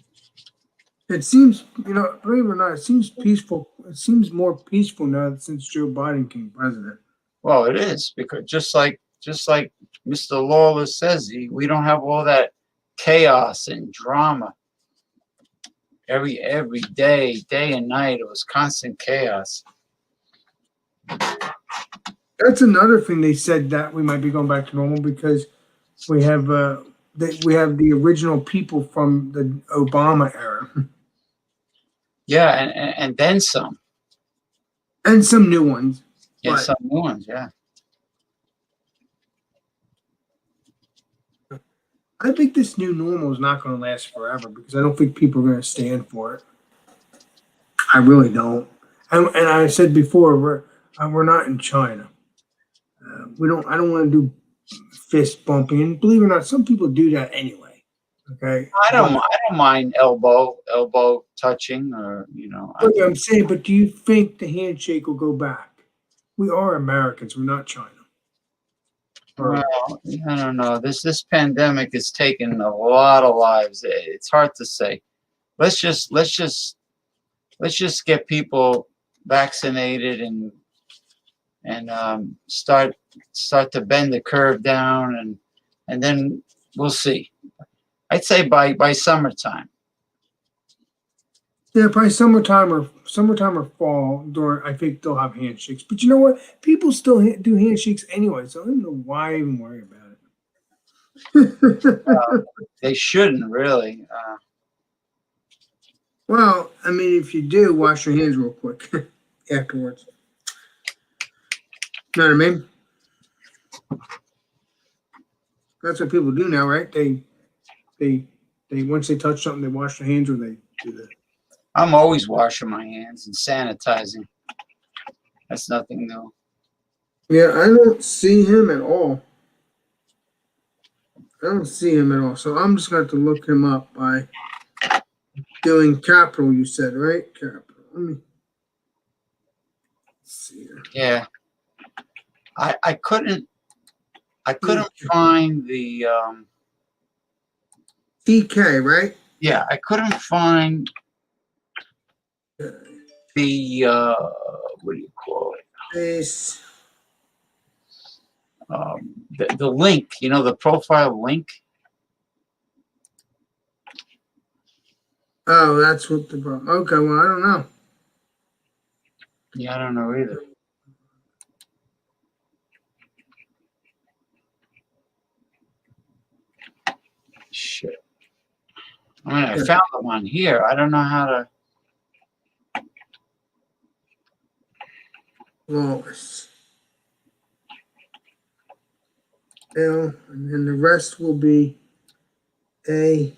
It seems, believe it or not, it seems peaceful. It seems more peaceful now since Joe Biden became president. Well, it is, because just like Mr. Lawless says, we don't have all that chaos and drama. Every day and night, it was constant chaos. That's another thing they said, that we might be going back to normal because we have the original people from the Obama era. Yeah, and then some. And some new ones. Yeah, some new ones, yeah. I think this new normal is not going to last forever because I don't think people are going to stand for it. I really don't. And I said before, we're not in China. I don't want to do fist bumping, and believe it or not, some people do that anyway. Okay. I don't mind elbow touching, or I'm saying, but do you think the handshake will go back? We are Americans. We're not China. Well, I don't know. This pandemic has taken a lot of lives. It's hard to say. Let's just let's just get people vaccinated and start to bend the curve down, and then we'll see. I'd say by summertime. Yeah, probably summertime or fall. During, I think they'll have handshakes. But you know what? People still do handshakes anyway, so I don't know why I even worry about it. They shouldn't really. Well, I mean, if you do, wash your hands real quick afterwards. Know what I mean? That's what people do now, right? They once they touch something, they wash their hands, or they do that. I'm always washing my hands and sanitizing. That's nothing new. Yeah, I don't see him at all. I don't see him at all. So I'm just going to have to look him up by doing capital, you said, right? Capital. Let me see here. Yeah. I couldn't find the TK, right? yeah, I couldn't find the what do you call it? This. The link, the profile link. Oh, that's what the problem. Okay, well, I don't know. Yeah, I don't know either. Shit. I mean, I found them on here. I don't know how to. Lawless. L, and then the rest will be A.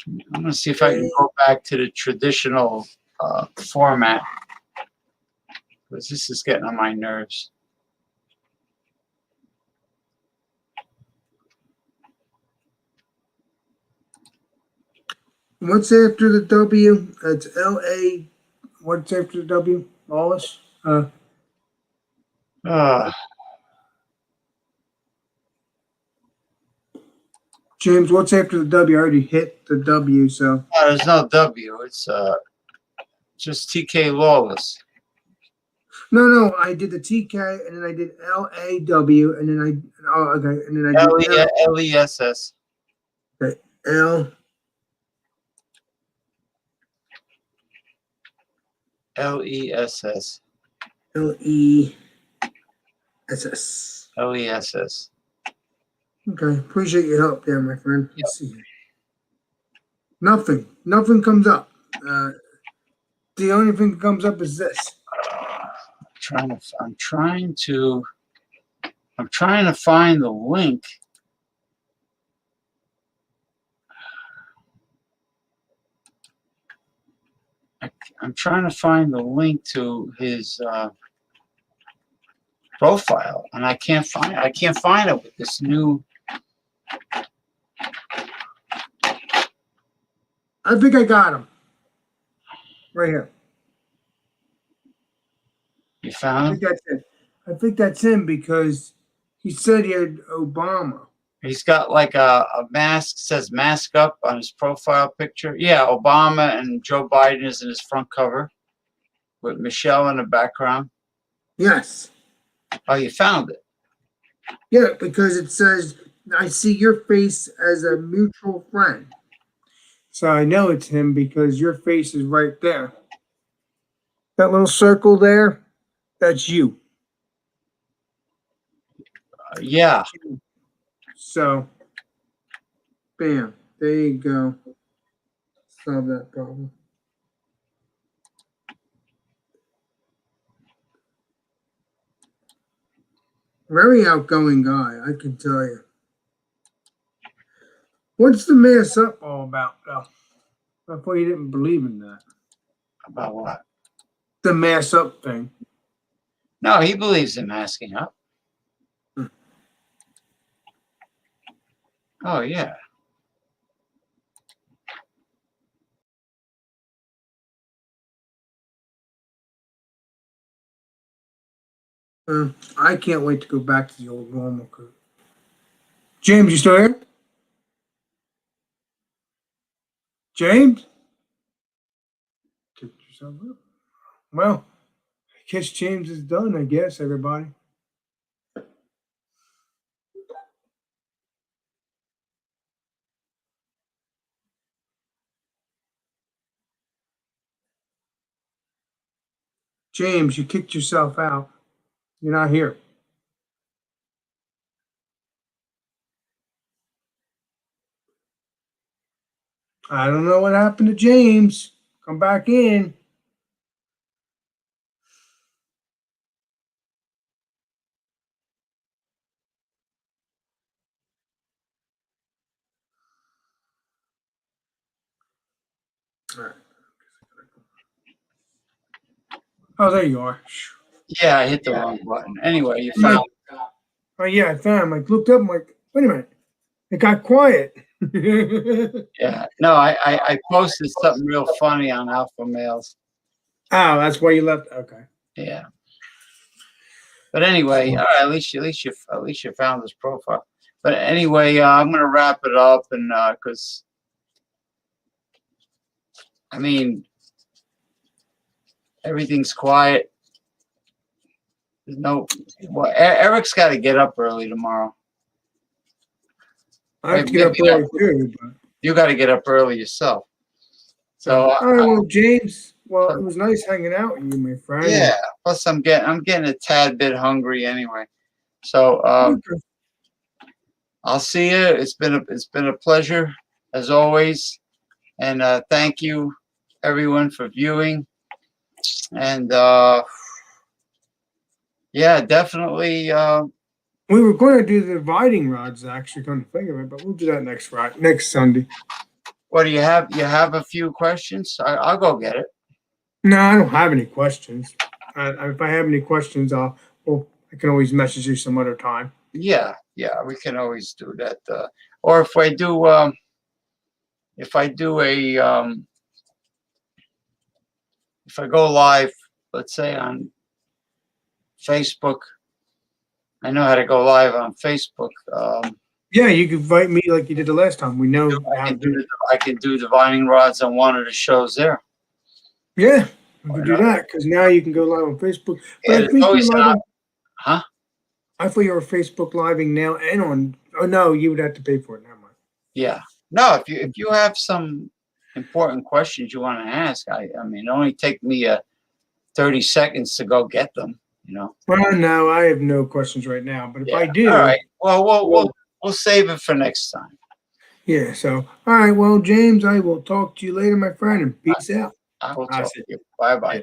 I'm gonna see if I can go back to the traditional format, because this is getting on my nerves. What's after the W? It's L-A. What's after the W? Lawless? James, what's after the W? I already hit the W, so. Oh, there's no W. It's just TK Lawless. No, I did the TK, and then I did LAW, and then I did LESS. okay, L LESS. LESS. LESS. Okay, appreciate your help there, my friend. Let's see. Nothing comes up. The only thing that comes up is this. I'm trying to find the link. I'm trying to find the link to his profile, and I can't find it with this new. I think I got him. Right here. You found him? I think that's it. I think that's him because he said he had Obama. He's got like a mask, says mask up on his profile picture. Yeah, Obama and Joe Biden is in his front cover with Michelle in the background. Yes. Oh, you found it? Yeah, because it says, I see your face as a mutual friend. So I know it's him because your face is right there. That little circle there, that's you. Yeah. So, bam, there you go. Solve that problem. Very outgoing guy, I can tell you. What's the mass up all about, though? I thought you didn't believe in that. About what? The mass up thing. No, he believes in masking up. Oh, yeah. I can't wait to go back to the old normal. James, you still here? James? Kick yourself up. Well, I guess James is done, I guess, everybody. James, you kicked yourself out. You're not here. I don't know what happened to James. Come back in. All right. Oh, there you are. Yeah, I hit the wrong button. Anyway, you Mike. found. Oh, yeah, I found him. I looked up. I'm like, wait a minute. It got quiet. Yeah. No, I posted something real funny on Alpha Males. Oh, that's why you left. Okay. Yeah. But anyway, all right. At least you found his profile. But anyway, I'm gonna wrap it up, and because I mean everything's quiet. There's no. Well, Eric's got to get up early tomorrow. I have to get up early too. But... You got to get up early yourself. So, all right, well, James. Well, it was nice hanging out with you, my friend. Yeah. Plus, I'm getting a tad bit hungry anyway. So, Okay. I'll see you. It's been a pleasure as always, and thank you everyone for viewing. And yeah, definitely. We were going to do the dividing rods, actually, come to think of it, but we'll do that next Sunday. What do you have? You have a few questions? I'll go get it. No, I don't have any questions. If I have any questions, I can always message you some other time. Yeah, we can always do that. Or if I do a if I go live, let's say on Facebook, I know how to go live on Facebook. Yeah, you can invite me like you did the last time. We know I can do divining rods on one of the shows there. Yeah, we can do that because now you can go live on Facebook. But Yeah, I think you're live huh? I thought you were Facebook living now and on. Oh no, you would have to pay for it. Never mind. Yeah. No, if you have some important questions you want to ask, I mean, it only take me 30 seconds to go get them. You know. Well, no, I have no questions right now. But if I do, all right. Well, we'll save it for next time. Yeah. So, all right. Well, James, I will talk to you later, my friend, and peace out. I will talk to you. Bye bye.